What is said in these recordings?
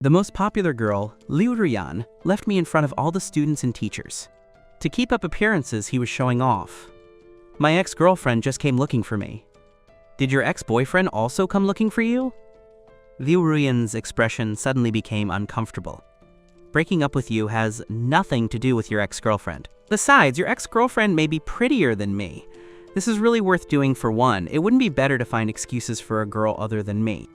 The most popular girl, Liu Ruyan, left me in front of all the students and teachers. To keep up appearances, he was showing off. My ex-girlfriend just came looking for me. Did your ex-boyfriend also come looking for you? Liu Ruyan's expression suddenly became uncomfortable. Breaking up with you has nothing to do with your ex-girlfriend. Besides, your ex-girlfriend may be prettier than me. This is really worth doing for one. It wouldn't be better to find excuses for a girl other than me.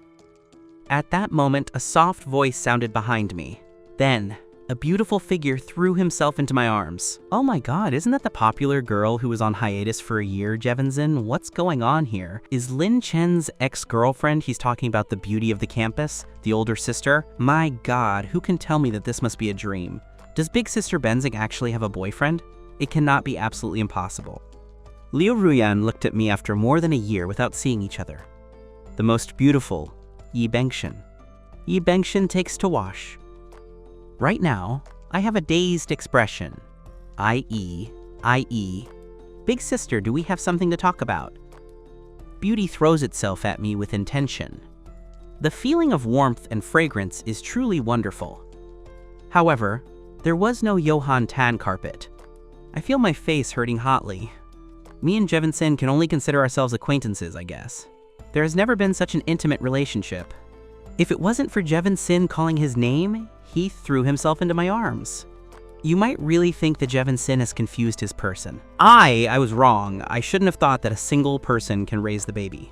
At that moment, a soft voice sounded behind me. Then, a beautiful figure threw himself into my arms. Oh my god, isn't that the popular girl who was on hiatus for a year, Jevonson? What's going on here? Is Lin Chen's ex-girlfriend he's talking about the beauty of the campus? The older sister? My god, who can tell me that this must be a dream? Does big sister Benzing actually have a boyfriend? It cannot be absolutely impossible. Liu Ruyan looked at me after more than a year without seeing each other. The most beautiful, Yi Bengtian. Yi Bengtian takes to wash. Right now, I have a dazed expression. I.e., big sister, do we have something to talk about? Beauty throws itself at me with intention. The feeling of warmth and fragrance is truly wonderful. However, there was no Johan tan carpet. I feel my face hurting hotly. Me and Jevonson can only consider ourselves acquaintances, I guess. There has never been such an intimate relationship. If it wasn't for Jevonson calling his name, he threw himself into my arms. You might really think that Jevonson has confused his person. I was wrong. I shouldn't have thought that a single person can raise the baby.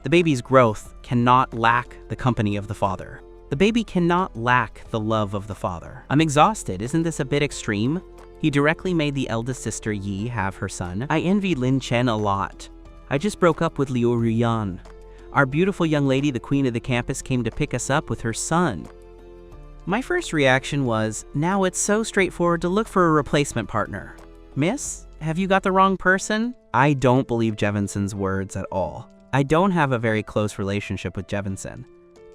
The baby's growth cannot lack the company of the father. The baby cannot lack the love of the father. I'm exhausted. Isn't this a bit extreme? He directly made the eldest sister Yi have her son. I envy Lin Chen a lot. I just broke up with Liu Ruyan. Our beautiful young lady, the queen of the campus, came to pick us up with her son. My first reaction was, now it's so straightforward to look for a replacement partner. Miss, have you got the wrong person? I don't believe Jevonson's words at all. I don't have a very close relationship with Jevonson.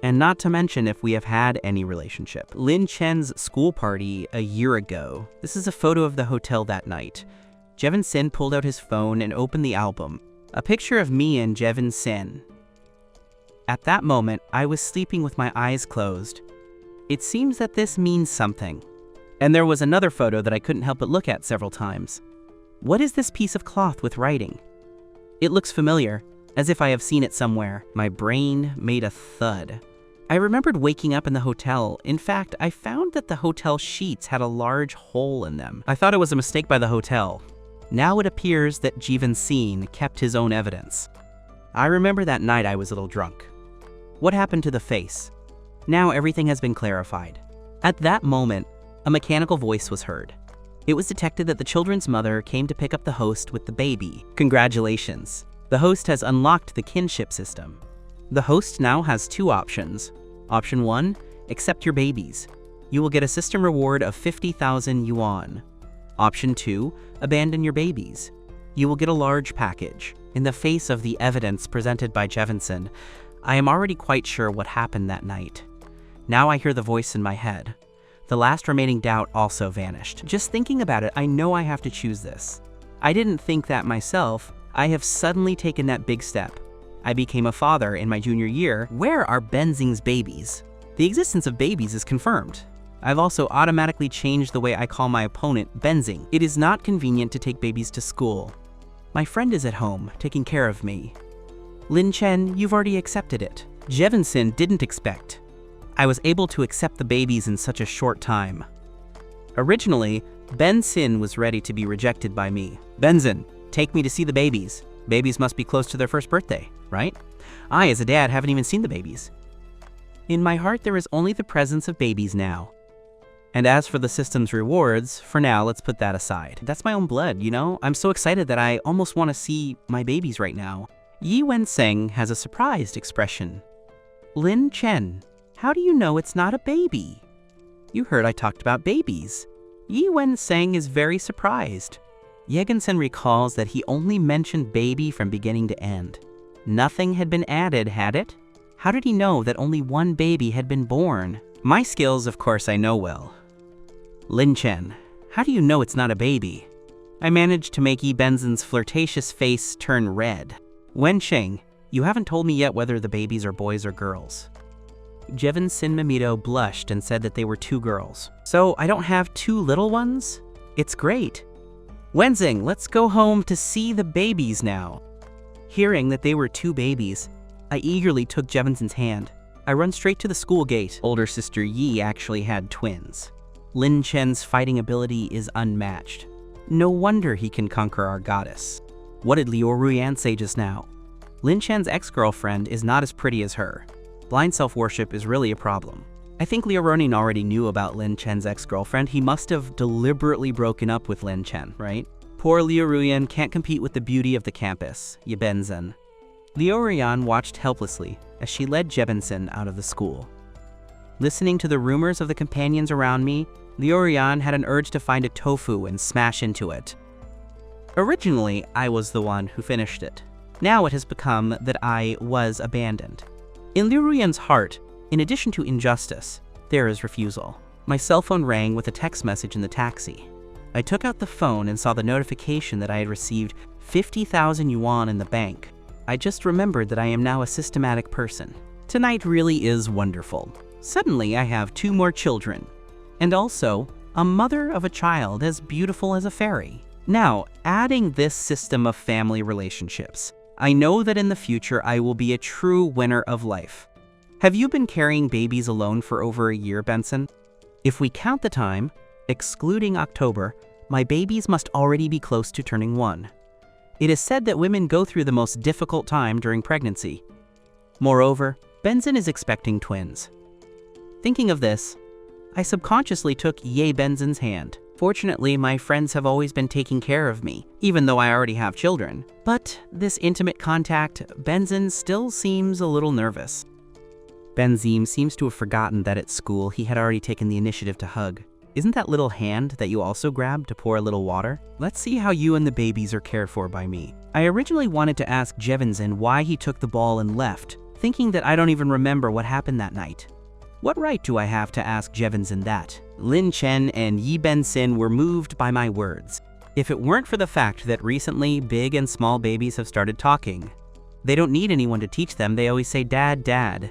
And not to mention if we have had any relationship. Lin Chen's school party a year ago. This is a photo of the hotel that night. Jevonson pulled out his phone and opened the album. A picture of me and Jevonson. At that moment, I was sleeping with my eyes closed. It seems that this means something. And there was another photo that I couldn't help but look at several times. What is this piece of cloth with writing? It looks familiar, as if I have seen it somewhere. My brain made a thud. I remembered waking up in the hotel. In fact, I found that the hotel sheets had a large hole in them. I thought it was a mistake by the hotel. Now it appears that Jevonson kept his own evidence. I remember that night I was a little drunk. What happened to the face? Now everything has been clarified. At that moment, a mechanical voice was heard. It was detected that the children's mother came to pick up the host with the baby. Congratulations. The host has unlocked the kinship system. The host now has two options. Option 1, accept your babies. You will get a system reward of 50,000 yuan. Option 2, abandon your babies. You will get a large package. In the face of the evidence presented by Jevonson, I am already quite sure what happened that night. Now I hear the voice in my head. The last remaining doubt also vanished. Just thinking about it, I know I have to choose this. I didn't think that myself. I have suddenly taken that big step. I became a father in my junior year. Where are Benzing's babies? The existence of babies is confirmed. I've also automatically changed the way I call my opponent Benzing. It is not convenient to take babies to school. My friend is at home, taking care of me. Lin Chen, you've already accepted it. Jevonson didn't expect. I was able to accept the babies in such a short time. Originally, Benzing was ready to be rejected by me. Benzing, take me to see the babies. Babies must be close to their first birthday, right? I, as a dad, haven't even seen the babies. In my heart, there is only the presence of babies now. And as for the system's rewards, for now, let's put that aside. That's my own blood, you know? I'm so excited that I almost want to see my babies right now. Yi Wenseng has a surprised expression. Lin Chen, how do you know it's not a baby? You heard I talked about babies. Yi Wenseng is very surprised. Jevonson recalls that he only mentioned baby from beginning to end. Nothing had been added, had it? How did he know that only one baby had been born? My skills, of course, I know well. Lin Chen, how do you know it's not a baby? I managed to make Yi Benzing's flirtatious face turn red. Wensheng, you haven't told me yet whether the babies are boys or girls. Jevin Sin Mamito blushed and said that they were 2 girls. So I don't have 2 little ones? It's great. Wenzing, let's go home to see the babies now. Hearing that they were 2 babies, I eagerly took Jevinsin's hand. I run straight to the school gate. Older sister Yi actually had twins. Lin Chen's fighting ability is unmatched. No wonder he can conquer our goddess. What did Liu Ruyan say just now? Lin Chen's ex-girlfriend is not as pretty as her. Blind self-worship is really a problem. I think Liu Ronin already knew about Lin Chen's ex-girlfriend. He must have deliberately broken up with Lin Chen, right? Poor Liu Ruyan can't compete with the beauty of the campus, Ye Benzhen. Liu Ruyan watched helplessly as she led Jevin out of the school. Listening to the rumors of the companions around me, Liu Ruyan had an urge to find a tofu and smash into it. Originally, I was the one who finished it. Now it has become that I was abandoned. In Liu Ruyan's heart, in addition to injustice, there is refusal. My cell phone rang with a text message in the taxi. I took out the phone and saw the notification that I had received 50,000 yuan in the bank. I just remembered that I am now a systematic person. Tonight really is wonderful. Suddenly I have 2 more children, and also a mother of a child as beautiful as a fairy. Now, adding this system of family relationships, I know that in the future I will be a true winner of life. Have you been carrying babies alone for over a year, Benson? If we count the time, excluding October, my babies must already be close to turning 1. It is said that women go through the most difficult time during pregnancy. Moreover, Benson is expecting twins. Thinking of this, I subconsciously took Ye Benzen's hand. Fortunately, my friends have always been taking care of me, even though I already have children. But this intimate contact, Benzen still seems a little nervous. Benzim seems to have forgotten that at school he had already taken the initiative to hug. Isn't that little hand that you also grabbed to pour a little water? Let's see how you and the babies are cared for by me. I originally wanted to ask Jevin why he took the ball and left, thinking that I don't even remember what happened that night. What right do I have to ask Jevin that? Lin Chen and Ye Benzhen were moved by my words. If it weren't for the fact that recently big and small babies have started talking, they don't need anyone to teach them, they always say dad, dad.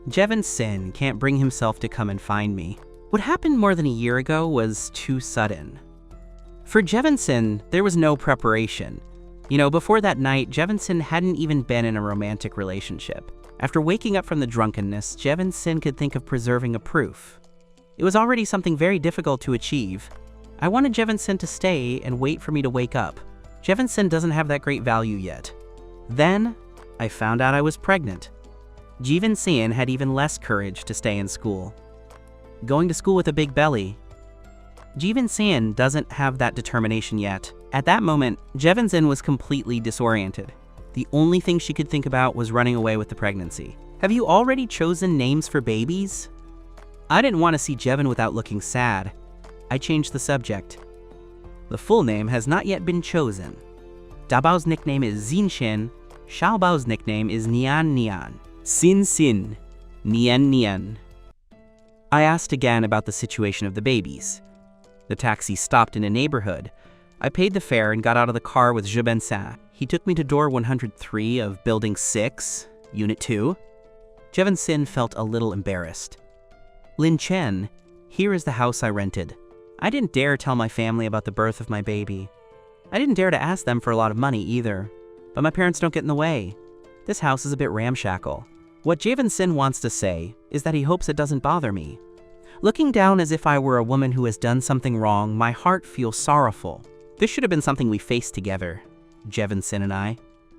Jevin can't bring himself to come and find me. What happened more than a year ago was too sudden. For Jevin, there was no preparation. You know, before that night, Jevin hadn't even been in a romantic relationship. After waking up from the drunkenness, Jevin could think of preserving a proof. It was already something very difficult to achieve. I wanted Jevin to stay and wait for me to wake up. Jevin doesn't have that great value yet. Then, I found out I was pregnant. Jevin had even less courage to stay in school. Going to school with a big belly. Jevin doesn't have that determination yet. At that moment, Jevin was completely disoriented. The only thing she could think about was running away with the pregnancy. Have you already chosen names for babies? I didn't want to see Jevin without looking sad. I changed the subject. The full name has not yet been chosen. Dabao's nickname is Xinxian. Xiaobao's nickname is Nian Nian. Xin, Nian Nian. I asked again about the situation of the babies. The taxi stopped in a neighborhood. I paid the fare and got out of the car with Zhe Bensan. He took me to door 103 of Building 6, Unit 2. Jevin felt a little embarrassed. Lin Chen, here is the house I rented. I didn't dare tell my family about the birth of my baby. I didn't dare to ask them for a lot of money either. But my parents don't get in the way. This house is a bit ramshackle. What Jevin wants to say is that he hopes it doesn't bother me. Looking down as if I were a woman who has done something wrong, my heart feels sorrowful. This should have been something we faced together, Jevin and I.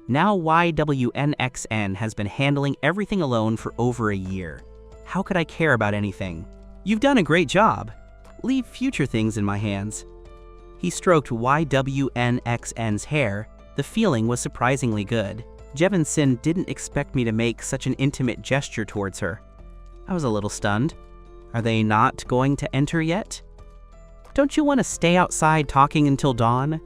Now YWNXN has been handling everything alone for over a year. How could I care about anything? You've done a great job. Leave future things in my hands. He stroked YWNXN's hair. The feeling was surprisingly good. Jevin didn't expect me to make such an intimate gesture towards her. I was a little stunned. Are they not going to enter yet? Don't you want to stay outside talking until dawn?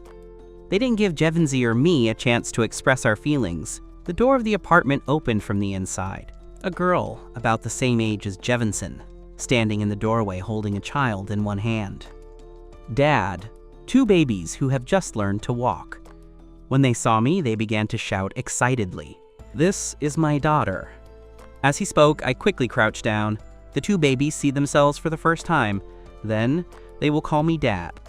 They didn't give Jevin or me a chance to express our feelings. The door of the apartment opened from the inside. A girl, about the same age as Jevin, standing in the doorway holding a child in one hand. Dad, 2 babies who have just learned to walk. When they saw me, they began to shout excitedly. This is my daughter. As he spoke, I quickly crouched down. The two babies see themselves for the first time. Then, they will call me Dad.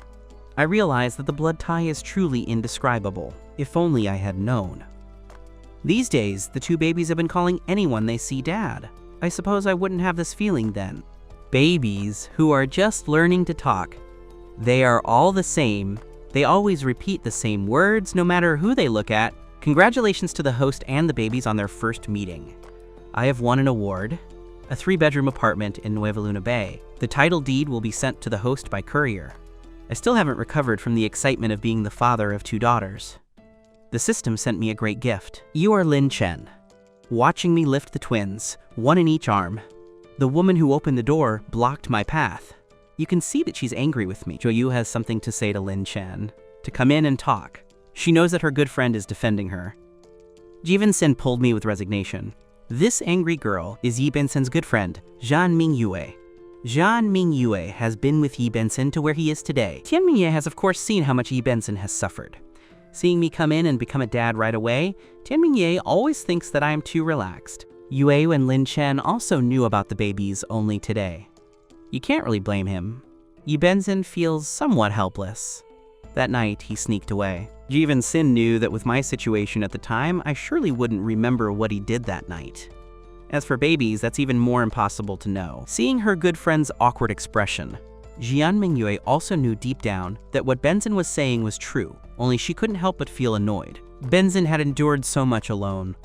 I realize that the blood tie is truly indescribable. If only I had known. These days, the two babies have been calling anyone they see Dad. I suppose I wouldn't have this feeling then. Babies who are just learning to talk. They are all the same. They always repeat the same words no matter who they look at. Congratulations to the host and the babies on their first meeting. I have won an award, a 3-bedroom apartment in Nueva Luna Bay. The title deed will be sent to the host by courier. I still haven't recovered from the excitement of being the father of 2 daughters. The system sent me a great gift. You are Lin Chen. Watching me lift the twins, one in each arm. The woman who opened the door blocked my path. You can see that she's angry with me. Joyu has something to say to Lin Chen, to come in and talk. She knows that her good friend is defending her. Ji Bin-sin pulled me with resignation. This angry girl is Yi Bin-sin's good friend, Zhan Mingyue. Zhan Mingyue has been with Yi Bin-sin to where he is today. Tian Mingye has of course seen how much Yi Bin-sin has suffered. Seeing me come in and become a dad right away, Tian Mingye always thinks that I am too relaxed. Yue and Lin Chen also knew about the babies only today. You can't really blame him. Yi Bin-sin feels somewhat helpless. That night, he sneaked away. Ji Bin-sin knew that with my situation at the time, I surely wouldn't remember what he did that night. As for babies, that's even more impossible to know. Seeing her good friend's awkward expression, Zhan Mingyue also knew deep down that what Bin-sin was saying was true, only she couldn't help but feel annoyed. Bin-sin had endured so much alone.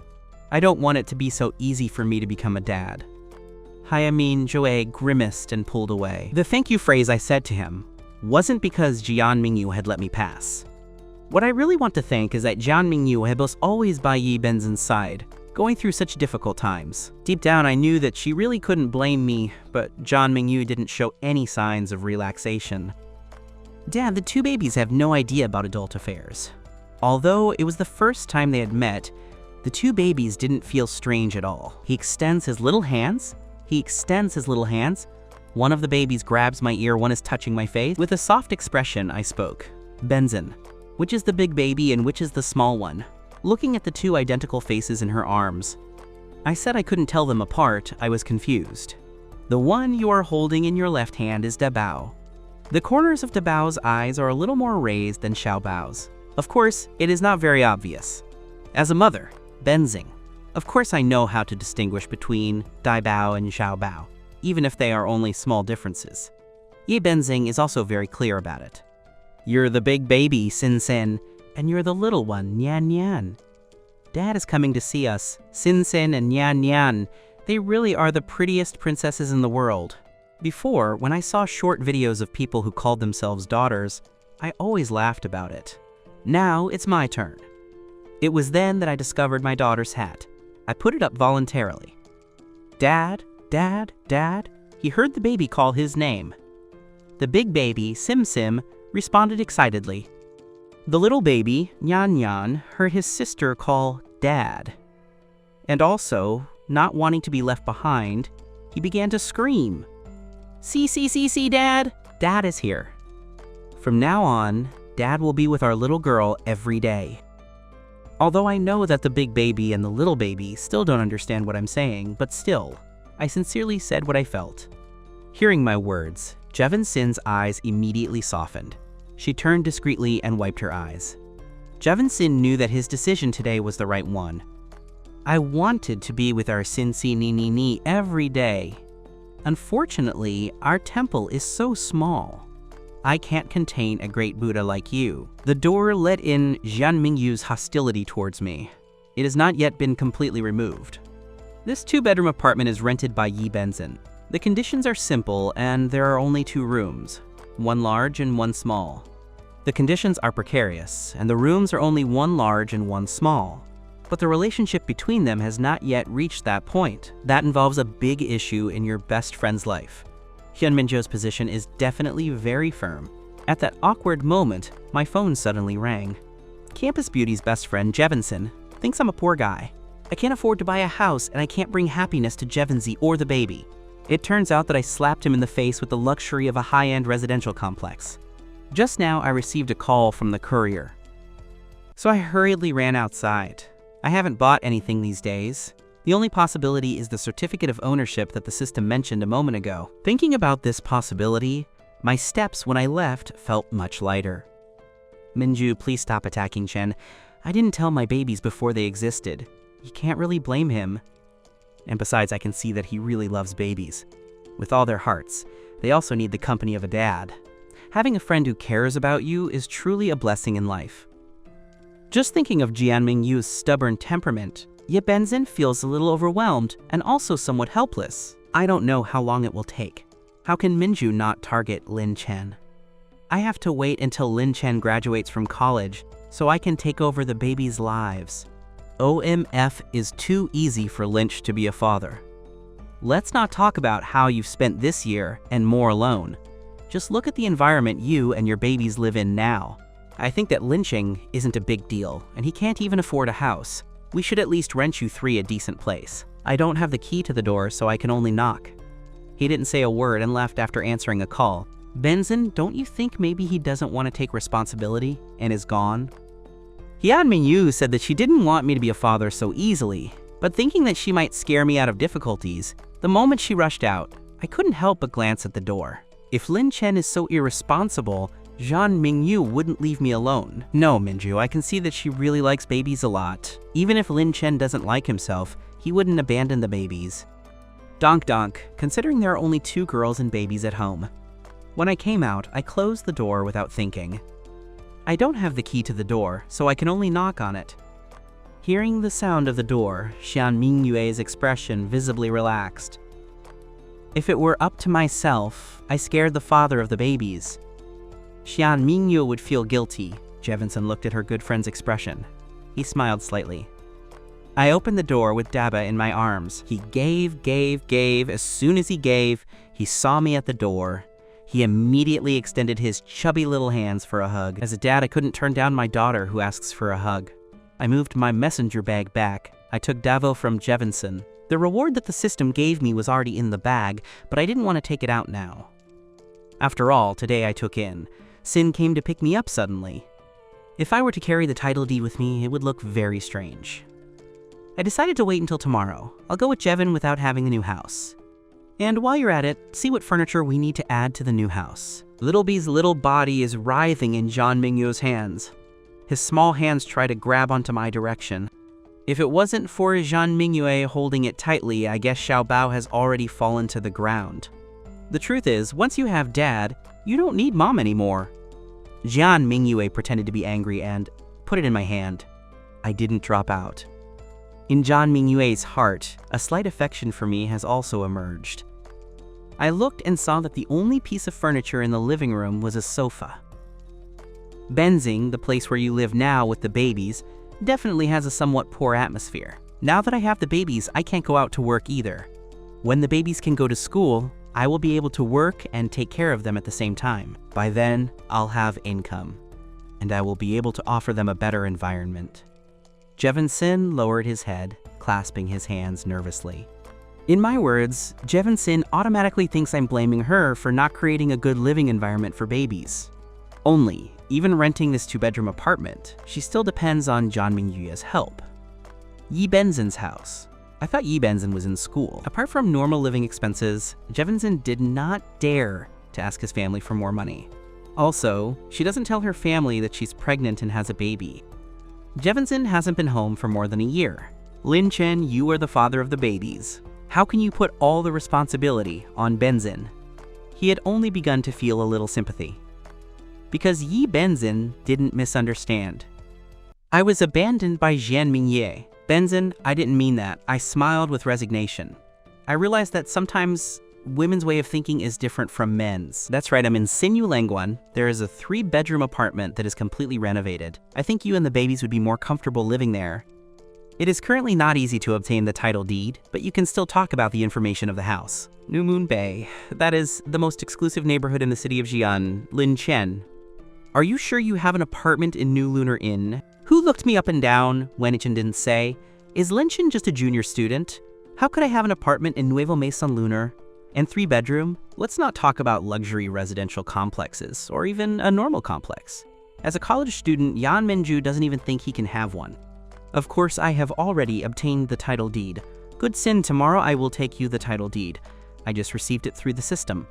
I don't want it to be so easy for me to become a dad. Hyamin Joe grimaced and pulled away. The thank you phrase I said to him wasn't because Jian Mingyu had let me pass. What I really want to thank is that Jian Mingyu was always by Yi Bin-sin's side, going through such difficult times. Deep down I knew that she really couldn't blame me, but Jian Mingyu didn't show any signs of relaxation. Dad, the two babies have no idea about adult affairs. Although it was the first time they had met, the two babies didn't feel strange at all. He extends his little hands. One of the babies grabs my ear, one is touching my face. With a soft expression, I spoke. Bin-sin, which is the big baby and which is the small one? Looking at the two identical faces in her arms. I said I couldn't tell them apart, I was confused. The one you are holding in your left hand is Dabao. The corners of Dabao's eyes are a little more raised than Xiaobao's. Of course, it is not very obvious. As a mother, Benzing, of course I know how to distinguish between Daibao and Xiaobao, even if they are only small differences. Yi Benzing is also very clear about it. You're the big baby, Sin-sin, and you're the little one, Nian-nian. Dad is coming to see us. Sin-sin and Nian-nian, they really are the prettiest princesses in the world. Before, when I saw short videos of people who called themselves daughters, I always laughed about it. Now it's my turn. It was then that I discovered my daughter's hat. I put it up voluntarily. Dad, Dad, Dad, he heard the baby call his name. The big baby, Sim-sim, responded excitedly. The little baby, Nyan-nyan, heard his sister call Dad. And also, not wanting to be left behind, he began to scream. See, Dad! Dad is here. From now on, Dad will be with our little girl every day. Although I know that the big baby and the little baby still don't understand what I'm saying, but still, I sincerely said what I felt. Hearing my words, Ji Bin-sin's eyes immediately softened. She turned discreetly and wiped her eyes. Ji Bin-sin knew that his decision today was the right one. I wanted to be with our Sin-si Ni every day. Unfortunately, our temple is so small. I can't contain a great Buddha like you. The door let in Zhan Mingyu's hostility towards me. It has not yet been completely removed. This 2-bedroom apartment is rented by Yi Bin-sin. The conditions are simple and there are only 2 rooms, one large and one small. The conditions are precarious and the rooms are only one large and one small. But the relationship between them has not yet reached that point. That involves a big issue in your best friend's life. Hyun Min-jo's position is definitely very firm. At that awkward moment, my phone suddenly rang. Campus Beauty's best friend, Ji Bin-sin, thinks I'm a poor guy. I can't afford to buy a house and I can't bring happiness to Jevinzi or the baby. It turns out that I slapped him in the face with the luxury of a high-end residential complex. Just now, I received a call from the courier. So I hurriedly ran outside. I haven't bought anything these days. The only possibility is the certificate of ownership that the system mentioned a moment ago. Thinking about this possibility, my steps when I left felt much lighter. Minju, please stop attacking Chen. I didn't tell my babies before they existed. You can't really blame him. And besides, I can see that he really loves babies. With all their hearts, they also need the company of a dad. Having a friend who cares about you is truly a blessing in life. Just thinking of Jian Mingyu's stubborn temperament, Ye Benzin feels a little overwhelmed and also somewhat helpless. I don't know how long it will take. How can Minju not target Lin Chen? I have to wait until Lin Chen graduates from college so I can take over the babies' lives. OMF is too easy for Lynch to be a father. Let's not talk about how you've spent this year and more alone. Just look at the environment you and your babies live in now. I think that lynching isn't a big deal, and he can't even afford a house. We should at least rent you three a decent place. I don't have the key to the door, so I can only knock. He didn't say a word and left after answering a call. Benzin, don't you think maybe he doesn't want to take responsibility and is gone? Jian Mingyu said that she didn't want me to be a father so easily, but thinking that she might scare me out of difficulties, the moment she rushed out, I couldn't help but glance at the door. If Lin Chen is so irresponsible, Jian Mingyu wouldn't leave me alone. No, Minju, I can see that she really likes babies a lot. Even if Lin Chen doesn't like himself, he wouldn't abandon the babies. Donk donk, considering there are only 2 girls and babies at home. When I came out, I closed the door without thinking. I don't have the key to the door, so I can only knock on it. Hearing the sound of the door, Jian Mingyu's expression visibly relaxed. If it were up to myself, I scared the father of the babies. Jian Mingyu would feel guilty. Jevinson looked at her good friend's expression. He smiled slightly. I opened the door with Daba in my arms. He gave. As soon as he gave, he saw me at the door. He immediately extended his chubby little hands for a hug. As a dad, I couldn't turn down my daughter who asks for a hug. I moved my messenger bag back. I took Davo from Jevinson. The reward that the system gave me was already in the bag, but I didn't want to take it out now. After all, today I took in. Sin came to pick me up suddenly. If I were to carry the title deed with me, it would look very strange. I decided to wait until tomorrow. I'll go with Jevin without having the new house. And while you're at it, see what furniture we need to add to the new house. Little B's little body is writhing in Jian Mingyu's hands. His small hands try to grab onto my direction. If it wasn't for Jian Mingyu holding it tightly, I guess Xiao Bao has already fallen to the ground. The truth is, once you have Dad, you don't need Mom anymore. Jian Mingyu pretended to be angry and put it in my hand. I didn't drop out. In Jian Mingyu's heart, a slight affection for me has also emerged. I looked and saw that the only piece of furniture in the living room was a sofa. Benzing, the place where you live now with the babies, definitely has a somewhat poor atmosphere. Now that I have the babies, I can't go out to work either. When the babies can go to school, I will be able to work and take care of them at the same time. By then, I'll have income, and I will be able to offer them a better environment. Jevinson lowered his head, clasping his hands nervously. In my words, Jevinson automatically thinks I'm blaming her for not creating a good living environment for babies. Only, even renting this 2-bedroom apartment, she still depends on Jian Mingyu's help. Yi Benzin's house. I thought Yi Benzin was in school. Apart from normal living expenses, Jevinson did not dare to ask his family for more money. Also, she doesn't tell her family that she's pregnant and has a baby. Jevinson hasn't been home for more than a year. Lin Chen, you are the father of the babies. How can you put all the responsibility on Benzin? He had only begun to feel a little sympathy. Because Yi Benzin didn't misunderstand. I was abandoned by Jian Mingyu. Benzin, I didn't mean that. I smiled with resignation. I realized that sometimes women's way of thinking is different from men's. That's right, I'm in Sinyu Langguan. There is a 3-bedroom apartment that is completely renovated. I think you and the babies would be more comfortable living there. It is currently not easy to obtain the title deed, but you can still talk about the information of the house. New Moon Bay. That is the most exclusive neighborhood in the city of Xi'an, Lin Chen. Are you sure you have an apartment in New Lunar Inn? Who looked me up and down? Wenchen didn't say. Is Lin Chen just a junior student? How could I have an apartment in Nuevo Maison Lunar? And 3-bedroom? Let's not talk about luxury residential complexes, or even a normal complex. As a college student, Jian Minju doesn't even think he can have one. Of course, I have already obtained the title deed. Good Sin, tomorrow I will take you the title deed. I just received it through the system.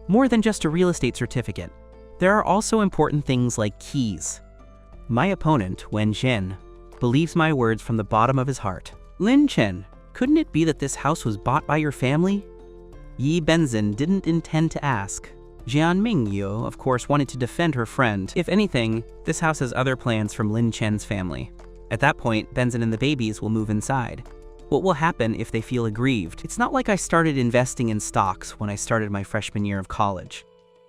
More than just a real estate certificate. There are also important things like keys. My opponent, Wen Chen, believes my words from the bottom of his heart. Lin Chen, couldn't it be that this house was bought by your family? Yi Benzin didn't intend to ask. Jian Mingyu, of course, wanted to defend her friend. If anything, this house has other plans from Lin Chen's family. At that point, Benzin and the babies will move inside. What will happen if they feel aggrieved? It's not like I started investing in stocks when I started my freshman year of college.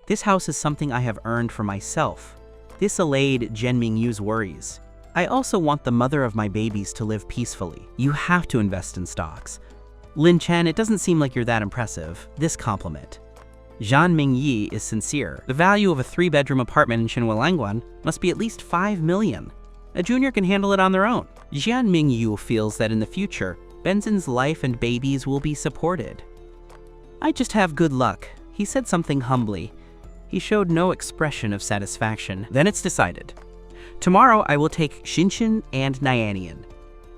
This house is something I have earned for myself. This allayed Jian Mingyu's worries. I also want the mother of my babies to live peacefully. You have to invest in stocks. Lin Chen, it doesn't seem like you're that impressive. This compliment. Jian Mingyi is sincere. The value of a 3-bedroom apartment in Shenwalangwan must be at least 5 million. A junior can handle it on their own. Jian Mingyu feels that in the future, Benzin's life and babies will be supported. I just have good luck. He said something humbly. He showed no expression of satisfaction. Then it's decided. Tomorrow I will take Shinshin and Nyanian.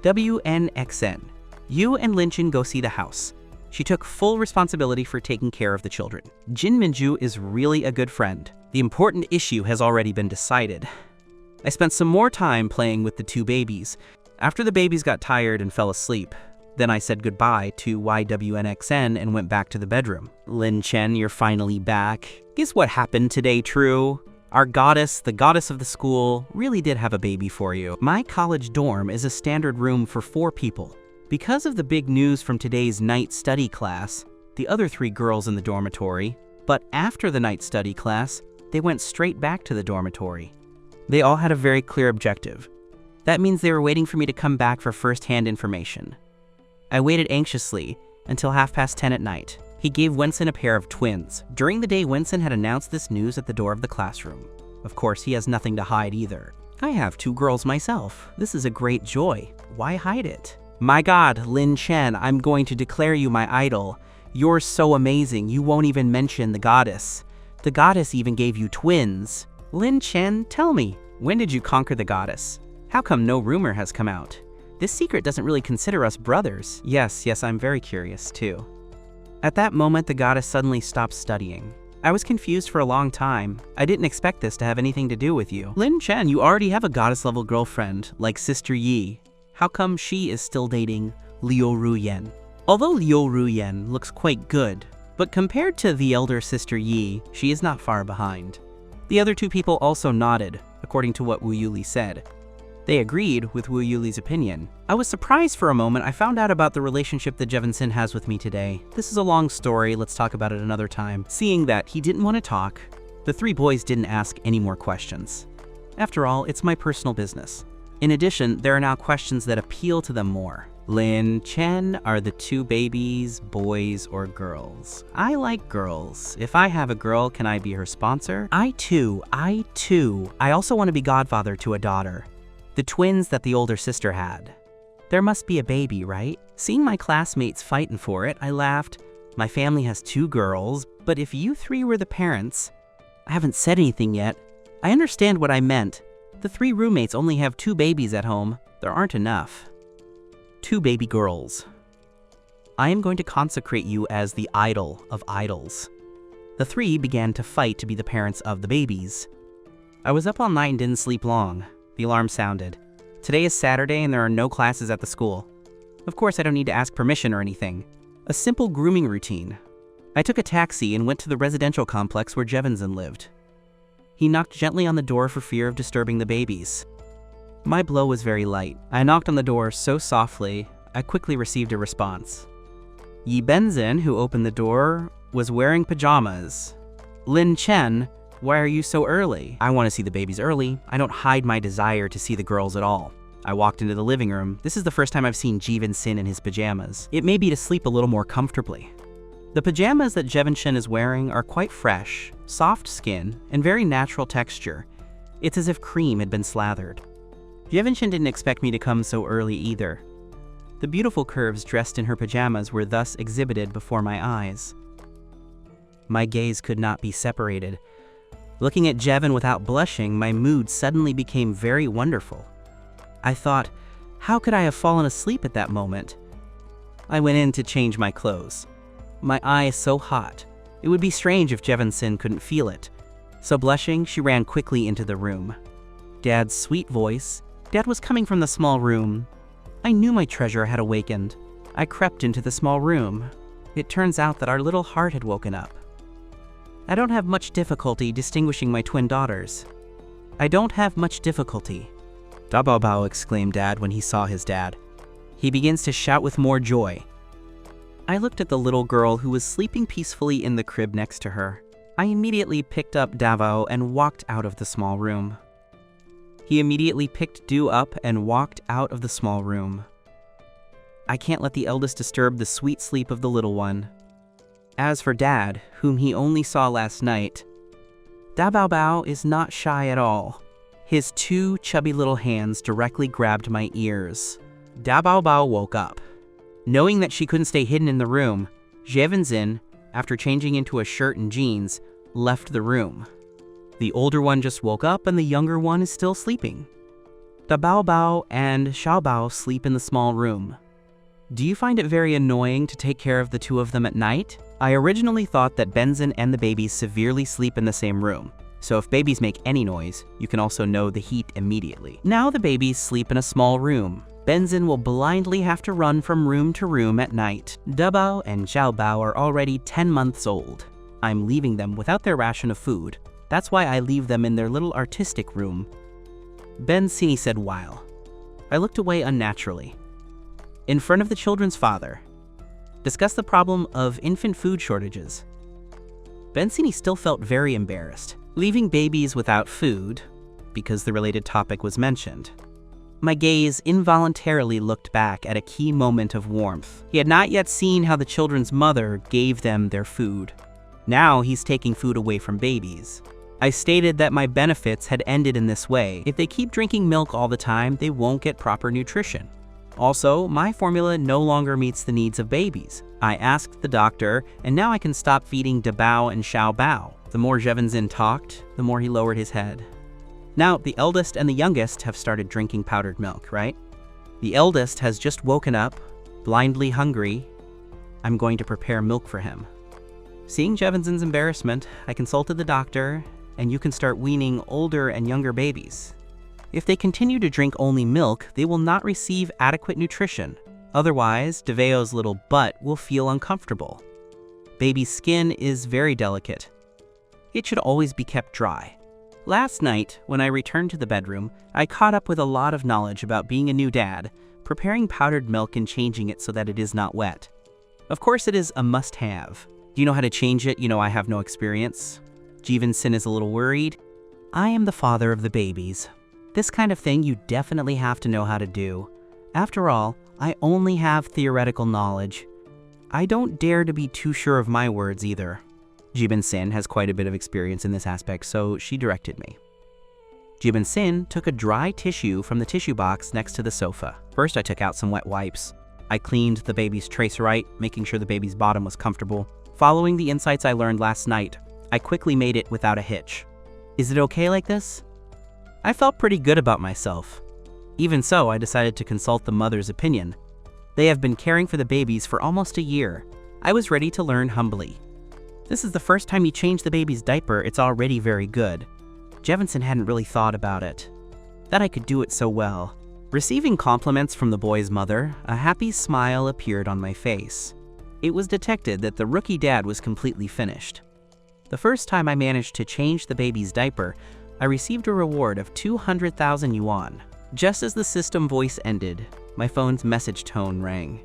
WNXN. You and Linchin go see the house. She took full responsibility for taking care of the children. Jin Minju is really a good friend. The important issue has already been decided. I spent some more time playing with the 2 babies. After the babies got tired and fell asleep, then I said goodbye to YWNXN and went back to the bedroom. Lin Chen, you're finally back. Is what happened today true? Our goddess, the goddess of the school, really did have a baby for you. My college dorm is a standard room for 4 people. Because of the big news from today's night study class, the other 3 girls in the dormitory, but after the night study class, they went straight back to the dormitory. They all had a very clear objective. That means they were waiting for me to come back for first-hand information. I waited anxiously until 10:30 at night. He gave Wenson a pair of twins. During the day, Wenson had announced this news at the door of the classroom. Of course, he has nothing to hide either. I have 2 girls myself. This is a great joy. Why hide it? My God, Lin Chen, I'm going to declare you my idol. You're so amazing, you won't even mention the goddess. The goddess even gave you twins. Lin Chen, tell me, when did you conquer the goddess? How come no rumor has come out? This secret doesn't really consider us brothers. Yes, I'm very curious too. At that moment, the goddess suddenly stopped studying. I was confused for a long time. I didn't expect this to have anything to do with you. Lin Chen, you already have a goddess-level girlfriend, like Sister Yi. How come she is still dating Liu Ruyen? Although Liu Ruyen looks quite good, but compared to the elder Sister Yi, she is not far behind. The other 2 people also nodded, according to what Wu Yuli said. They agreed with Wu Yuli's opinion. I was surprised for a moment. I found out about the relationship that Jevin has with me today. This is a long story, let's talk about it another time. Seeing that he didn't want to talk, the 3 boys didn't ask any more questions. After all, it's my personal business. In addition, there are now questions that appeal to them more. Lin Chen, are the 2 babies boys or girls? I like girls. If I have a girl, can I be her sponsor? I too. I also want to be godfather to a daughter. The twins that the older sister had. There must be a baby, right? Seeing my classmates fighting for it, I laughed. My family has 2 girls, but if you 3 were the parents... I haven't said anything yet. I understand what I meant. The 3 roommates only have 2 babies at home. There aren't enough. 2 baby girls. I am going to consecrate you as the idol of idols. The 3 began to fight to be the parents of the babies. I was up all night and didn't sleep long. The alarm sounded. Today is Saturday and there are no classes at the school. Of course, I don't need to ask permission or anything. A simple grooming routine. I took a taxi and went to the residential complex where Jevinson lived. He knocked gently on the door for fear of disturbing the babies. My blow was very light. I knocked on the door so softly, I quickly received a response. Yi Benzin, who opened the door, was wearing pajamas. Lin Chen, why are you so early? I want to see the babies early. I don't hide my desire to see the girls at all. I walked into the living room. This is the first time I've seen Jevin Sin in his pajamas. It may be to sleep a little more comfortably. The pajamas that Jevin Shin is wearing are quite fresh, soft skin, and very natural texture. It's as if cream had been slathered. Jevin Shin didn't expect me to come so early either. The beautiful curves dressed in her pajamas were thus exhibited before my eyes. My gaze could not be separated. Looking at Jevin without blushing, my mood suddenly became very wonderful. I thought, how could I have fallen asleep at that moment? I went in to change my clothes. My eye is so hot. It would be strange if Jevinson couldn't feel it. So blushing, she ran quickly into the room. Dad's sweet voice. Dad was coming from the small room. I knew my treasure had awakened. I crept into the small room. It turns out that our little heart had woken up. I don't have much difficulty distinguishing my twin daughters. I don't have much difficulty. Da Bao Bao, exclaimed Dad when he saw his dad. He begins to shout with more joy. I looked at the little girl who was sleeping peacefully in the crib next to her. I immediately picked up Davao and walked out of the small room. He immediately picked Du up and walked out of the small room. I can't let the eldest disturb the sweet sleep of the little one. As for Dad, whom he only saw last night, Da Bao Bao is not shy at all. His two chubby little hands directly grabbed my ears. Da Bao Bao woke up. Knowing that she couldn't stay hidden in the room, Jevinson, after changing into a shirt and jeans, left the room. The older one just woke up and the younger one is still sleeping. Da Bao Bao and Xiao Bao sleep in the small room. Do you find it very annoying to take care of the two of them at night? I originally thought that Benzin and the babies severely sleep in the same room, so if babies make any noise, you can also know the heat immediately. Now the babies sleep in a small room. Benzin will blindly have to run from room to room at night. Dabao and Xiao Bao are already 10 months old. I'm leaving them without their ration of food. That's why I leave them in their little artistic room. Benzini said while. I looked away unnaturally. In front of the children's father. Discuss the problem of infant food shortages. Benzini still felt very embarrassed, leaving babies without food, because the related topic was mentioned. My gaze involuntarily looked back at a key moment of warmth. He had not yet seen how the children's mother gave them their food. Now he's taking food away from babies. I stated that my benefits had ended in this way. If they keep drinking milk all the time, they won't get proper nutrition. Also, my formula no longer meets the needs of babies. I asked the doctor, and now I can stop feeding Dabao and Xiao Bao. The more Jevinson talked, the more he lowered his head. Now, the eldest and the youngest have started drinking powdered milk, right? The eldest has just woken up, blindly hungry. I'm going to prepare milk for him. Seeing Jevinson's embarrassment, I consulted the doctor, and you can start weaning older and younger babies. If they continue to drink only milk, they will not receive adequate nutrition. Otherwise, Daveo's little butt will feel uncomfortable. Baby's skin is very delicate. It should always be kept dry. Last night, when I returned to the bedroom, I caught up with a lot of knowledge about being a new dad, preparing powdered milk and changing it so that it is not wet. Of course, it is a must-have. Do you know how to change it? You know I have no experience. Jevinson is a little worried. I am the father of the babies. This kind of thing you definitely have to know how to do. After all, I only have theoretical knowledge. I don't dare to be too sure of my words either. Jevinson has quite a bit of experience in this aspect, so she directed me. Jevinson took a dry tissue from the tissue box next to the sofa. First, I took out some wet wipes. I cleaned the baby's tracerite, making sure the baby's bottom was comfortable. Following the insights I learned last night, I quickly made it without a hitch. Is it okay like this? I felt pretty good about myself. Even so, I decided to consult the mother's opinion. They have been caring for the babies for almost a year. I was ready to learn humbly. This is the first time you change the baby's diaper, it's already very good. Jevinson hadn't really thought about it. That I could do it so well. Receiving compliments from the boy's mother, a happy smile appeared on my face. It was detected that the rookie dad was completely finished. The first time I managed to change the baby's diaper, I received a reward of 200,000 yuan. Just as the system voice ended, my phone's message tone rang.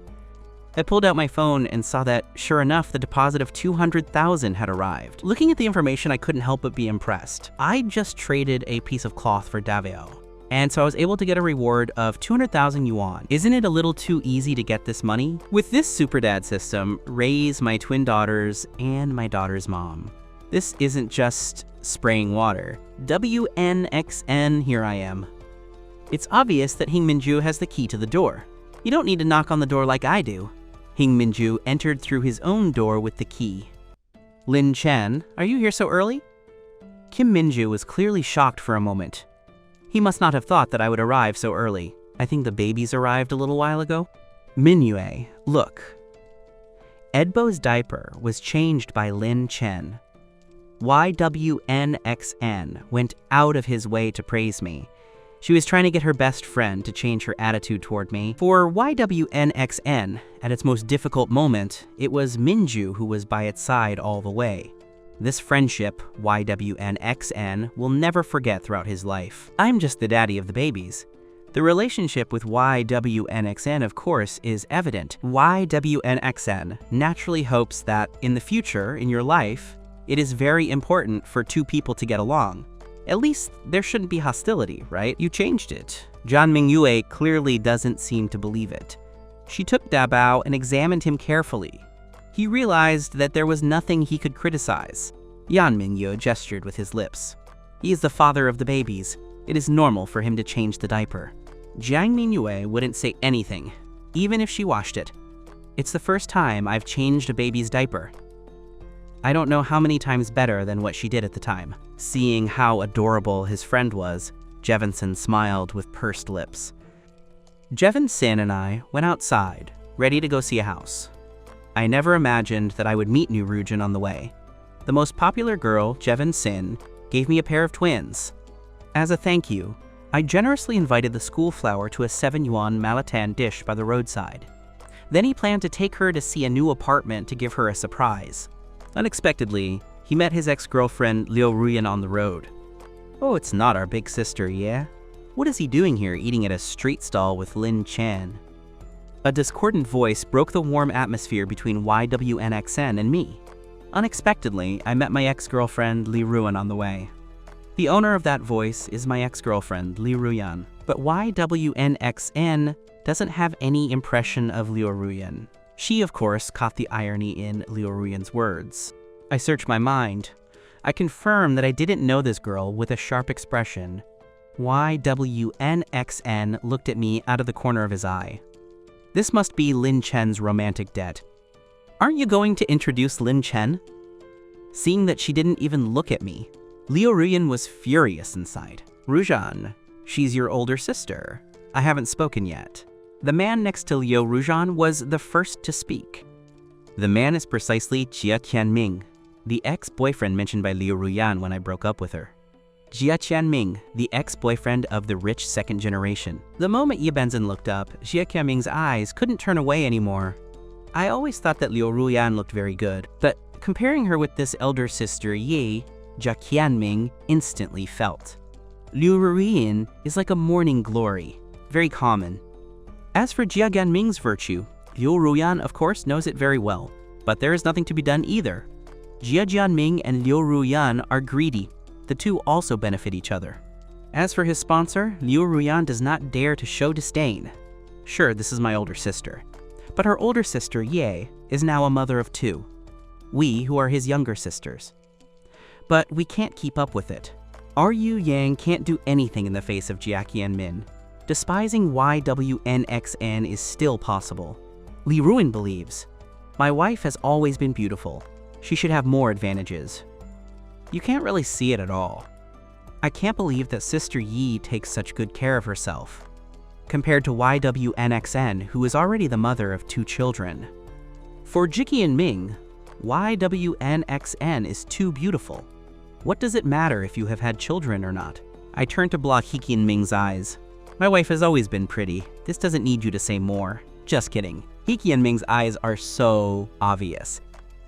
I pulled out my phone and saw that, sure enough, the deposit of 200,000 had arrived. Looking at the information, I couldn't help but be impressed. I just traded a piece of cloth for Davao, and so I was able to get a reward of 200,000 yuan. Isn't it a little too easy to get this money? With this super dad system, raise my twin daughters and my daughter's mom. This isn't just spraying water. WNXN, here I am. It's obvious that Hing Minju has the key to the door. You don't need to knock on the door like I do. Hing Minju entered through his own door with the key. Lin Chen, are you here so early? Kim Minju was clearly shocked for a moment. He must not have thought that I would arrive so early. I think the babies arrived a little while ago. Minyue, look. Edbo's diaper was changed by Lin Chen. YWNXN went out of his way to praise me. She was trying to get her best friend to change her attitude toward me. For YWNXN, at its most difficult moment, it was Minju who was by its side all the way. This friendship, YWNXN, will never forget throughout his life. I'm just the daddy of the babies. The relationship with YWNXN, of course, is evident. YWNXN naturally hopes that, in the future, in your life, it is very important for two people to get along. At least, there shouldn't be hostility, right? You changed it. Jian Mingyue clearly doesn't seem to believe it. She took Dabao and examined him carefully. He realized that there was nothing he could criticize. Yan Mingyue gestured with his lips. He is the father of the babies. It is normal for him to change the diaper. Jiang Mingyue wouldn't say anything, even if she washed it. It's the first time I've changed a baby's diaper. I don't know how many times better than what she did at the time. Seeing how adorable his friend was, Jevinson smiled with pursed lips. Jevin Sin and I went outside, ready to go see a house. I never imagined that I would meet New Rujin on the way. The most popular girl, Jevin Sin, gave me a pair of twins. As a thank you, I generously invited the school flower to a 7-yuan Malatan dish by the roadside. Then he planned to take her to see a new apartment to give her a surprise. Unexpectedly, he met his ex-girlfriend Liu Ruyan on the road. Oh, it's not our big sister, yeah? What is he doing here eating at a street stall with Lin Chen? A discordant voice broke the warm atmosphere between YWNXN and me. Unexpectedly, I met my ex-girlfriend Li Ruyan on the way. The owner of that voice is my ex-girlfriend, Li Ruyan, but YWNXN doesn't have any impression of Liu Ruyan. She, of course, caught the irony in Liu Ruyan's words. I searched my mind. I confirmed that I didn't know this girl with a sharp expression. YWNXN looked at me out of the corner of his eye. This must be Lin Chen's romantic debt. Aren't you going to introduce Lin Chen? Seeing that she didn't even look at me, Liu Ruyan was furious inside. Rujan, she's your older sister. I haven't spoken yet. The man next to Liu Rujan was the first to speak. The man is precisely Jia Tianming, the ex-boyfriend mentioned by Liu Ruyan when I broke up with her. Jia Tianming, the ex-boyfriend of the rich second generation. The moment Ye Benzin looked up, Jia Tianming's eyes couldn't turn away anymore. I always thought that Liu Ruyan looked very good, but comparing her with this elder sister Ye, Jia Tianming instantly felt. Liu Ruyan is like a morning glory, very common. As for Jia Tianming's virtue, Liu Ruyan of course knows it very well, but there is nothing to be done either. Jia Tianming and Liu Ruyan are greedy. The two also benefit each other. As for his sponsor, Liu Ruyan does not dare to show disdain. Sure, this is my older sister, but her older sister, Ye, is now a mother of 2. We, who are his younger sisters. But we can't keep up with it. Ru Yang can't do anything in the face of Jia Tianmin. Despising YWNXN is still possible. Li Ruyan believes, my wife has always been beautiful. She should have more advantages. You can't really see it at all. I can't believe that Sister Yi takes such good care of herself, compared to YWNXN, who is already the mother of 2 children. For Jiki and Ming, YWNXN is too beautiful. What does it matter if you have had children or not? I turned to block Hiki and Ming's eyes. My wife has always been pretty. This doesn't need you to say more. Just kidding. Hiki and Ming's eyes are so obvious.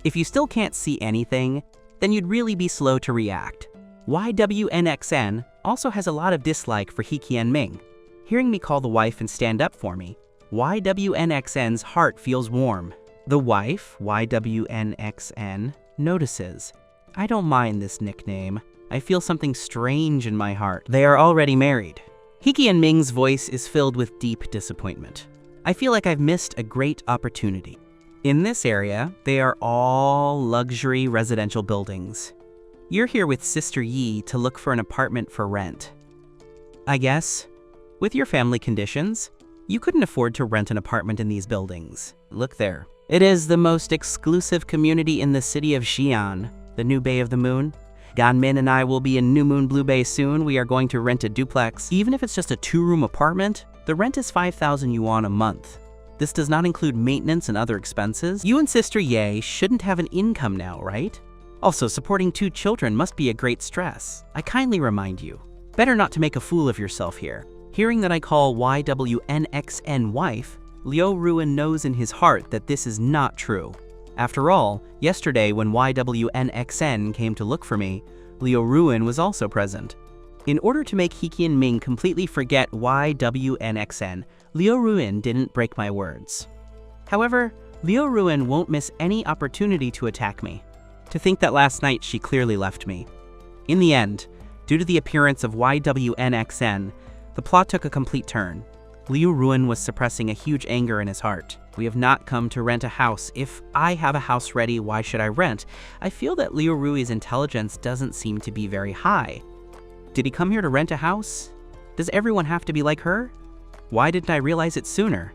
If you still can't see anything, then you'd really be slow to react. YWNXN also has a lot of dislike for Hiki and Ming. Hearing me call the wife and stand up for me, YWNXN's heart feels warm. The wife, YWNXN, notices. I don't mind this nickname. I feel something strange in my heart. They are already married. Hiki and Ming's voice is filled with deep disappointment. I feel like I've missed a great opportunity. In this area, they are all luxury residential buildings. You're here with Sister Yi to look for an apartment for rent. I guess, with your family conditions, you couldn't afford to rent an apartment in these buildings. Look there. It is the most exclusive community in the city of Xi'an, the new Bay of the Moon. Ganmin and I will be in New Moon Blue Bay soon. We are going to rent a duplex. Even if it's just a 2-room apartment, the rent is 5,000 yuan a month. This does not include maintenance and other expenses. You and Sister Ye shouldn't have an income now, right? Also, supporting 2 children must be a great stress. I kindly remind you, better not to make a fool of yourself here. Hearing that I call YWNXN wife, Liu Ruin knows in his heart that this is not true. After all, yesterday when YWNXN came to look for me, Liu Ruin was also present. In order to make He Qianming completely forget YWNXN, Liu Ruin didn't break my words. However, Liu Ruin won't miss any opportunity to attack me. To think that last night she clearly left me. In the end, due to the appearance of YWNXN, the plot took a complete turn. Liu Ruin was suppressing a huge anger in his heart. We have not come to rent a house. If I have a house ready, why should I rent? I feel that Liu Rui's intelligence doesn't seem to be very high. Did he come here to rent a house? Does everyone have to be like her? Why didn't I realize it sooner?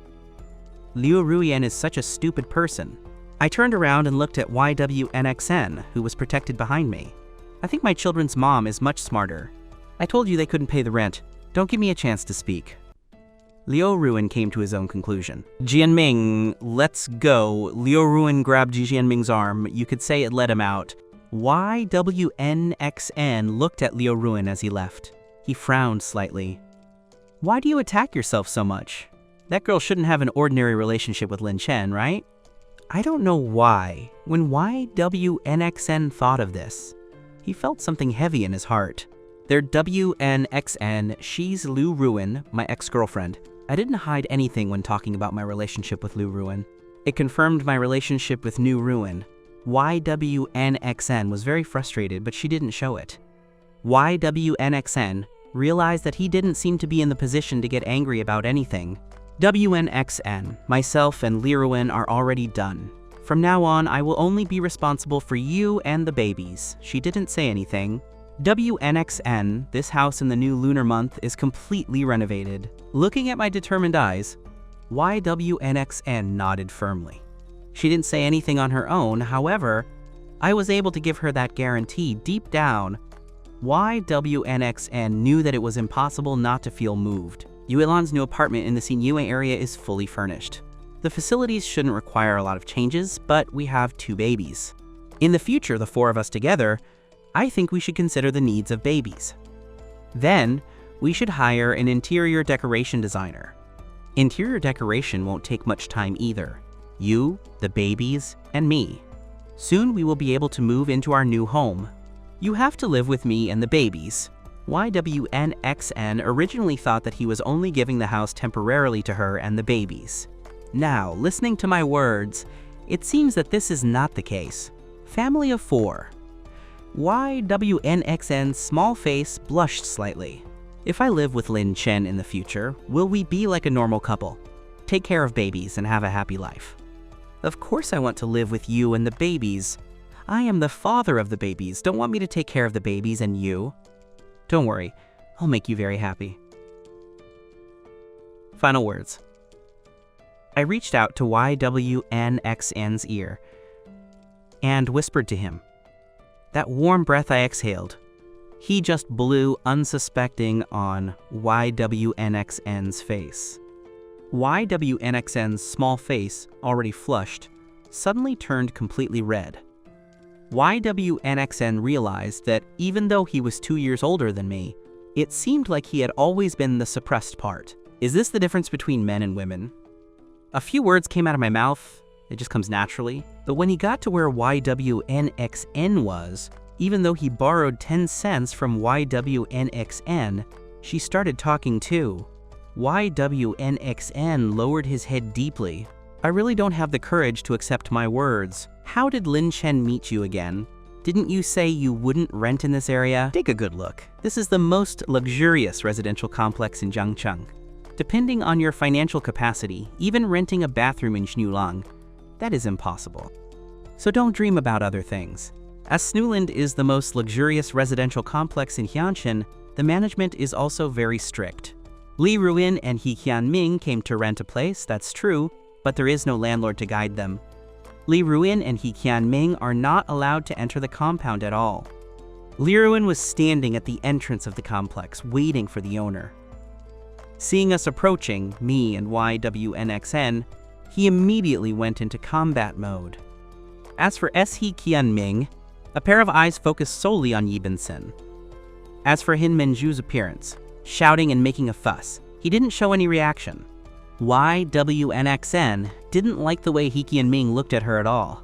Liu Ruian is such a stupid person. I turned around and looked at YWNXN, who was protected behind me. I think my children's mom is much smarter. I told you they couldn't pay the rent. Don't give me a chance to speak. Liu Ruin came to his own conclusion. Jianming, let's go. Liu Ruin grabbed Jianming's arm. You could say it let him out. YWNXN looked at Liu Ruin as he left. He frowned slightly. Why do you attack yourself so much? That girl shouldn't have an ordinary relationship with Lin Chen, right? I don't know why. When YWNXN thought of this, he felt something heavy in his heart. They're WNXN, she's Liu Ruin, my ex-girlfriend. I didn't hide anything when talking about my relationship with Liu Ruin. It confirmed my relationship with Liu Ruin. YWNXN was very frustrated, but she didn't show it. YWNXN realized that he didn't seem to be in the position to get angry about anything. WNXN, myself and Liu Ruin are already done. From now on, I will only be responsible for you and the babies. She didn't say anything. WNXN, this house in the new lunar month is completely renovated. Looking at my determined eyes, YWNXN nodded firmly. She didn't say anything on her own, however, I was able to give her that guarantee deep down. YWNXN knew that it was impossible not to feel moved. Yuelan's new apartment in the Xinyue area is fully furnished. The facilities shouldn't require a lot of changes, but we have 2 babies. In the future, the 4 of us together, I think we should consider the needs of babies. Then, we should hire an interior decoration designer. Interior decoration won't take much time either. You, the babies, and me. Soon we will be able to move into our new home. You have to live with me and the babies. YWNXN originally thought that he was only giving the house temporarily to her and the babies. Now, listening to my words, it seems that this is not the case. Family of 4. YWNXN's small face blushed slightly. If I live with Lin Chen in the future, will we be like a normal couple? Take care of babies and have a happy life. Of course I want to live with you and the babies. I am the father of the babies. Don't want me to take care of the babies and you? Don't worry, I'll make you very happy. Final words. I reached out to YWNXN's ear and whispered to him. That warm breath I exhaled, he just blew unsuspecting on YWNXN's face. YWNXN's small face, already flushed, suddenly turned completely red. YWNXN realized that even though he was 2 years older than me, it seemed like he had always been the suppressed part. Is this the difference between men and women? A few words came out of my mouth, it just comes naturally, but when he got to where YWNXN was, even though he borrowed 10 cents from YWNXN, she started talking too. YWNXN lowered his head deeply. I really don't have the courage to accept my words. How did Lin Chen meet you again? Didn't you say you wouldn't rent in this area? Take a good look. This is the most luxurious residential complex in Jiangcheng. Depending on your financial capacity, even renting a bathroom in Xnulang, that is impossible. So don't dream about other things. As Snuland is the most luxurious residential complex in Xianshan, the management is also very strict. Li Ruin and He Qianming came to rent a place, that's true, but there is no landlord to guide them. Li Ruin and He Qianming are not allowed to enter the compound at all. Li Ruin was standing at the entrance of the complex, waiting for the owner. Seeing us approaching, me and YWNXN, he immediately went into combat mode. As for He Qianming, a pair of eyes focused solely on Yi Bensin. As for Hin Minju's appearance, shouting and making a fuss, he didn't show any reaction. YWNXN didn't like the way He Qianming looked at her at all.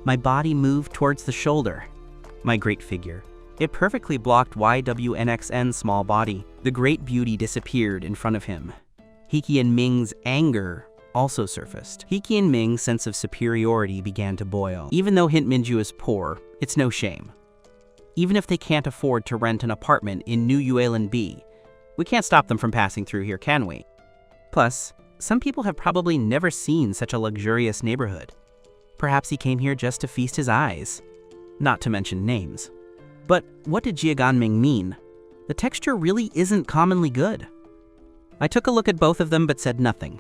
My body moved towards the shoulder. My great figure. It perfectly blocked YWNXN's small body. The great beauty disappeared in front of him. He Qianming's anger also surfaced. He Qianming's sense of superiority began to boil. Even though Hin Minju is poor, it's no shame. Even if they can't afford to rent an apartment in New Yuelan B, we can't stop them from passing through here, can we? Plus, some people have probably never seen such a luxurious neighborhood. Perhaps he came here just to feast his eyes. Not to mention names. But what did Jia Ganming mean? The texture really isn't commonly good. I took a look at both of them but said nothing.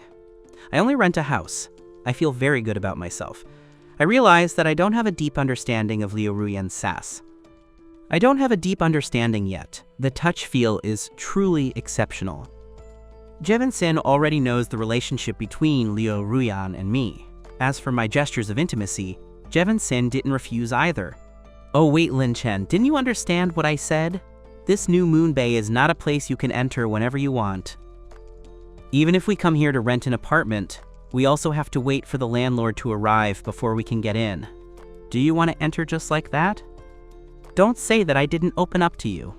I only rent a house. I feel very good about myself. I realize that I don't have a deep understanding of Liu Ruyan's sass. I don't have a deep understanding yet. The touch feel is truly exceptional. Jevin Sin already knows the relationship between Liu Ruyan and me. As for my gestures of intimacy, Jevin Sin didn't refuse either. Oh wait, Lin Chen, didn't you understand what I said? This new Moon Bay is not a place you can enter whenever you want. Even if we come here to rent an apartment, we also have to wait for the landlord to arrive before we can get in. Do you want to enter just like that? Don't say that I didn't open up to you.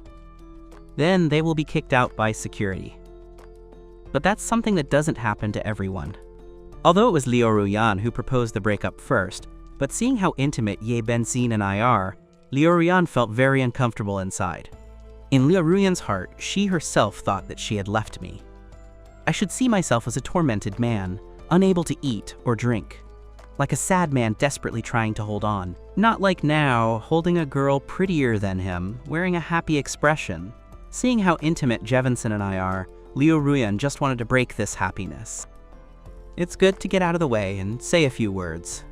Then they will be kicked out by security. But that's something that doesn't happen to everyone. Although it was Liu Ruyan who proposed the breakup first, but seeing how intimate Ye Bensin and I are, Liu Ruyan felt very uncomfortable inside. In Liu Ruyan's heart, she herself thought that she had left me. I should see myself as a tormented man, unable to eat or drink. Like a sad man desperately trying to hold on. Not like now, holding a girl prettier than him, wearing a happy expression. Seeing how intimate Jevinson and I are, Liu Ruyan just wanted to break this happiness. It's good to get out of the way and say a few words.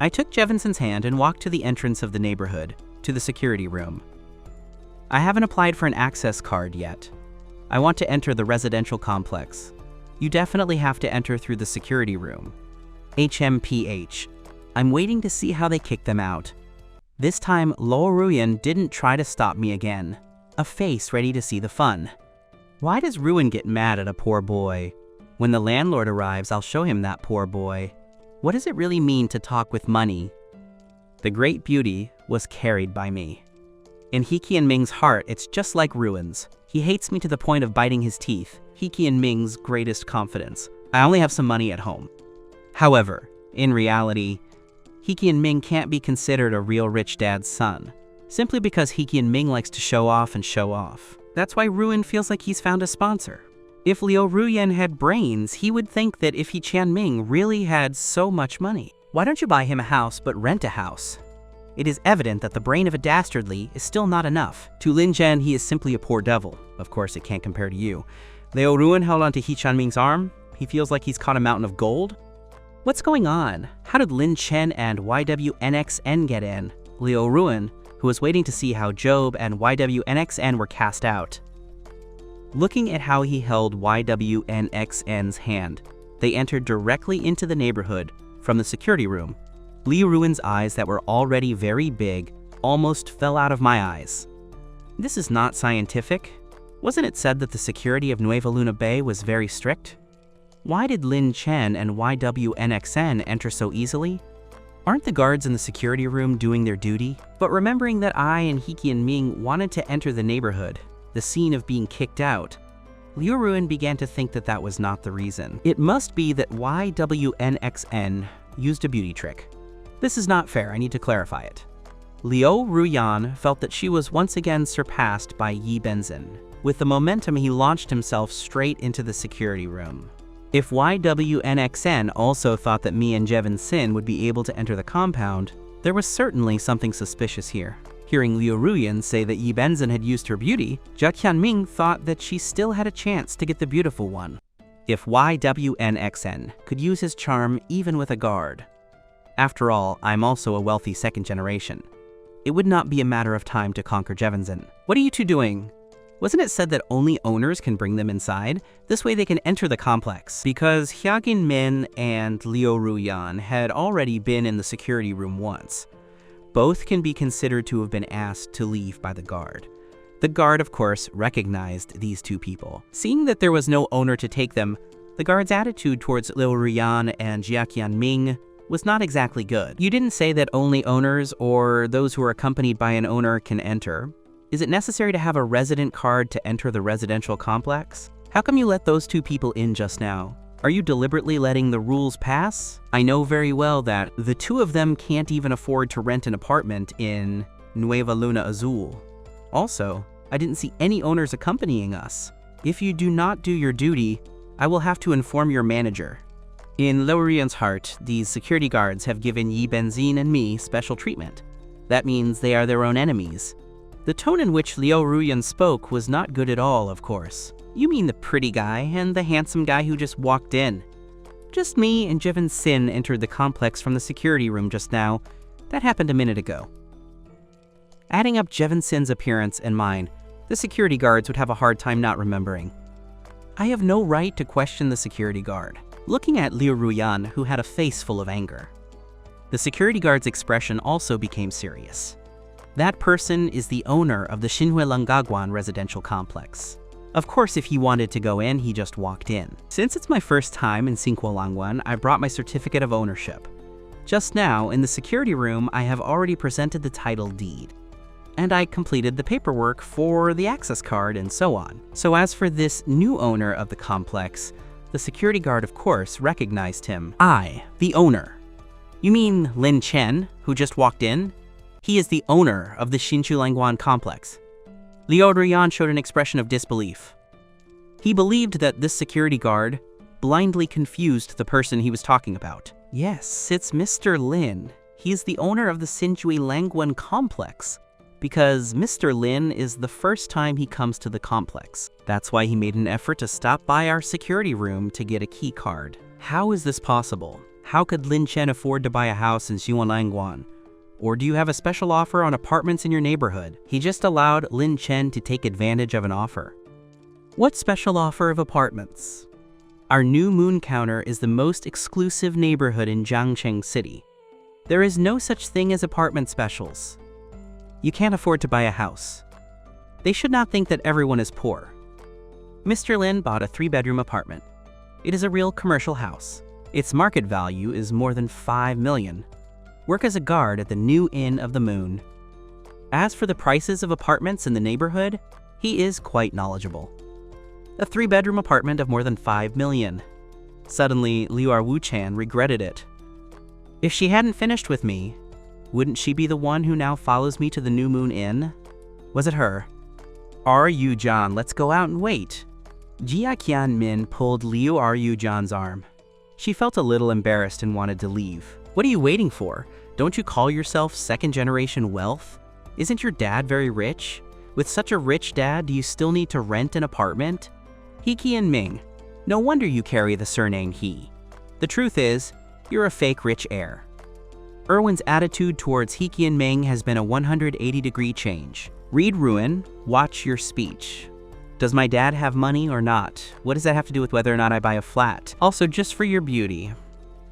I took Jevinson's hand and walked to the entrance of the neighborhood, to the security room. I haven't applied for an access card yet. I want to enter the residential complex. You definitely have to enter through the security room. HMPH. I'm waiting to see how they kick them out. This time, Liu Ruyan didn't try to stop me again. A face ready to see the fun. Why does Ruyan get mad at a poor boy? When the landlord arrives, I'll show him that poor boy. What does it really mean to talk with money? The great beauty was carried by me. In He Qianming's heart, it's just like Ruyan's. He hates me to the point of biting his teeth. He Qianming's greatest confidence. I only have some money at home. However, in reality, He Qianming can't be considered a real rich dad's son, simply because He Qianming likes to show off and show off. That's why Ruyan feels like he's found a sponsor. If Liu Ruyan had brains, he would think that if He Qianming really had so much money, why don't you buy him a house but rent a house? It is evident that the brain of a dastardly is still not enough. To Lin Chen, he is simply a poor devil. Of course, it can't compare to you. Liu Ruyan held onto He Qianming's arm. He feels like he's caught a mountain of gold. What's going on? How did Lin Chen and YWNXN get in? Liu Ruyan, who was waiting to see how Job and YWNXN were cast out. Looking at how he held YWNXN's hand, they entered directly into the neighborhood from the security room. Liu Ruyan's eyes that were already very big almost fell out of my eyes. This is not scientific. Wasn't it said that the security of Nueva Luna Bay was very strict? Why did Lin Chen and YWNXN enter so easily? Aren't the guards in the security room doing their duty? But remembering that I and He Qianming wanted to enter the neighborhood, the scene of being kicked out, Liu Ruyan began to think that that was not the reason. It must be that YWNXN used a beauty trick. This is not fair, I need to clarify it. Liu Ruyan felt that she was once again surpassed by Yi Bensin. With the momentum, he launched himself straight into the security room. If YWNXN also thought that me and Jevin Sin would be able to enter the compound, there was certainly something suspicious here. Hearing Liu Ruyan say that Yi Bensin had used her beauty, Jia Qianming thought that she still had a chance to get the beautiful one. If YWNXN could use his charm even with a guard. After all, I'm also a wealthy second generation. It would not be a matter of time to conquer Jevinson. What are you two doing? Wasn't it said that only owners can bring them inside? This way they can enter the complex. Because Hyagin Min and Liu Ruyan had already been in the security room once. Both can be considered to have been asked to leave by the guard. The guard, of course, recognized these two people. Seeing that there was no owner to take them, the guard's attitude towards Liu Ruyan and Jia Qianming was not exactly good. You didn't say that only owners or those who are accompanied by an owner can enter. Is it necessary to have a resident card to enter the residential complex? How come you let those two people in just now? Are you deliberately letting the rules pass? I know very well that the two of them can't even afford to rent an apartment in Nueva Luna Azul. Also, I didn't see any owners accompanying us. If you do not do your duty, I will have to inform your manager. In Liu Ruyan's heart, these security guards have given Yi Benzin and me special treatment. That means they are their own enemies. The tone in which Liu Ruyan spoke was not good at all, of course. You mean the pretty guy and the handsome guy who just walked in. Just me and Jevin Sin entered the complex from the security room just now. That happened a minute ago. Adding up Jevin Sin's appearance and mine, the security guards would have a hard time not remembering. I have no right to question the security guard. Looking at Liu Ruyan, who had a face full of anger. The security guard's expression also became serious. That person is the owner of the Xinhui Langgaguan residential complex. Of course, if he wanted to go in, he just walked in. Since it's my first time in Xinhui Langguan, I brought my certificate of ownership. Just now, in the security room, I have already presented the title deed. And I completed the paperwork for the access card and so on. So as for this new owner of the complex, the security guard, of course, recognized him. I, the owner. You mean Lin Chen, who just walked in? He is the owner of the Xinhui Langguan complex. Liu Ruyan showed an expression of disbelief. He believed that this security guard blindly confused the person he was talking about. Yes, it's Mr. Lin. He is the owner of the Xinhui Langguan complex. Because Mr. Lin is the first time he comes to the complex. That's why he made an effort to stop by our security room to get a key card. How is this possible? How could Lin Chen afford to buy a house in Xinhui Langguan? Or do you have a special offer on apartments in your neighborhood? He just allowed Lin Chen to take advantage of an offer. What special offer of apartments? Our new moon counter is the most exclusive neighborhood in Jiangcheng City. There is no such thing as apartment specials. You can't afford to buy a house. They should not think that everyone is poor. Mr. Lin bought a 3-bedroom apartment. It is a real commercial house. Its market value is more than 5 million. Work as a guard at the new Inn of the Moon. As for the prices of apartments in the neighborhood, he is quite knowledgeable. A 3-bedroom apartment of more than 5 million. Suddenly, Liu Wuchan regretted it. If she hadn't finished with me, wouldn't she be the one who now follows me to the New Moon Inn? Was it her? Yu Zhan, let's go out and wait. Jia Qianmin pulled Liu Zhan's arm. She felt a little embarrassed and wanted to leave. What are you waiting for? Don't you call yourself second-generation wealth? Isn't your dad very rich? With such a rich dad, do you still need to rent an apartment? He Qianming, no wonder you carry the surname He. The truth is, you're a fake rich heir. Erwin's attitude towards He Qianming has been a 180-degree change. Read Ruin, watch your speech. Does my dad have money or not? What does that have to do with whether or not I buy a flat? Also, just for your beauty,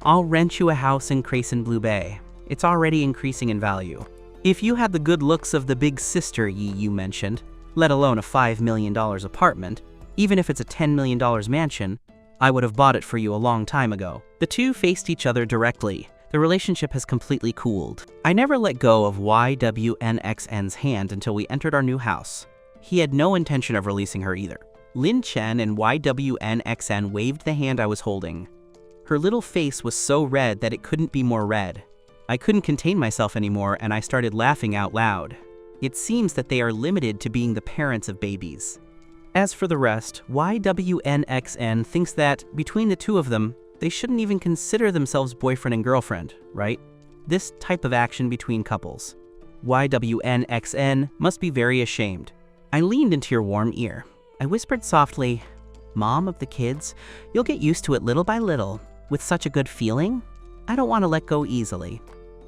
I'll rent you a house in Crescent Blue Bay. It's already increasing in value. If you had the good looks of the big sister Yi you mentioned, let alone a $5 million apartment, even if it's a $10 million mansion, I would have bought it for you a long time ago. The two faced each other directly. The relationship has completely cooled. I never let go of YWNXN's hand until we entered our new house. He had no intention of releasing her either. Lin Chen and YWNXN waved the hand I was holding. Her little face was so red that it couldn't be more red. I couldn't contain myself anymore and I started laughing out loud. It seems that they are limited to being the parents of babies. As for the rest, YWNXN thinks that, between the two of them, they shouldn't even consider themselves boyfriend and girlfriend, right? This type of action between couples. YWNXN must be very ashamed. I leaned into your warm ear. I whispered softly, "Mom of the kids, you'll get used to it little by little. With such a good feeling, I don't want to let go easily."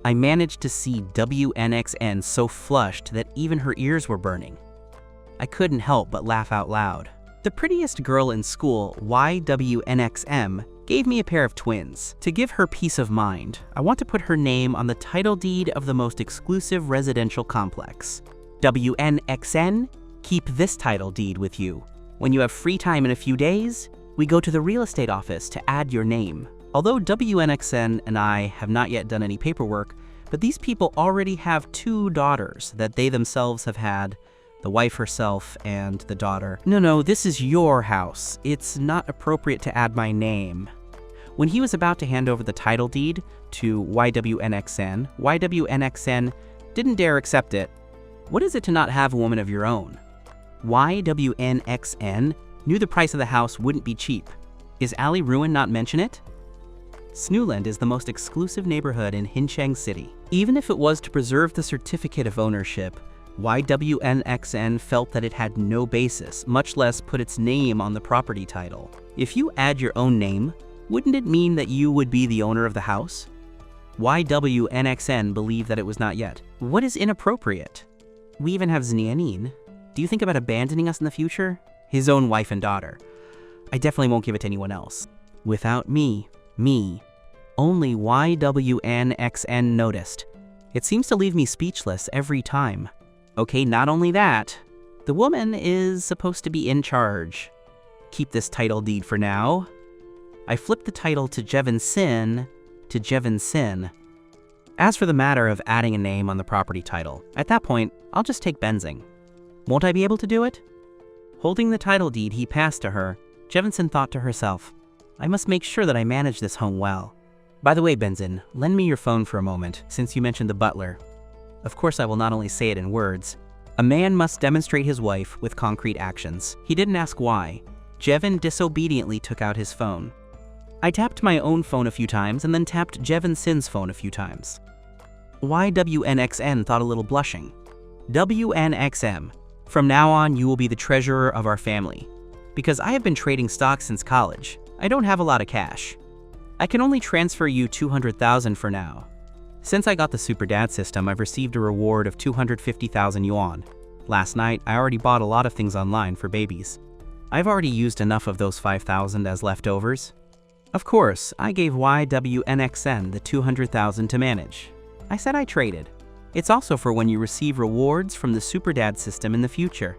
I managed to see WNXN so flushed that even her ears were burning. I couldn't help but laugh out loud. The prettiest girl in school, YWNXM, gave me a pair of twins. To give her peace of mind, I want to put her name on the title deed of the most exclusive residential complex. WNXN, keep this title deed with you. When you have free time in a few days, we go to the real estate office to add your name. Although WNXN and I have not yet done any paperwork, but these people already have 2 daughters that they themselves have had, the wife herself and the daughter. No, this is your house. It's not appropriate to add my name. When he was about to hand over the title deed to YWNXN didn't dare accept it. What is it to not have a woman of your own? YWNXN knew the price of the house wouldn't be cheap. Is Ali Ruin not mention it? Snewland is the most exclusive neighborhood in Hinchang City. Even if it was to preserve the certificate of ownership, YWNXN felt that it had no basis, much less put its name on the property title. If you add your own name, wouldn't it mean that you would be the owner of the house? YWNXN believed that it was not yet. What is inappropriate? We even have Znianin. Do you think about abandoning us in the future? His own wife and daughter. I definitely won't give it to anyone else. Without me. Only YWNXN noticed. It seems to leave me speechless every time. Okay, not only that, the woman is supposed to be in charge. Keep this title deed for now. I flipped the title to Jevin Sin to Jevin Sin. As for the matter of adding a name on the property title, at that point, I'll just take Benzing. Won't I be able to do it? Holding the title deed he passed to her, Jevinson thought to herself, I must make sure that I manage this home well. By the way, Benzin, lend me your phone for a moment, since you mentioned the butler. Of course, I will not only say it in words. A man must demonstrate his wife with concrete actions. He didn't ask why. Jevin disobediently took out his phone. I tapped my own phone a few times and then tapped Jevin Sin's phone a few times. YWNXN thought a little blushing. WNXM, from now on you will be the treasurer of our family. Because I have been trading stocks since college, I don't have a lot of cash. I can only transfer you 200,000 for now. Since I got the Super Dad system, I've received a reward of 250,000 yuan. Last night, I already bought a lot of things online for babies. I've already used enough of those 5,000 as leftovers. Of course, I gave YWNXN the 200,000 to manage. I said I traded. It's also for when you receive rewards from the Super Dad system in the future.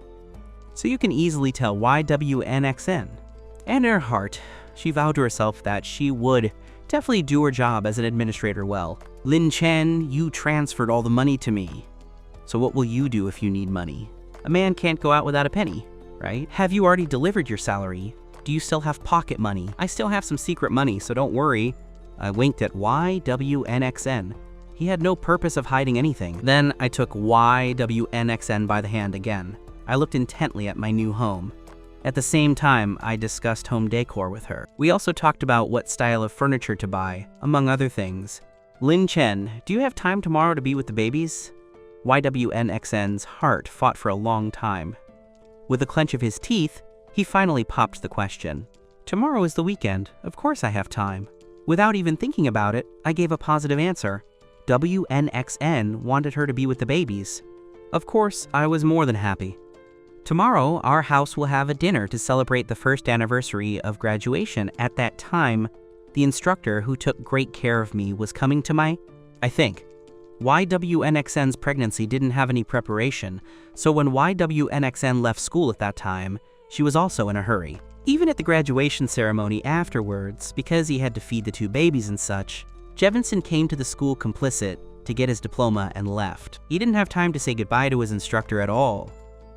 So you can easily tell YWNXN. And in her heart, she vowed to herself that she would definitely do her job as an administrator well. Lin Chen, you transferred all the money to me. So what will you do if you need money? A man can't go out without a penny, right? Have you already delivered your salary? Do you still have pocket money? I still have some secret money, so don't worry. I winked at YWNXN. He had no purpose of hiding anything. Then I took YWNXN by the hand again. I looked intently at my new home. At the same time, I discussed home decor with her. We also talked about what style of furniture to buy, among other things. Lin Chen, do you have time tomorrow to be with the babies? YWNXN's heart fought for a long time. With a clench of his teeth, he finally popped the question. Tomorrow is the weekend. Of course I have time. Without even thinking about it, I gave a positive answer. WNXN wanted her to be with the babies. Of course, I was more than happy. Tomorrow, our house will have a dinner to celebrate the first anniversary of graduation. At that time, the instructor who took great care of me was coming to I think. YWNXN's pregnancy didn't have any preparation, so when YWNXN left school at that time, she was also in a hurry. Even at the graduation ceremony afterwards, because he had to feed the 2 babies and such, Jevinson came to the school complicit to get his diploma and left. He didn't have time to say goodbye to his instructor at all.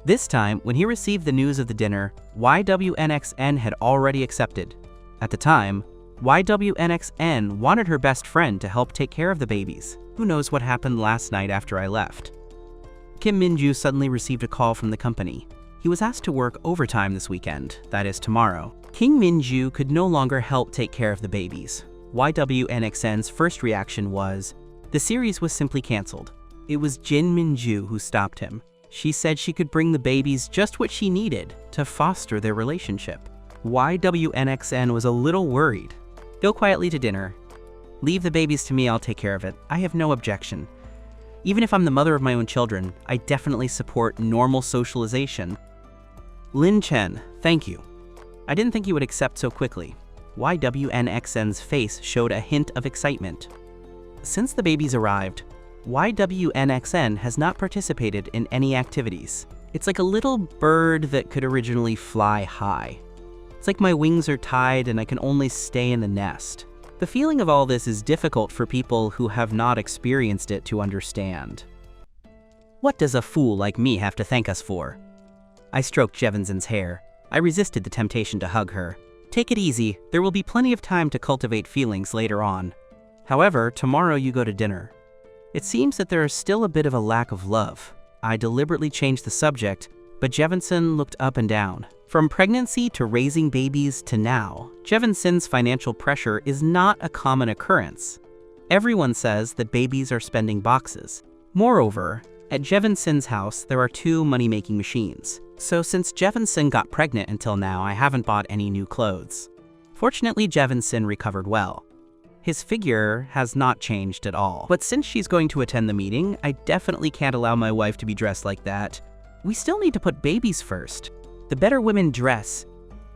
This time, when he received the news of the dinner, YWNXN had already accepted. At the time, YWNXN wanted her best friend to help take care of the babies. Who knows what happened last night after I left. Kim Minju suddenly received a call from the company. He was asked to work overtime this weekend, that is tomorrow. King Minju could no longer help take care of the babies. YWNXN's first reaction was, the series was simply cancelled. It was Jin Minju who stopped him. She said she could bring the babies just what she needed to foster their relationship. YWNXN was a little worried. Go quietly to dinner. Leave the babies to me, I'll take care of it. I have no objection. Even if I'm the mother of my own children, I definitely support normal socialization. Lin Chen, thank you. I didn't think you would accept so quickly. YWNXN's face showed a hint of excitement. Since the babies arrived, YWNXN has not participated in any activities. It's like a little bird that could originally fly high. It's like my wings are tied and I can only stay in the nest. The feeling of all this is difficult for people who have not experienced it to understand. What does a fool like me have to thank us for? I stroked Jevinson's hair. I resisted the temptation to hug her. Take it easy, there will be plenty of time to cultivate feelings later on. However, tomorrow you go to dinner. It seems that there is still a bit of a lack of love. I deliberately changed the subject, but Jevinson looked up and down. From pregnancy to raising babies to now, Jevinson's financial pressure is not a common occurrence. Everyone says that babies are spending boxes. Moreover, at Jevinson's house, there are 2 money-making machines. So since Jevinson got pregnant until now, I haven't bought any new clothes. Fortunately, Jevinson recovered well. His figure has not changed at all. But since she's going to attend the meeting, I definitely can't allow my wife to be dressed like that. We still need to put babies first. The better women dress,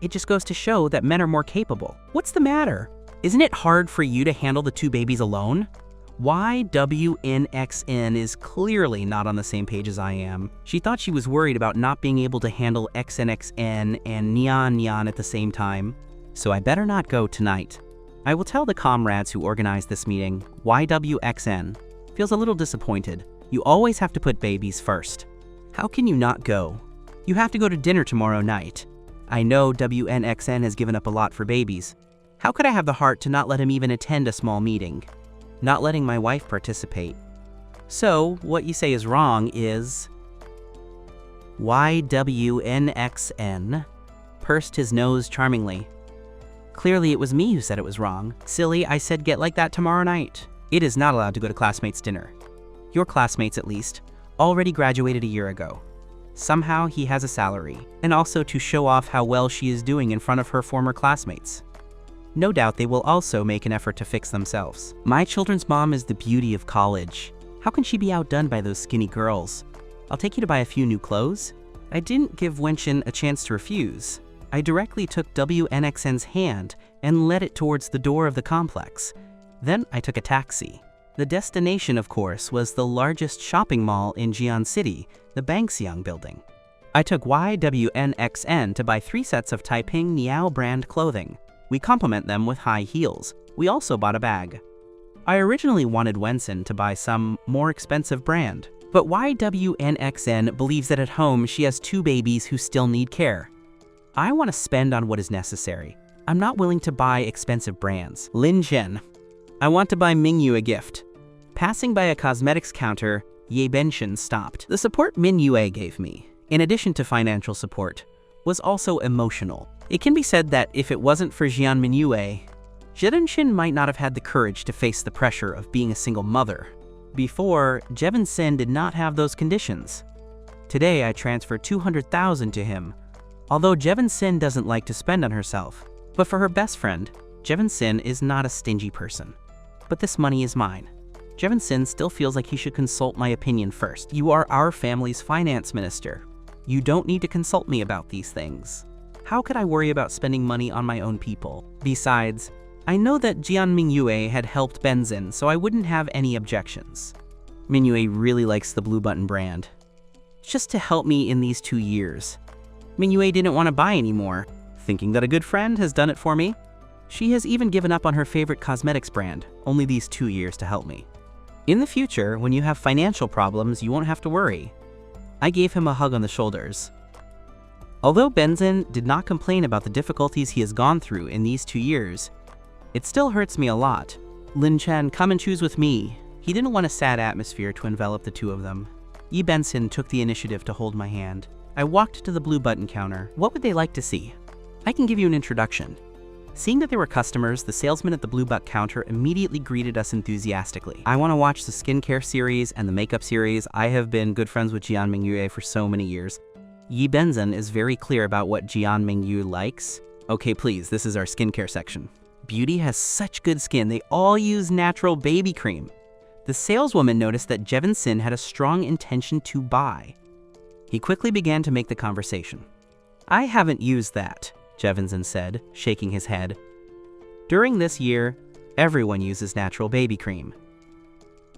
it just goes to show that men are more capable. What's the matter? Isn't it hard for you to handle the 2 babies alone? YWNXN is clearly not on the same page as I am. She thought she was worried about not being able to handle XNXN and Nyan Nyan at the same time. So I better not go tonight. I will tell the comrades who organized this meeting. YWXN feels a little disappointed. You always have to put babies first. How can you not go? You have to go to dinner tomorrow night. I know WNXN has given up a lot for babies. How could I have the heart to not let him even attend a small meeting? Not letting my wife participate. So, what you say is wrong is... YWNXN pursed his nose charmingly. Clearly it was me who said it was wrong. Silly, I said get like that tomorrow night. It is not allowed to go to classmates' dinner. Your classmates, at least, already graduated a year ago. Somehow he has a salary, and also to show off how well she is doing in front of her former classmates. No doubt they will also make an effort to fix themselves. My children's mom is the beauty of college. How can she be outdone by those skinny girls? I'll take you to buy a few new clothes. I didn't give Wenchen a chance to refuse. I directly took WNXN's hand and led it towards the door of the complex. Then I took a taxi. The destination, of course, was the largest shopping mall in Jian City, the Bangxiang building. I took YWNXN to buy 3 sets of Taiping Niao brand clothing. We complement them with high heels. We also bought a bag. I originally wanted Wenchen to buy some more expensive brand, but YWNXN believes that at home she has 2 babies who still need care. I want to spend on what is necessary. I'm not willing to buy expensive brands. Lin Chen. I want to buy Mingyu a gift. Passing by a cosmetics counter, Ye Benshin stopped. The support Min Yue gave me, in addition to financial support, was also emotional. It can be said that if it wasn't for Jian Mingyue, Jevinshin might not have had the courage to face the pressure of being a single mother. Before, Jevinson did not have those conditions. Today I transferred 200,000 to him, although Jevinson doesn't like to spend on herself. But for her best friend, Jevinson is not a stingy person. But this money is mine. Jevinson still feels like he should consult my opinion first. You are our family's finance minister. You don't need to consult me about these things. How could I worry about spending money on my own people? Besides, I know that Jian Mingyue had helped Benzin, so I wouldn't have any objections. Mingyue really likes the Blue Button brand. Just to help me in these 2 years. Mingyue didn't want to buy anymore, thinking that a good friend has done it for me. She has even given up on her favorite cosmetics brand, only these 2 years to help me. In the future, when you have financial problems, you won't have to worry. I gave him a hug on the shoulders. Although Benzin did not complain about the difficulties he has gone through in these 2 years, it still hurts me a lot. Lin Chen, come and choose with me. He didn't want a sad atmosphere to envelop the 2 of them. Yi Benson took the initiative to hold my hand. I walked to the Blue Button counter. What would they like to see? I can give you an introduction. Seeing that they were customers, the salesman at the Blue Button counter immediately greeted us enthusiastically. I want to watch the skincare series and the makeup series. I have been good friends with Jian Mingyue for so many years. Yi Benzin is very clear about what Jian Mingyu likes. Okay, please, this is our skincare section. Beauty has such good skin, they all use natural baby cream. The saleswoman noticed that Jevinson had a strong intention to buy. He quickly began to make the conversation. I haven't used that, Jevonson said, shaking his head. During this year, everyone uses natural baby cream.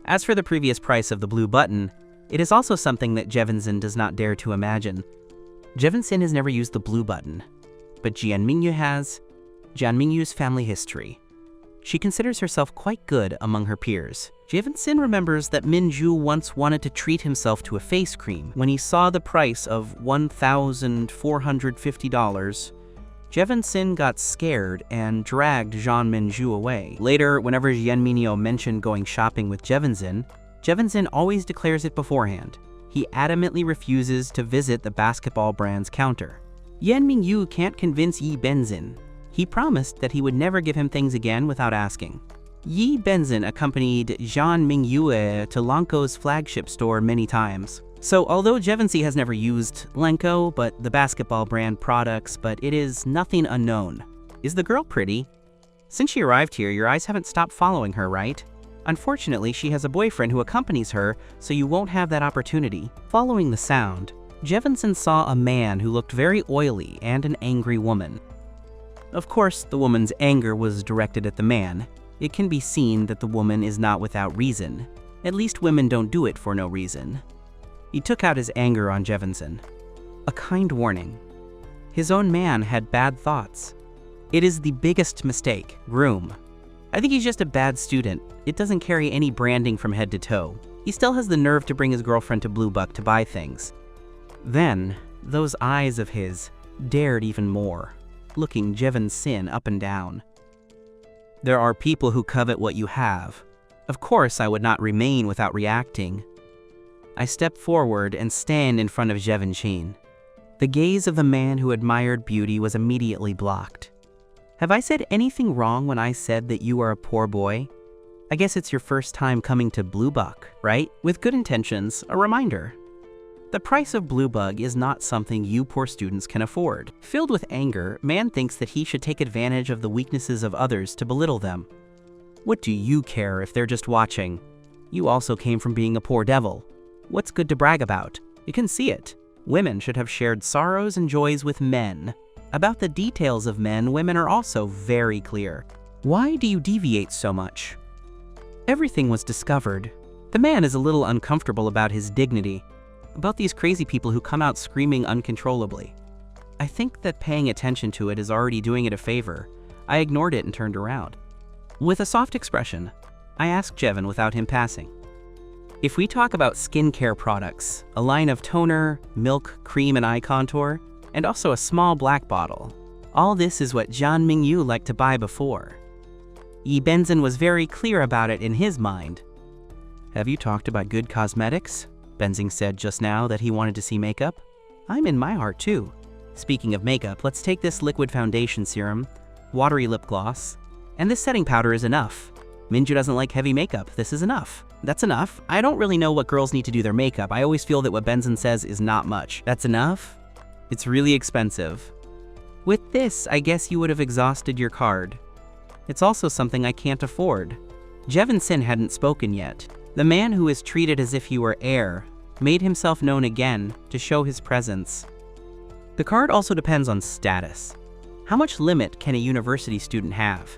As for the previous price of the blue button, it is also something that Jevonson does not dare to imagine. Jevonson has never used the blue button, but Jian Mingyu has. Jian Mingyu's family history. She considers herself quite good among her peers. Jevonson remembers that Minju once wanted to treat himself to a face cream. When he saw the price of $1,450, Jevonson got scared and dragged Jean Minju away. Later, whenever Jian Mingyu mentioned going shopping with Jevonson, Jevonson always declares it beforehand. He adamantly refuses to visit the basketball brand's counter. Jian Mingyu can't convince Yi Benzin. He promised that he would never give him things again without asking. Yi Benzin accompanied Jean Mingyue to Lanco's flagship store many times. So although Jevonsy has never used Lanco, but the basketball brand products, but it is nothing unknown. Is the girl pretty? Since she arrived here, your eyes haven't stopped following her, right? Unfortunately, she has a boyfriend who accompanies her, so you won't have that opportunity. Following the sound, Jevonson saw a man who looked very oily and an angry woman. Of course, the woman's anger was directed at the man. It can be seen that the woman is not without reason. At least women don't do it for no reason. He took out his anger on Jevonson. A kind warning. His own man had bad thoughts. It is the biggest mistake. Groom. I think he's just a bad student. It doesn't carry any branding from head to toe. He still has the nerve to bring his girlfriend to Blue Buck to buy things. Then, those eyes of his dared even more, looking Jevonson up and down. There are people who covet what you have. Of course, I would not remain without reacting. I step forward and stand in front of Jevonson. The gaze of the man who admired beauty was immediately blocked. Have I said anything wrong when I said that you are a poor boy? I guess it's your first time coming to Blue Buck, right? With good intentions, a reminder. The price of Blue Bug is not something you poor students can afford. Filled with anger, man thinks that he should take advantage of the weaknesses of others to belittle them. What do you care if they're just watching? You also came from being a poor devil. What's good to brag about? You can see it. Women should have shared sorrows and joys with men. About the details of men, women are also very clear. Why do you deviate so much? Everything was discovered. The man is a little uncomfortable about his dignity, about these crazy people who come out screaming uncontrollably. I think that paying attention to it is already doing it a favor. I ignored it and turned around. With a soft expression, I asked Jevon without him passing. If we talk about skincare products, a line of toner, milk, cream, and eye contour, and also a small black bottle, all this is what Jian Mingyu liked to buy before. Yi Benzin was very clear about it in his mind. Have you talked about good cosmetics? Benzin said just now that he wanted to see makeup. I'm in my heart too. Speaking of makeup, let's take this liquid foundation serum, watery lip gloss, and this setting powder is enough. Minju doesn't like heavy makeup. This is enough. That's enough. I don't really know what girls need to do their makeup. I always feel that what Benzin says is not much. That's enough? It's really expensive. With this, I guess you would have exhausted your card. It's also something I can't afford. Jevonson hadn't spoken yet. The man who is treated as if he were heir made himself known again to show his presence. The card also depends on status. How much limit can a university student have?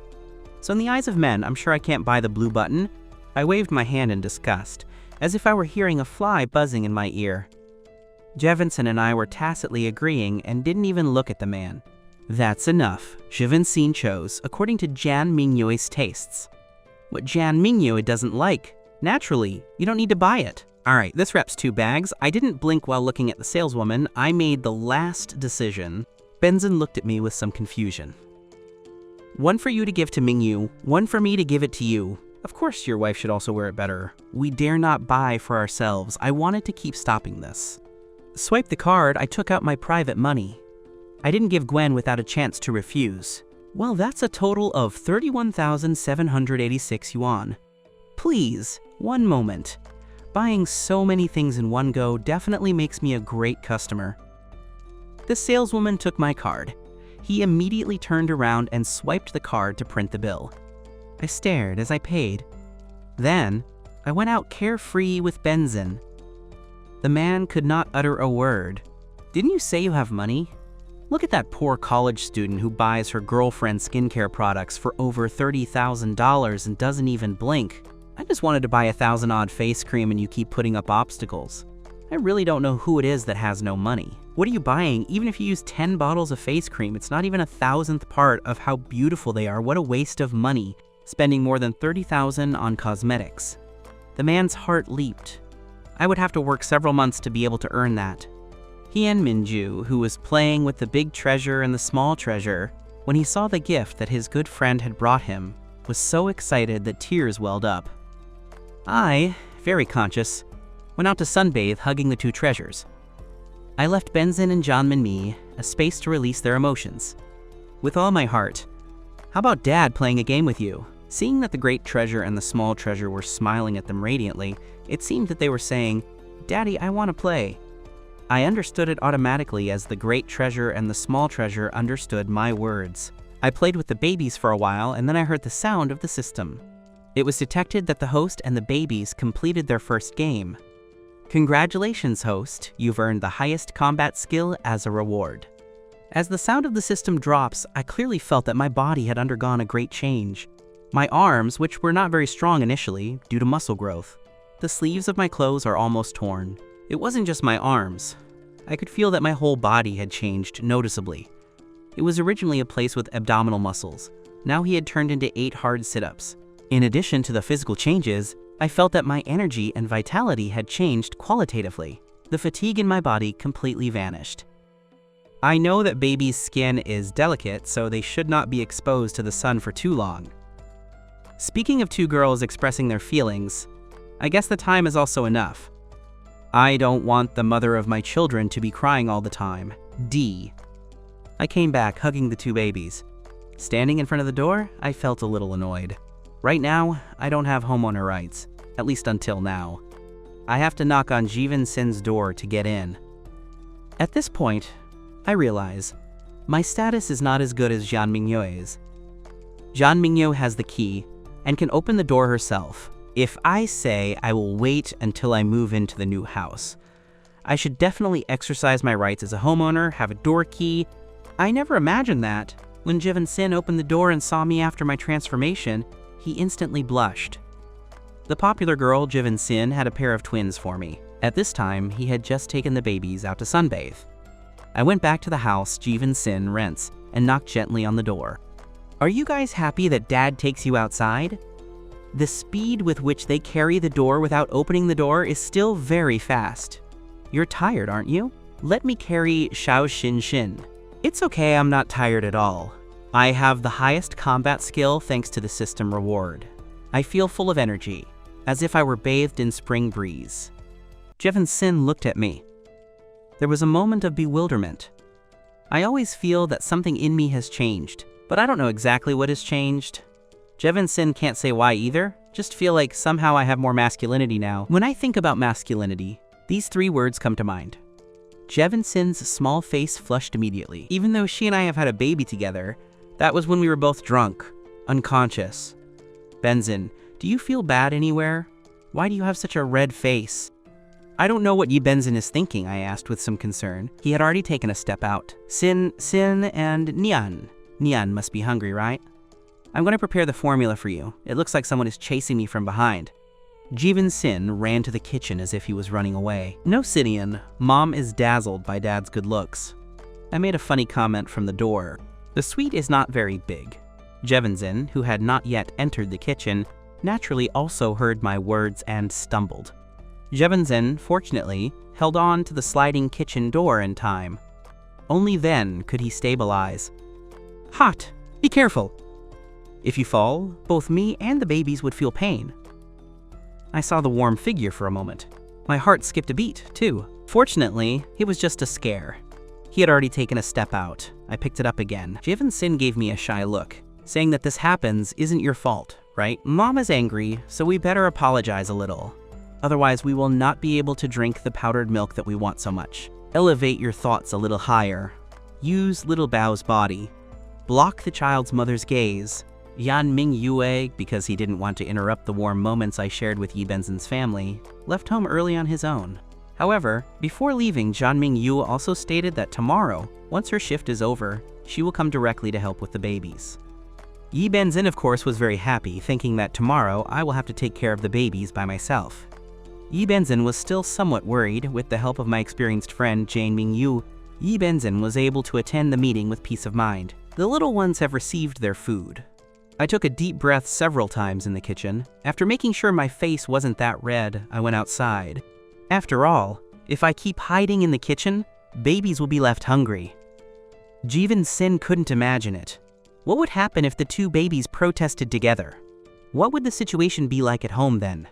So in the eyes of men, I'm sure I can't buy the blue button. I waved my hand in disgust, as if I were hearing a fly buzzing in my ear. Jevonson and I were tacitly agreeing and didn't even look at the man. That's enough, Jevonson chose, according to Jian Mingyu's tastes. What Jian Mingyu doesn't like. Naturally, you don't need to buy it. Alright, this wraps 2 bags. I didn't blink while looking at the saleswoman. I made the last decision. Benzin looked at me with some confusion. 1 for you to give to Mingyu, 1 for me to give it to you. Of course your wife should also wear it better. We dare not buy for ourselves. I wanted to keep stopping this. Swipe the card, I took out my private money. I didn't give Gwen without a chance to refuse. Well, that's a total of 31,786 yuan. Please, one moment. Buying so many things in one go definitely makes me a great customer. The saleswoman took my card. He immediately turned around and swiped the card to print the bill. I stared as I paid. Then, I went out carefree with Benzin. The man could not utter a word. Didn't you say you have money? Look at that poor college student who buys her girlfriend skincare products for over $30,000 and doesn't even blink. I just wanted to buy 1,000-odd face cream and you keep putting up obstacles. I really don't know who it is that has no money. What are you buying? Even if you use 10 bottles of face cream, it's not even 1,000th part of how beautiful they are. What a waste of money, spending more than $30,000 on cosmetics. The man's heart leaped. I would have to work several months to be able to earn that. Hyun Minju, who was playing with the big treasure and the small treasure, when he saw the gift that his good friend had brought him, was so excited that tears welled up. I, very conscious, went out to sunbathe hugging the two treasures. I left Benzin and Jeonmin a space to release their emotions. With all my heart. How about Dad playing a game with you? Seeing that the great treasure and the small treasure were smiling at them radiantly, it seemed that they were saying, "Daddy, I want to play." I understood it automatically as the great treasure and the small treasure understood my words. I played with the babies for a while and then I heard the sound of the system. It was detected that the host and the babies completed their first game. Congratulations, host, you've earned the highest combat skill as a reward. As the sound of the system drops, I clearly felt that my body had undergone a great change. My arms, which were not very strong initially due to muscle growth. The sleeves of my clothes are almost torn. It wasn't just my arms. I could feel that my whole body had changed noticeably. It was originally a place with abdominal muscles. Now he had turned into 8 hard sit-ups. In addition to the physical changes, I felt that my energy and vitality had changed qualitatively. The fatigue in my body completely vanished. I know that baby's skin is delicate, so they should not be exposed to the sun for too long. Speaking of two girls expressing their feelings, I guess the time is also enough. I don't want the mother of my children to be crying all the time. D. I came back, hugging the two babies. Standing in front of the door, I felt a little annoyed. Right now, I don't have homeowner rights, at least until now. I have to knock on Jivan Sin's door to get in. At this point, I realize my status is not as good as Jeon Mingyo's. Jeon Mingyo has the key and can open the door herself. If I say I will wait until I move into the new house, I should definitely exercise my rights as a homeowner, have a door key. I never imagined that. When Jivan Sin opened the door and saw me after my transformation, he instantly blushed. The popular girl, Jivan Sin, had a pair of twins for me. At this time, he had just taken the babies out to sunbathe. I went back to the house Jivan Sin rents and knocked gently on the door. Are you guys happy that Dad takes you outside? The speed with which they carry the door without opening the door is still very fast. You're tired, aren't you? Let me carry Xiao Xin Xin. It's okay, I'm not tired at all. I have the highest combat skill thanks to the system reward. I feel full of energy, as if I were bathed in spring breeze. Jivan Sin looked at me. There was a moment of bewilderment. I always feel that something in me has changed, but I don't know exactly what has changed. Jivan Sin can't say why either, just feel like somehow I have more masculinity now. When I think about masculinity, these 3 words come to mind. Jivan Sin's small face flushed immediately. Even though she and I have had a baby together, that was when we were both drunk, unconscious. Benzin, do you feel bad anywhere? Why do you have such a red face? I don't know what Yi Benzin is thinking, I asked with some concern. He had already taken a step out. Sin, and Nian. Nian must be hungry, right? I'm going to prepare the formula for you. It looks like someone is chasing me from behind. Jivan Sin ran to the kitchen as if he was running away. No, Sidian, Mom is dazzled by Dad's good looks. I made a funny comment from the door. The suite is not very big. Jevanzin, who had not yet entered the kitchen, naturally also heard my words and stumbled. Jevanzin, fortunately, held on to the sliding kitchen door in time. Only then could he stabilize. Hot! Be careful! If you fall, both me and the babies would feel pain. I saw the warm figure for a moment. My heart skipped a beat, too. Fortunately, it was just a scare. He had already taken a step out. I picked it up again. Jivan Sin gave me a shy look, saying that this happens isn't your fault, right? Mom is angry, so we better apologize a little. Otherwise, we will not be able to drink the powdered milk that we want so much. Elevate your thoughts a little higher. Use Little Bao's body. Block the child's mother's gaze. Yan Ming Yue, because he didn't want to interrupt the warm moments I shared with Yi Benzin's family, left home early on his own. However, before leaving, Jeonming Yu also stated that tomorrow, once her shift is over, she will come directly to help with the babies. Yi Benzin, of course, was very happy, thinking that tomorrow I will have to take care of the babies by myself. Yi Benzin was still somewhat worried. With the help of my experienced friend Jeonming Yu, Yi Benzin was able to attend the meeting with peace of mind. The little ones have received their food. I took a deep breath several times in the kitchen. After making sure my face wasn't that red, I went outside. After all, if I keep hiding in the kitchen, babies will be left hungry. Jeevin Sin couldn't imagine it. What would happen if the two babies protested together? What would the situation be like at home then?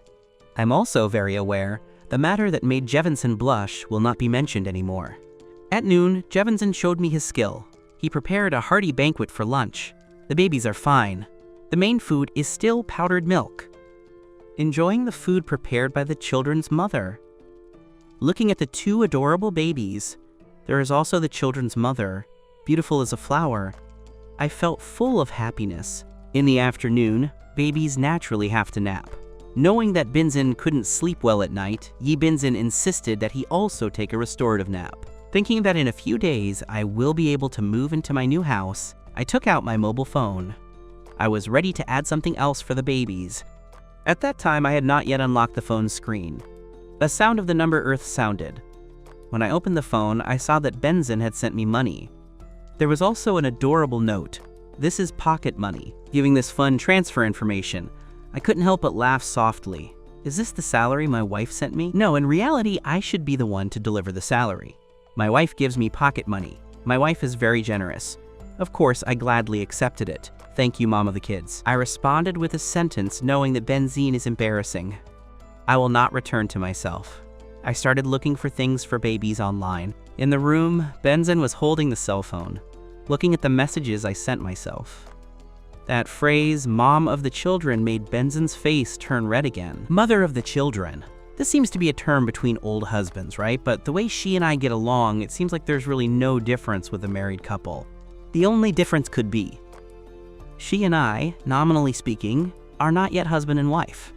I'm also very aware the matter that made Jevinson blush will not be mentioned anymore. At noon, Jevinson showed me his skill. He prepared a hearty banquet for lunch. The babies are fine. The main food is still powdered milk. Enjoying the food prepared by the children's mother. Looking at the two adorable babies, there is also the children's mother, beautiful as a flower. I felt full of happiness. In the afternoon, babies naturally have to nap. Knowing that Benzin couldn't sleep well at night, Yi Benzin insisted that he also take a restorative nap. Thinking that in a few days I will be able to move into my new house, I took out my mobile phone. I was ready to add something else for the babies. At that time, I had not yet unlocked the phone's screen. The sound of the number Earth sounded. When I opened the phone, I saw that Benzin had sent me money. There was also an adorable note. "This is pocket money," giving this fun transfer information. I couldn't help but laugh softly. Is this the salary my wife sent me? No, in reality, I should be the one to deliver the salary. My wife gives me pocket money. My wife is very generous. Of course, I gladly accepted it. Thank you, mom of the kids. I responded with a sentence knowing that Benzin is embarrassing. I will not return to myself. I started looking for things for babies online. In the room, Benzin was holding the cell phone, looking at the messages I sent myself. That phrase, mom of the children, made Benzin's face turn red again. Mother of the children. This seems to be a term between old husbands, right? But the way she and I get along, it seems like there's really no difference with a married couple. The only difference could be, she and I, nominally speaking, are not yet husband and wife.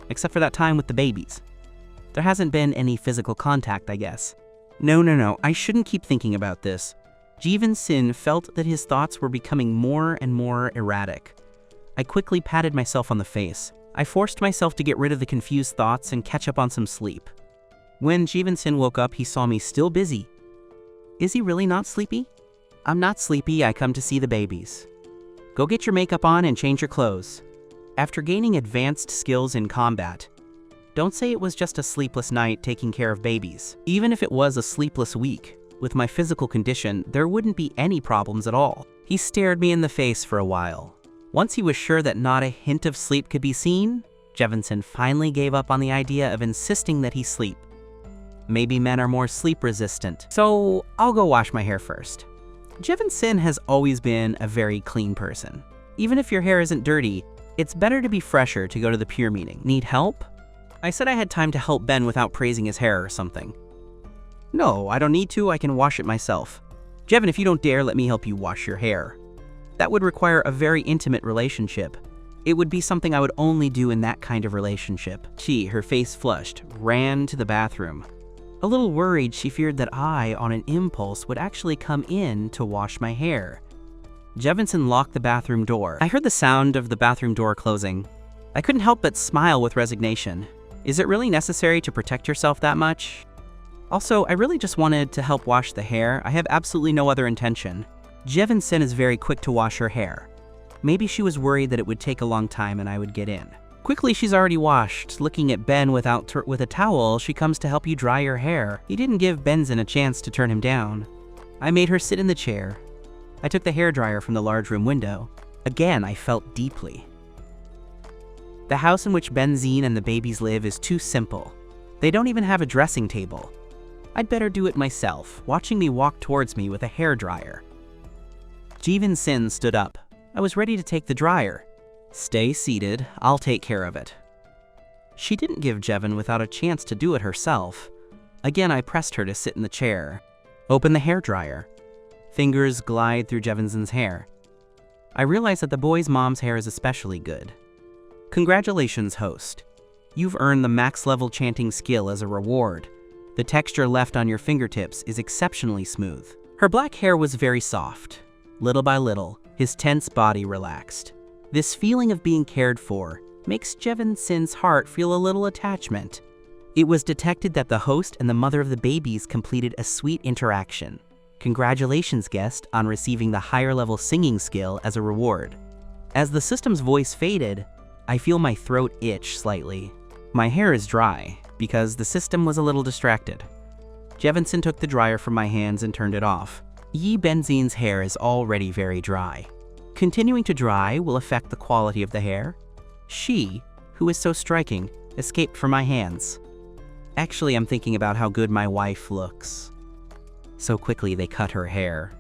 Except for that time with the babies. There hasn't been any physical contact, I guess. No, I shouldn't keep thinking about this. Jeevin Sin felt that his thoughts were becoming more and more erratic. I quickly patted myself on the face. I forced myself to get rid of the confused thoughts and catch up on some sleep. When Jeevin Sin woke up, he saw me still busy. Is he really not sleepy? I'm not sleepy, I come to see the babies. Go get your makeup on and change your clothes. After gaining advanced skills in combat, don't say it was just a sleepless night taking care of babies. Even if it was a sleepless week, with my physical condition, there wouldn't be any problems at all. He stared me in the face for a while. Once he was sure that not a hint of sleep could be seen, Jevinson finally gave up on the idea of insisting that he sleep. Maybe men are more sleep resistant, so I'll go wash my hair first. Jevinson has always been a very clean person. Even if your hair isn't dirty, it's better to be fresher to go to the peer meeting. Need help? I said I had time to help Ben without praising his hair or something. No, I don't need to, I can wash it myself. Jevin, if you don't dare, let me help you wash your hair. That would require a very intimate relationship. It would be something I would only do in that kind of relationship. She, her face flushed, ran to the bathroom. A little worried, she feared that I, on an impulse, would actually come in to wash my hair. Jevinson locked the bathroom door. I heard the sound of the bathroom door closing. I couldn't help but smile with resignation. Is it really necessary to protect yourself that much? Also, I really just wanted to help wash the hair. I have absolutely no other intention. Jevinson is very quick to wash her hair. Maybe she was worried that it would take a long time and I would get in. Quickly, she's already washed. Looking at Ben with a towel, she comes to help you dry your hair. He didn't give Benzin a chance to turn him down. I made her sit in the chair. I took the hairdryer from the large room window. Again, I felt deeply. The house in which Benzin and the babies live is too simple. They don't even have a dressing table. I'd better do it myself, watching me walk towards me with a hairdryer. Jeevin Sin stood up. I was ready to take the dryer. Stay seated, I'll take care of it. She didn't give Jevin without a chance to do it herself. Again, I pressed her to sit in the chair. Open the hairdryer. Fingers glide through Jevinson's hair. I realize that the boy's mom's hair is especially good. Congratulations, host. You've earned the max level chanting skill as a reward. The texture left on your fingertips is exceptionally smooth. Her black hair was very soft. Little by little, his tense body relaxed. This feeling of being cared for makes Jevinsen's heart feel a little attachment. It was detected that the host and the mother of the babies completed a sweet interaction. Congratulations, guest, on receiving the higher level singing skill as a reward. As the system's voice faded, I feel my throat itch slightly. My hair is dry because the system was a little distracted. Jevinsen took the dryer from my hands and turned it off. Benzine's hair is already very dry. Continuing to dry will affect the quality of the hair. She, who is so striking, escaped from my hands. Actually, I'm thinking about how good my wife looks. So quickly they cut her hair.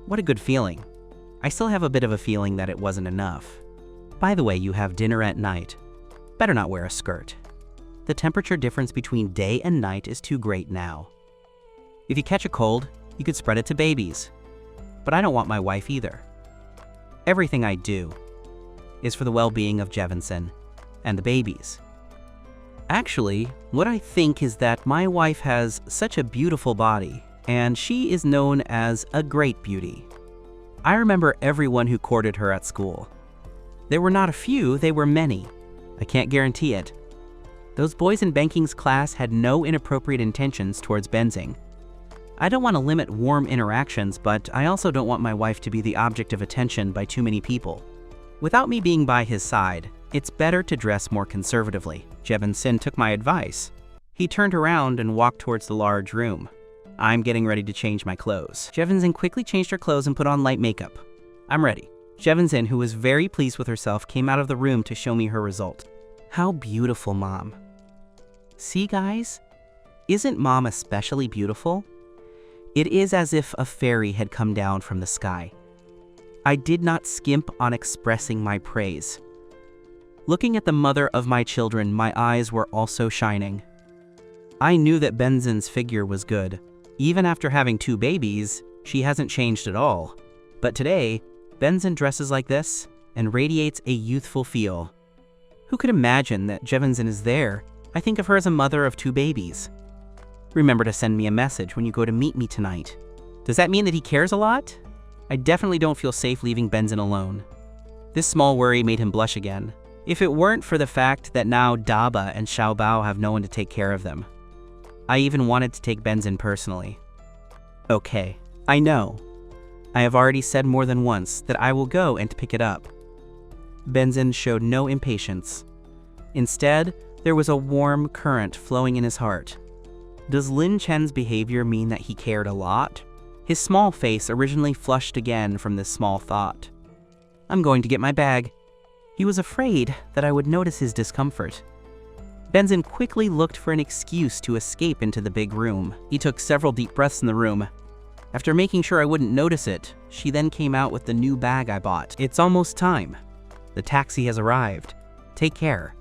What a good feeling. I still have a bit of a feeling that it wasn't enough. By the way, you have dinner at night. Better not wear a skirt. The temperature difference between day and night is too great now. If you catch a cold, you could spread it to babies. But I don't want my wife either. Everything I do is for the well-being of Jevinsen and the babies. Actually, what I think is that my wife has such a beautiful body, and she is known as a great beauty. I remember everyone who courted her at school. There were not a few, they were many. I can't guarantee it. Those boys in banking's class had no inappropriate intentions towards Benzing. I don't want to limit warm interactions, but I also don't want my wife to be the object of attention by too many people. Without me being by his side, it's better to dress more conservatively. Jevinsen took my advice. He turned around and walked towards the large room. I'm getting ready to change my clothes. Jevinsen quickly changed her clothes and put on light makeup. I'm ready. Jevinsen, who was very pleased with herself, came out of the room to show me her result. How beautiful, Mom. See, guys? Isn't Mom especially beautiful? It is as if a fairy had come down from the sky. I did not skimp on expressing my praise. Looking at the mother of my children, my eyes were also shining. I knew that Benzen's figure was good. Even after having 2 babies, she hasn't changed at all. But today, Benzen dresses like this and radiates a youthful feel. Who could imagine that Jevinsen is there? I think of her as a mother of 2 babies. Remember to send me a message when you go to meet me tonight. Does that mean that he cares a lot? I definitely don't feel safe leaving Benzen alone. This small worry made him blush again. If it weren't for the fact that now Daba and Xiaobao have no one to take care of them. I even wanted to take Benzen personally. Okay, I know. I have already said more than once that I will go and pick it up. Benzen showed no impatience. Instead, there was a warm current flowing in his heart. Does Lin Chen's behavior mean that he cared a lot? His small face originally flushed again from this small thought. I'm going to get my bag. He was afraid that I would notice his discomfort. Benzen quickly looked for an excuse to escape into the big room. He took several deep breaths in the room. After making sure I wouldn't notice it, she then came out with the new bag I bought. It's almost time. The taxi has arrived. Take care.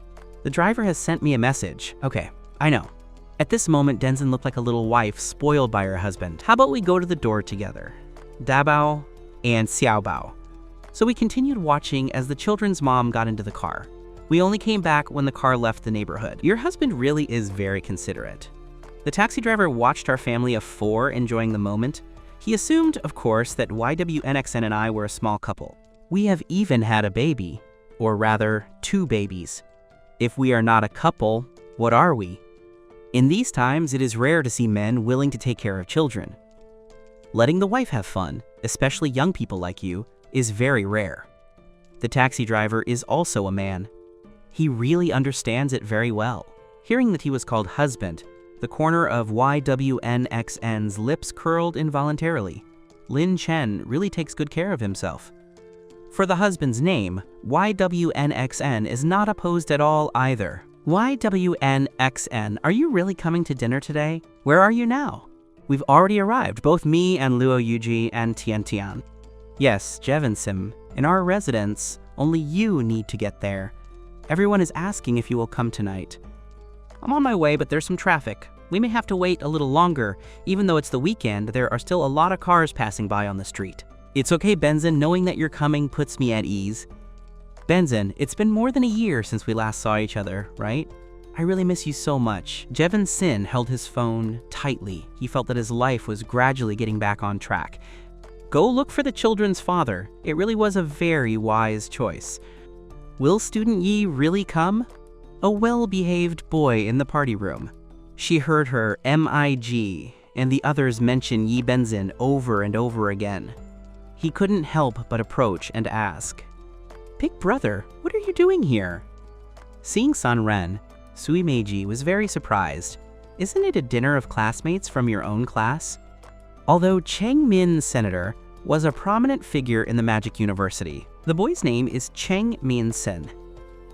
The driver has sent me a message. Okay, I know. At this moment, Benzen looked like a little wife spoiled by her husband. How about we go to the door together? Dabao and Xiaobao. So we continued watching as the children's mom got into the car. We only came back when the car left the neighborhood. Your husband really is very considerate. The taxi driver watched our family of 4 enjoying the moment. He assumed, of course, that YWNXN and I were a small couple. We have even had a baby, or rather, 2 babies. If we are not a couple, what are we? In these times, it is rare to see men willing to take care of children. Letting the wife have fun, especially young people like you, is very rare. The taxi driver is also a man. He really understands it very well. Hearing that he was called husband, the corner of YWNXN's lips curled involuntarily. Lin Chen really takes good care of himself. For the husband's name, YWNXN is not opposed at all either. YWNXN, are you really coming to dinner today? Where are you now? We've already arrived, both me and Luo Yuji and Tian Tian. Yes, Jevinsen, in our residence, only you need to get there. Everyone is asking if you will come tonight. I'm on my way, but there's some traffic. We may have to wait a little longer. Even though it's the weekend, there are still a lot of cars passing by on the street. It's okay, Benzen, knowing that you're coming puts me at ease. Benzen, it's been more than a year since we last saw each other, right? I really miss you so much." Jevin Sin held his phone tightly. He felt that his life was gradually getting back on track. Go look for the children's father. It really was a very wise choice. Will student Yi really come? A well-behaved boy in the party room. She heard her MIG and the others mention Yi Benzin over and over again. He couldn't help but approach and ask, "Big brother, what are you doing here?" Seeing Sun Ren, Sui Meiji was very surprised. "Isn't it a dinner of classmates from your own class?" Although Cheng Min Senator was a prominent figure in the Magic University, the boy's name is Cheng Min Sen.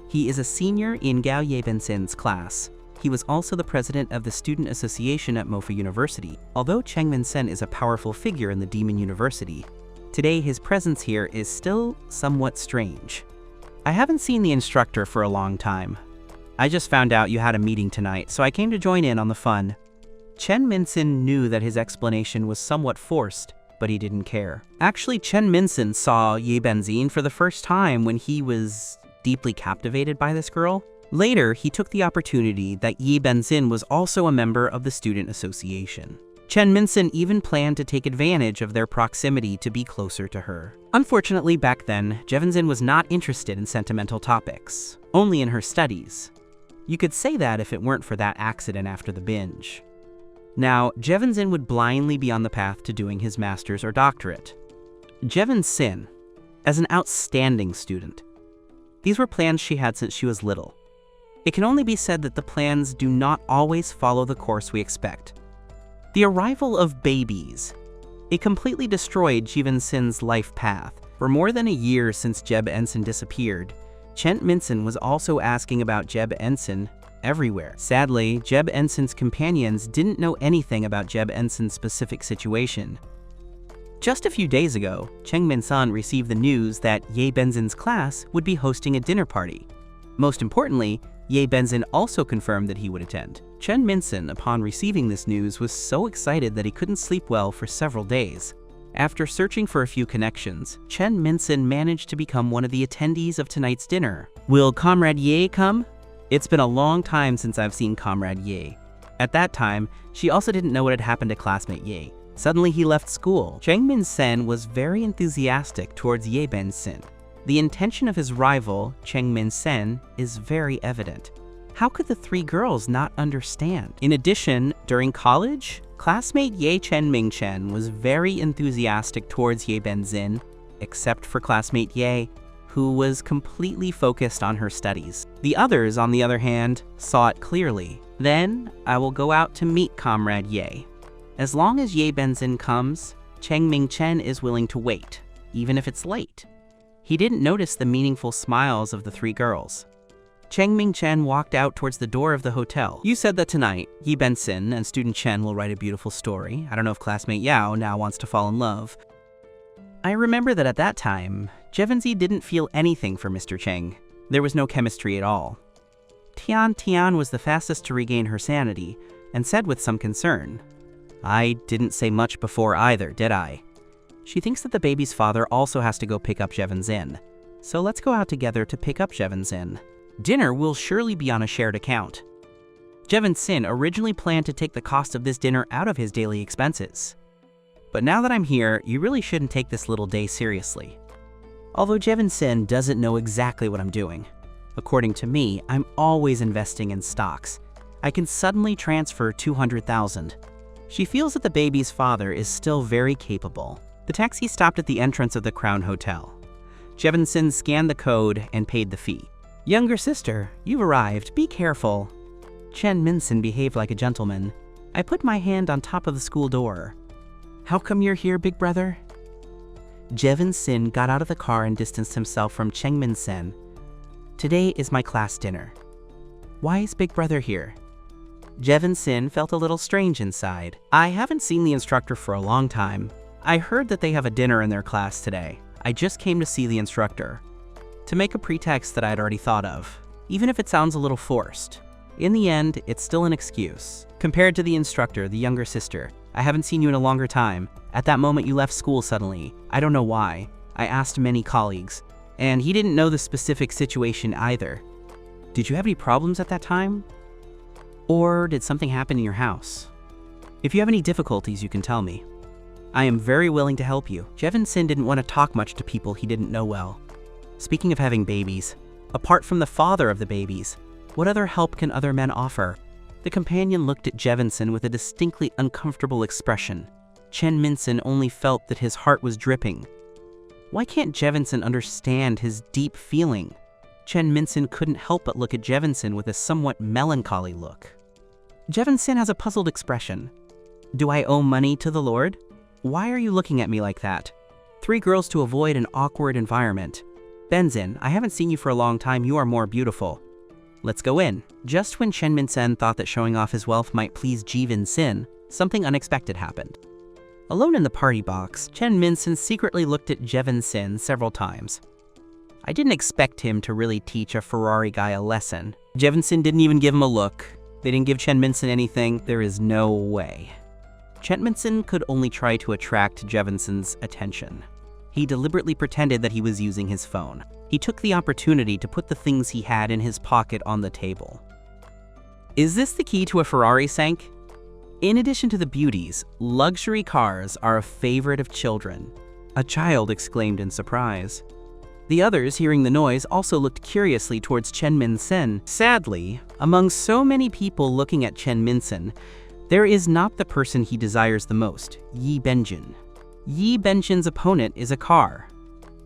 He is a senior in Gao Yebensin's class. He was also the president of the Student Association at Mofa University. Although Cheng Min Sen is a powerful figure in the Demon University, today his presence here is still somewhat strange. "I haven't seen the instructor for a long time. I just found out you had a meeting tonight, so I came to join in on the fun." Chen Minsen knew that his explanation was somewhat forced, but he didn't care. Actually, Chen Minsen saw Ye Benzin for the first time when he was deeply captivated by this girl. Later, he took the opportunity that Yi Benzin was also a member of the Student Association. Chen Minsen even planned to take advantage of their proximity to be closer to her. Unfortunately, back then, Jevin was not interested in sentimental topics, only in her studies. You could say that if it weren't for that accident after the binge. Now, Jevin would blindly be on the path to doing his master's or doctorate. Jevin Sin, as an outstanding student. These were plans she had since she was little. It can only be said that the plans do not always follow the course we expect. The arrival of babies. It completely destroyed Jevin Sin's life path. For more than a year since Jeb Ensign disappeared, Chen Minsen was also asking about Jeb Ensign everywhere. Sadly, Jeb Ensign's companions didn't know anything about Jeb Ensign's specific situation. Just a few days ago, Cheng Min-san received the news that Ye Benzin's class would be hosting a dinner party. Most importantly, Ye Benzin also confirmed that he would attend. Chen Minsen, upon receiving this news, was so excited that he couldn't sleep well for several days. After searching for a few connections, Chen Minsen managed to become one of the attendees of tonight's dinner. Will Comrade Ye come? It's been a long time since I've seen Comrade Ye. At that time, she also didn't know what had happened to classmate Ye. Suddenly he left school. Cheng Min-sen was very enthusiastic towards Ye Ben-sin. The intention of his rival, Cheng Min-sen, is very evident. How could the three girls not understand? In addition, during college, classmate Ye Chen Ming-chen was very enthusiastic towards Ye Ben-zin, except for classmate Ye, who was completely focused on her studies. The others, on the other hand, saw it clearly. Then, I will go out to meet Comrade Ye. As long as Ye Ben-zin comes, Cheng Ming-chen is willing to wait, even if it's late. He didn't notice the meaningful smiles of the three girls. Cheng Ming-chen walked out towards the door of the hotel. You said that tonight, Ye Ben-sin and student Chen will write a beautiful story. I don't know if classmate Yao now wants to fall in love. I remember that at that time, Jevin-zi didn't feel anything for Mr. Cheng. There was no chemistry at all. Tian was the fastest to regain her sanity, and said with some concern, I didn't say much before either, did I? She thinks that the baby's father also has to go pick up Jevin-zin. So let's go out together to pick up Jevin-zin. Dinner will surely be on a shared account. Jevin-sin originally planned to take the cost of this dinner out of his daily expenses. But now that I'm here, you really shouldn't take this little day seriously. Although Jevin-sin doesn't know exactly what I'm doing. According to me, I'm always investing in stocks. I can suddenly transfer 200,000. She feels that the baby's father is still very capable. The taxi stopped at the entrance of the Crown Hotel. Jevin-sin scanned the code and paid the fee. Younger sister, you've arrived. Be careful. Chen Minsen behaved like a gentleman. I put my hand on top of the school door. How come you're here, big brother? Jevin-sin got out of the car and distanced himself from Cheng Min-sen. Today is my class dinner. Why is big brother here? Jevin-sin felt a little strange inside. I haven't seen the instructor for a long time. I heard that they have a dinner in their class today. I just came to see the instructor. To make a pretext that I'd already thought of, even if it sounds a little forced. In the end, it's still an excuse. Compared to the instructor, the younger sister, I haven't seen you in a longer time. At that moment you left school suddenly. I don't know why. I asked many colleagues, and he didn't know the specific situation either. Did you have any problems at that time? Or did something happen in your house? If you have any difficulties, you can tell me. I am very willing to help you. Jevin Sin didn't want to talk much to people he didn't know well. Speaking of having babies, apart from the father of the babies, what other help can other men offer? The companion looked at Jevin Sin with a distinctly uncomfortable expression. Chen Minson only felt that his heart was dripping. Why can't Jevin Sin understand his deep feeling? Chen Minson couldn't help but look at Jevin Sin with a somewhat melancholy look. Jevin Sin has a puzzled expression. Do I owe money to the Lord? Why are you looking at me like that? 3 girls to avoid an awkward environment. Benzin, I haven't seen you for a long time. You are more beautiful. Let's go in. Just when Chen Minsen thought that showing off his wealth might please Jevin Sin, something unexpected happened. Alone in the party box, Chen Minsen secretly looked at Jevin Sin several times. I didn't expect him to really teach a Ferrari guy a lesson. Jevin Sin didn't even give him a look. They didn't give Chen Minsen anything. There is no way. Chen Minsen could only try to attract Jevin Sin's attention. He deliberately pretended that he was using his phone. He took the opportunity to put the things he had in his pocket on the table. Is this the key to a Ferrari, Sank? In addition to the beauties, luxury cars are a favorite of children. A child exclaimed in surprise. The others, hearing the noise, also looked curiously towards Chen Minsen. Sadly, among so many people looking at Chen Minsen, there is not the person he desires the most, Yi Benjin. Yi Benjin's opponent is a car.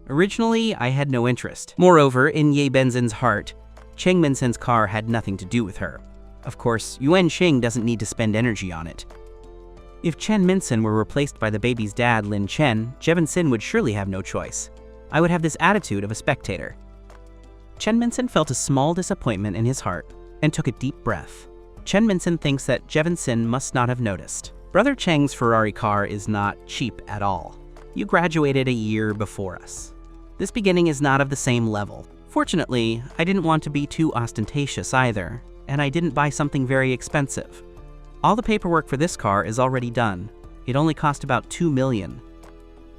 Originally, I had no interest. Moreover, in Yi Benjin's heart, Cheng Minsen's car had nothing to do with her. Of course, Yuan Xing doesn't need to spend energy on it. If Chen Minsen were replaced by the baby's dad, Lin Chen, Jevin Sin would surely have no choice. I would have this attitude of a spectator. Chen Minsen felt a small disappointment in his heart and took a deep breath. Chen Minsen thinks that Jevin Sin must not have noticed. Brother Cheng's Ferrari car is not cheap at all. You graduated a year before us. This beginning is not of the same level. Fortunately, I didn't want to be too ostentatious either, and I didn't buy something very expensive. All the paperwork for this car is already done. It only cost about 2 million.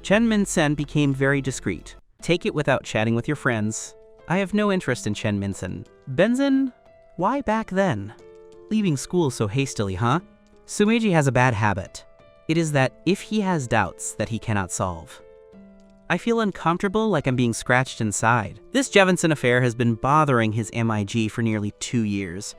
Chen Minsen became very discreet. Take it without chatting with your friends. I have no interest in Chen Minsen. Benzin? Why back then? Leaving school so hastily, huh? Sumeiji has a bad habit. It is that if he has doubts that he cannot solve. I feel uncomfortable, like I'm being scratched inside. This Jevin Sin affair has been bothering his MIG for nearly 2 years.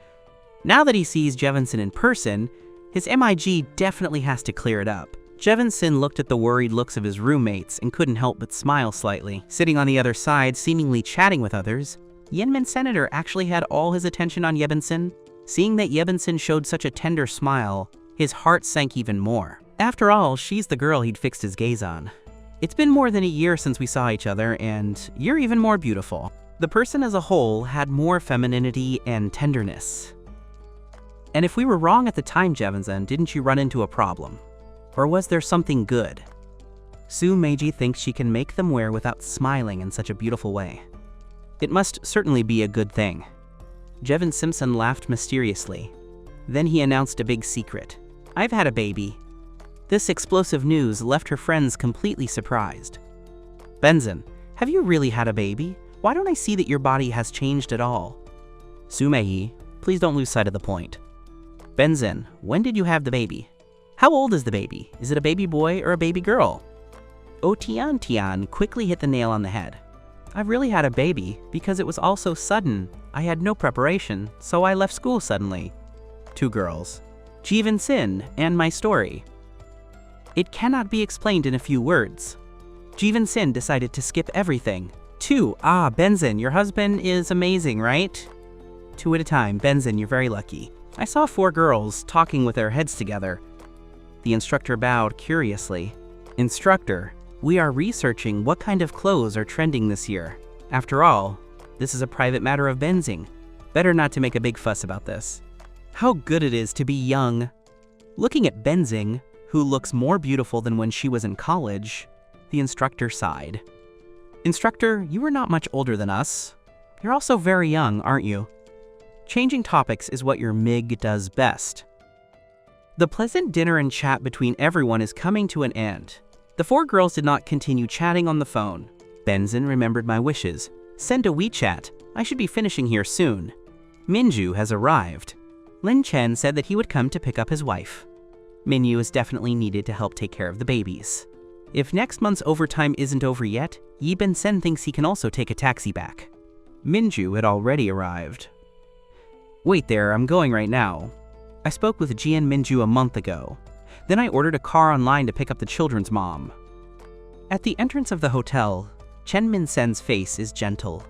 Now that he sees Jevin Sin in person, his MIG definitely has to clear it up. Jevin Sin looked at the worried looks of his roommates and couldn't help but smile slightly. Sitting on the other side, seemingly chatting with others, Yenmin Senator actually had all his attention on Jevin Sin. Seeing that Jevin Sin showed such a tender smile, his heart sank even more. After all, she's the girl he'd fixed his gaze on. It's been more than a year since we saw each other, and you're even more beautiful. The person as a whole had more femininity and tenderness. And if we were wrong at the time, Jevin Sin, didn't you run into a problem? Or was there something good? Su Meiji thinks she can make them wear without smiling in such a beautiful way. It must certainly be a good thing. Jevin Simpson laughed mysteriously. Then he announced a big secret. I've had a baby. This explosive news left her friends completely surprised. Benzin, have you really had a baby? Why don't I see that your body has changed at all? Sumei, please don't lose sight of the point. Benzin, when did you have the baby? How old is the baby? Is it a baby boy or a baby girl? Tian Tian quickly hit the nail on the head. I've really had a baby because it was all so sudden. I had no preparation, so I left school suddenly. 2 girls. Jevin Sin and my story. It cannot be explained in a few words. Jevin Sin decided to skip everything. 2. Benzin, your husband is amazing, right? 2 at a time. Benzin, you're very lucky. I saw 4 girls talking with their heads together. The instructor bowed curiously. Instructor, we are researching what kind of clothes are trending this year. After all, this is a private matter of Benzing. Better not to make a big fuss about this. How good it is to be young. Looking at Benzing, who looks more beautiful than when she was in college, the instructor sighed. Instructor, you are not much older than us. You're also very young, aren't you? Changing topics is what your MIG does best. The pleasant dinner and chat between everyone is coming to an end. The 4 girls did not continue chatting on the phone. Benzin remembered my wishes. Send a WeChat. I should be finishing here soon. Minju has arrived. Lin Chen said that he would come to pick up his wife. Minyu is definitely needed to help take care of the babies. If next month's overtime isn't over yet, Yi Ben-sen thinks he can also take a taxi back. Minju had already arrived. Wait there, I'm going right now. I spoke with Jian Minju a month ago. Then I ordered a car online to pick up the children's mom. At the entrance of the hotel, Chen Min-sen's face is gentle.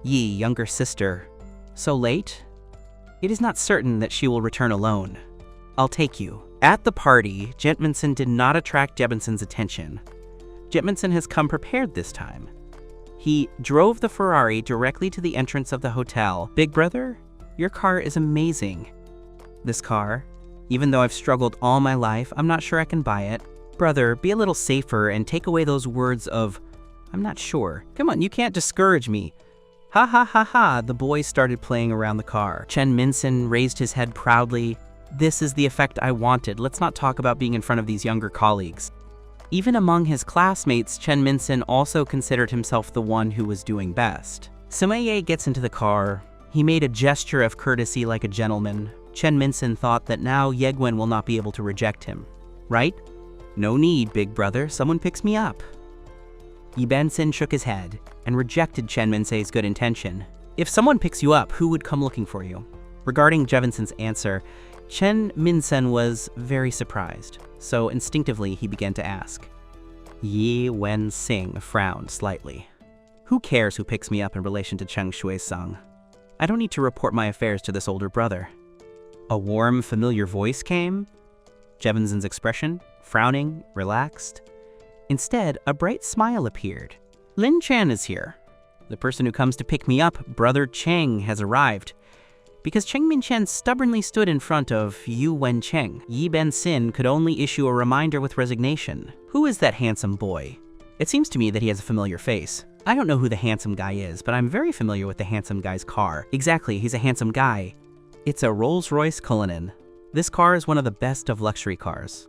Yi, younger sister. So late? It is not certain that she will return alone. I'll take you. At the party, Jetminson did not attract Jebenson's attention. Jetminson has come prepared this time. He drove the Ferrari directly to the entrance of the hotel. Big brother, your car is amazing. This car, even though I've struggled all my life, I'm not sure I can buy it. Brother, be a little safer and take away those words of, I'm not sure. Come on, you can't discourage me. Ha ha ha ha, the boys started playing around the car. Chen Minsen raised his head proudly. This is the effect I wanted. Let's not talk about being in front of these younger colleagues. Even among his classmates, Chen Minsen also considered himself the one who was doing best. Sumeye gets into the car. He made a gesture of courtesy like a gentleman. Chen Minsen thought that now Yegwen will not be able to reject him. Right? No need, big brother. Someone picks me up. Yi Ben-sen shook his head and rejected Chen Minse's good intention. If someone picks you up, who would come looking for you? Regarding Jevonson's answer, Chen Minsen was very surprised, so instinctively he began to ask. Yi Wen-sing frowned slightly. Who cares who picks me up in relation to Cheng Shui-sung? I don't need to report my affairs to this older brother. A warm, familiar voice came. Jevonson's expression, frowning, relaxed. Instead, a bright smile appeared. Lin Chen is here. The person who comes to pick me up, Brother Cheng, has arrived. Because Cheng Min-chen stubbornly stood in front of Yu Wen-cheng, Yi Ben-sin could only issue a reminder with resignation. Who is that handsome boy? It seems to me that he has a familiar face. I don't know who the handsome guy is, but I'm very familiar with the handsome guy's car. Exactly, he's a handsome guy. It's a Rolls-Royce Cullinan. This car is one of the best of luxury cars.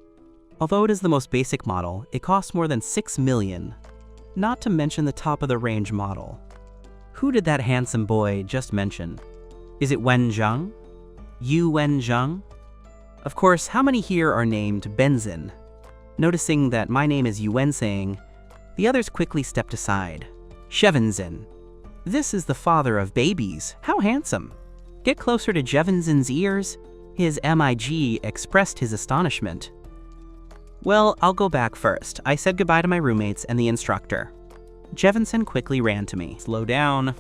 Although it is the most basic model, it costs more than 6 million. Not to mention the top-of-the-range model. Who did that handsome boy just mention? Is it Wen Zhang? Yu Wen Zhang? Of course, how many here are named Benzin? Noticing that my name is Yu Wen-sing, the others quickly stepped aside. Shevenzin. This is the father of babies. How handsome. Get closer to Jevonson's ears. His MIG expressed his astonishment. Well, I'll go back first. I said goodbye to my roommates and the instructor. Jevonson quickly ran to me. Slow down.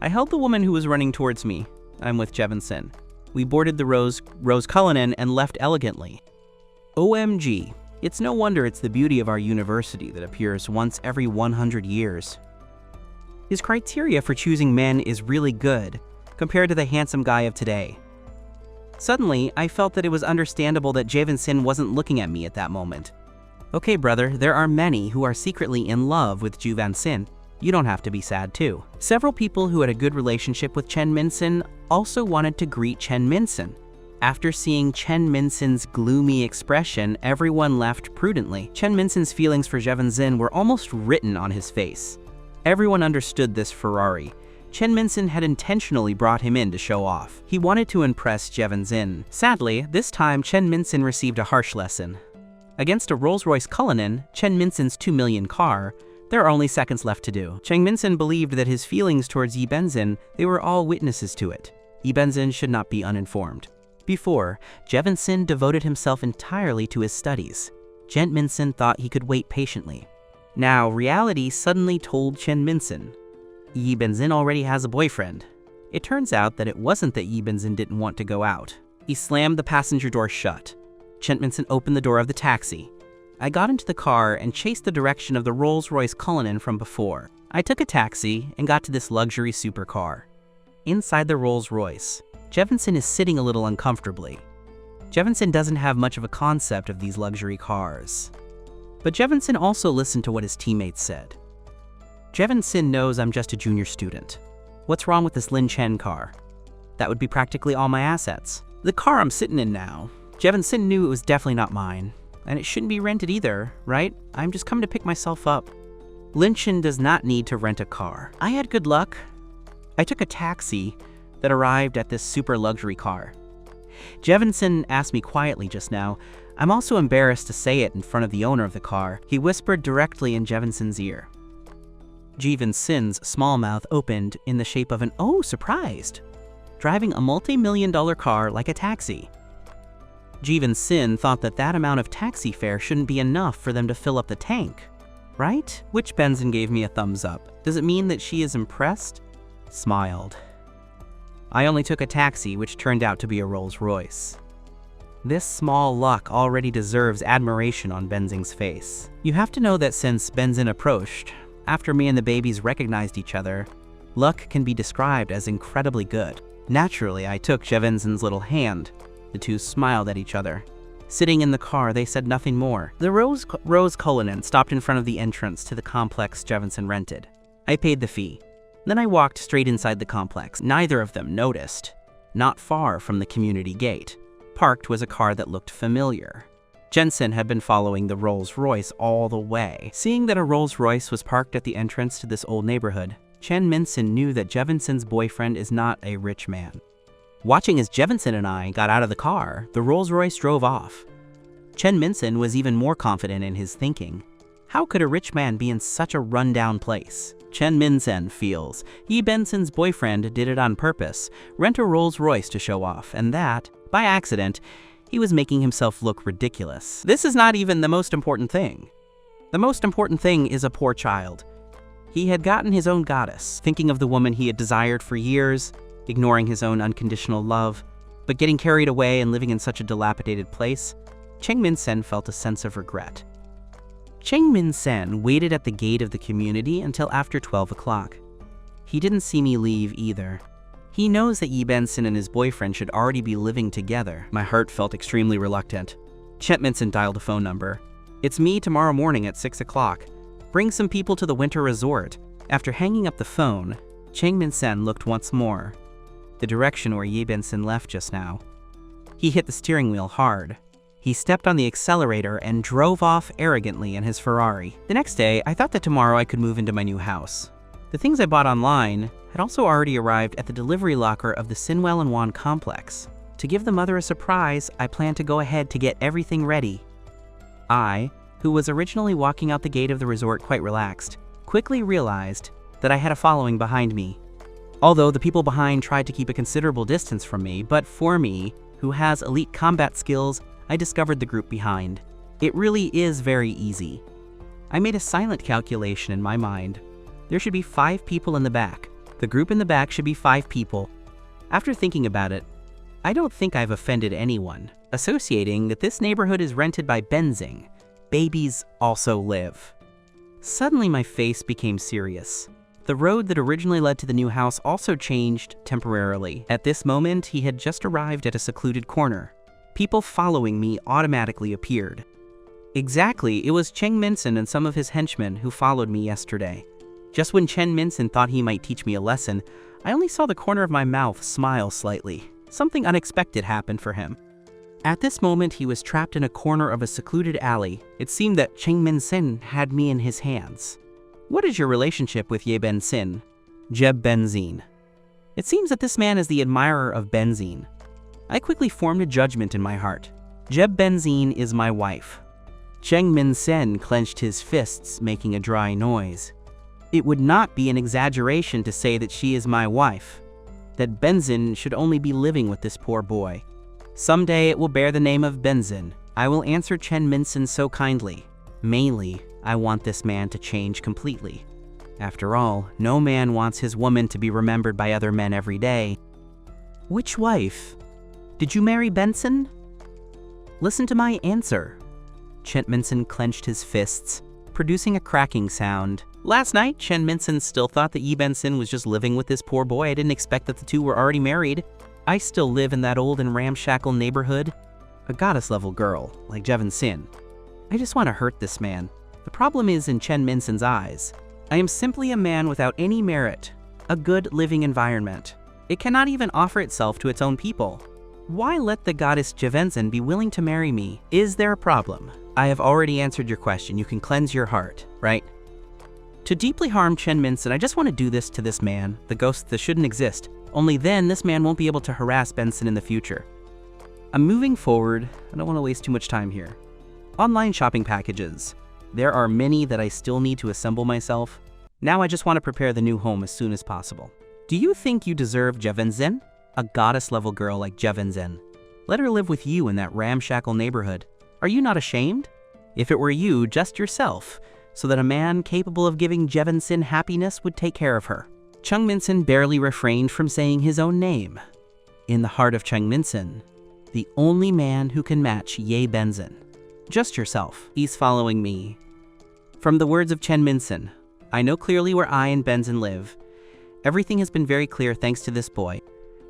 I held the woman who was running towards me. I'm with Jevonson. We boarded the Rose Cullinan and left elegantly. OMG. It's no wonder it's the beauty of our university that appears once every 100 years. His criteria for choosing men is really good, compared to the handsome guy of today. Suddenly, I felt that it was understandable that Jevonson wasn't looking at me at that moment. Okay, brother, there are many who are secretly in love with Ju Van-sin. You don't have to be sad too. Several people who had a good relationship with Chen Minsen also wanted to greet Chen Minsen. After seeing Chen Minsen's gloomy expression, everyone left prudently. Chen Minsen's feelings for Jevonson were almost written on his face. Everyone understood this Ferrari. Chen Minsen had intentionally brought him in to show off. He wanted to impress Jevonson. Sadly, this time Chen Minsen received a harsh lesson. Against a Rolls-Royce Cullinan, Chen Minsen's 2 million car, there are only seconds left to do. Chen Minsen believed that his feelings towards Yi Ben-sin, they were all witnesses to it. Yi Ben-sin should not be uninformed. Before, Jevonson devoted himself entirely to his studies. Chen Minsen thought he could wait patiently. Now, reality suddenly told Chen Minsen. Yi Ben-sin already has a boyfriend. It turns out that it wasn't that Yi Ben-sin didn't want to go out. He slammed the passenger door shut. Chen Minsen opened the door of the taxi. I got into the car and chased the direction of the Rolls-Royce Cullinan from before. I took a taxi and got to this luxury supercar. Inside the Rolls-Royce, Jevonson is sitting a little uncomfortably. Jevonson doesn't have much of a concept of these luxury cars. But Jevonson also listened to what his teammates said. Jevonson knows I'm just a junior student. What's wrong with this Lin Chen car? That would be practically all my assets. The car I'm sitting in now, Jevonson knew it was definitely not mine. And it shouldn't be rented either, right? I'm just coming to pick myself up. Lin Chen does not need to rent a car. I had good luck. I took a taxi that arrived at this super luxury car. Jevinson asked me quietly just now. I'm also embarrassed to say it in front of the owner of the car. He whispered directly in Jevinson's ear. Jevinson's small mouth opened in the shape of an "oh, surprised," driving a multi-million-dollar car like a taxi. Jevinson thought that that amount of taxi fare shouldn't be enough for them to fill up the tank, right? Which Benson gave me a thumbs up. Does it mean that she is impressed? Smiled. I only took a taxi, which turned out to be a Rolls-Royce. This small luck already deserves admiration on Benzing's face. You have to know that since Benzin approached, after me and the babies recognized each other, luck can be described as incredibly good. Naturally, I took Jevinson's little hand. The two smiled at each other. Sitting in the car, they said nothing more. The Rose Cullinan stopped in front of the entrance to the complex Jevinson rented. I paid the fee. Then I walked straight inside the complex. Neither of them noticed. Not far from the community gate, parked was a car that looked familiar. Jensen had been following the Rolls-Royce all the way. Seeing that a Rolls-Royce was parked at the entrance to this old neighborhood, Chen Minson knew that Jevinson's boyfriend is not a rich man. Watching as Jevinson and I got out of the car, the Rolls-Royce drove off. Chen Minson was even more confident in his thinking. How could a rich man be in such a rundown place? Chen Minson feels Yi Benson's boyfriend did it on purpose, rent a Rolls-Royce to show off, and that, by accident, he was making himself look ridiculous. This is not even the most important thing. The most important thing is a poor child. He had gotten his own goddess, thinking of the woman he had desired for years, ignoring his own unconditional love, but getting carried away and living in such a dilapidated place. Cheng Min-sen felt a sense of regret. Cheng Min-sen waited at the gate of the community until after 12 o'clock. He didn't see me leave either. He knows that Yi Benson and his boyfriend should already be living together. My heart felt extremely reluctant. Chen Minson dialed a phone number. It's me tomorrow morning at 6 o'clock. Bring some people to the winter resort. After hanging up the phone, Cheng Min-sen looked once more, the direction where Yi Benson left just now. He hit the steering wheel hard. He stepped on the accelerator and drove off arrogantly in his Ferrari. The next day, I thought that tomorrow I could move into my new house. The things I bought online had also already arrived at the delivery locker of the Sinwell and Wan complex. To give the mother a surprise, I planned to go ahead to get everything ready. I, who was originally walking out the gate of the resort quite relaxed, quickly realized that I had a following behind me. Although the people behind tried to keep a considerable distance from me, but for me, who has elite combat skills, I discovered the group behind. It really is very easy. I made a silent calculation in my mind. There should be 5 people in the back. The group in the back should be 5 people. After thinking about it, I don't think I've offended anyone, associating that this neighborhood is rented by Benzing. Babies also live. Suddenly my face became serious. The road that originally led to the new house also changed temporarily. At this moment, he had just arrived at a secluded corner. People following me automatically appeared. Exactly, it was Cheng Minson and some of his henchmen who followed me yesterday. Just when Chen Minson thought he might teach me a lesson, I only saw the corner of my mouth smile slightly. Something unexpected happened for him. At this moment, he was trapped in a corner of a secluded alley. It seemed that Cheng Minson had me in his hands. What is your relationship with Ye Bensin? Jeb Benzine. It seems that this man is the admirer of Benzine. I quickly formed a judgment in my heart. Jeb Benzine is my wife. Cheng Min-sen clenched his fists, making a dry noise. It would not be an exaggeration to say that she is my wife, that Benzin should only be living with this poor boy. Someday it will bear the name of Benzin. I will answer Chen Minson so kindly. Mainly, I want this man to change completely. After all, no man wants his woman to be remembered by other men every day. Which wife? Did you marry Benson? Listen to my answer. Chen Minson clenched his fists, producing a cracking sound. Last night, Chen Minson still thought that Yi Benson was just living with this poor boy. I didn't expect that the two were already married. I still live in that old and ramshackle neighborhood. A goddess-level girl, like Jevin Sin. I just want to hurt this man. The problem is in Chen Minson's eyes. I am simply a man without any merit, a good living environment. It cannot even offer itself to its own people. Why let the goddess Jevensin be willing to marry me? Is there a problem? I have already answered your question. You can cleanse your heart, right? To deeply harm Chen Minson, I just want to do this to this man, the ghost that shouldn't exist. Only then this man won't be able to harass Benson in the future. I'm moving forward. I don't want to waste too much time here. Online shopping packages. There are many that I still need to assemble myself. Now I just want to prepare the new home as soon as possible. Do you think you deserve Jevenzen? A goddess-level girl like Jevenzen. Let her live with you in that ramshackle neighborhood. Are you not ashamed? If it were you, just yourself, so that a man capable of giving Jevenzen happiness would take care of her. Chung Minsen barely refrained from saying his own name. In the heart of Chung Minsen, the only man who can match Ye Benzin. Just yourself. He's following me. From the words of Chen Minsen, I know clearly where I and Benzin live. Everything has been very clear thanks to this boy.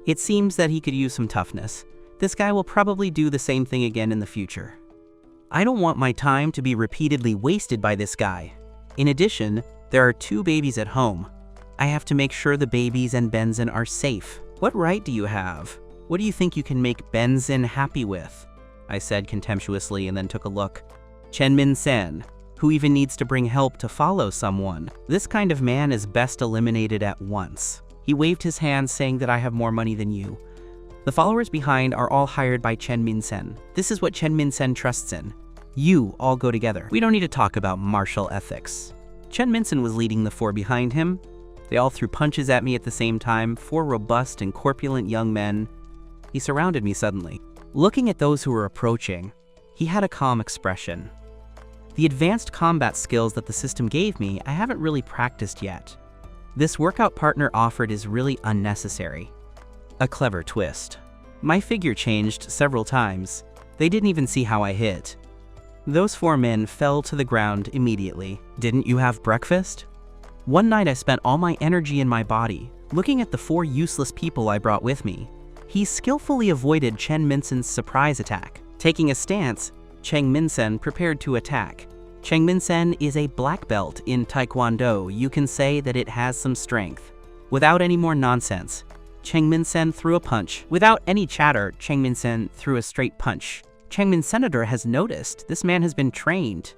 It seems that he could use some toughness. This guy will probably do the same thing again in the future. I don't want my time to be repeatedly wasted by this guy. In addition, there are 2 babies at home. I have to make sure the babies and Benzin are safe. What right do you have? What do you think you can make Benzin happy with? I said contemptuously and then took a look. Chen Minsen, who even needs to bring help to follow someone? This kind of man is best eliminated at once. He waved his hand saying that I have more money than you. The followers behind are all hired by Chen Minsen. This is what Chen Minsen trusts in. You all go together. We don't need to talk about martial ethics. Chen Minsen was leading the 4 behind him. They all threw punches at me at the same time, 4 robust and corpulent young men. He surrounded me suddenly. Looking at those who were approaching, he had a calm expression. The advanced combat skills that the system gave me, I haven't really practiced yet. This workout partner offered is really unnecessary. A clever twist. My figure changed several times. They didn't even see how I hit. Those 4 men fell to the ground immediately. Didn't you have breakfast? One night I spent all my energy in my body, looking at the 4 useless people I brought with me. He skillfully avoided Chen Minsen's surprise attack. Taking a stance, Chen Minsen prepared to attack. Chen Minsen is a black belt in Taekwondo. You can say that it has some strength. Without any more nonsense, Chen Minsen threw a punch. Without any chatter, Chen Minsen threw a straight punch. Chen Minsen has noticed this man has been trained.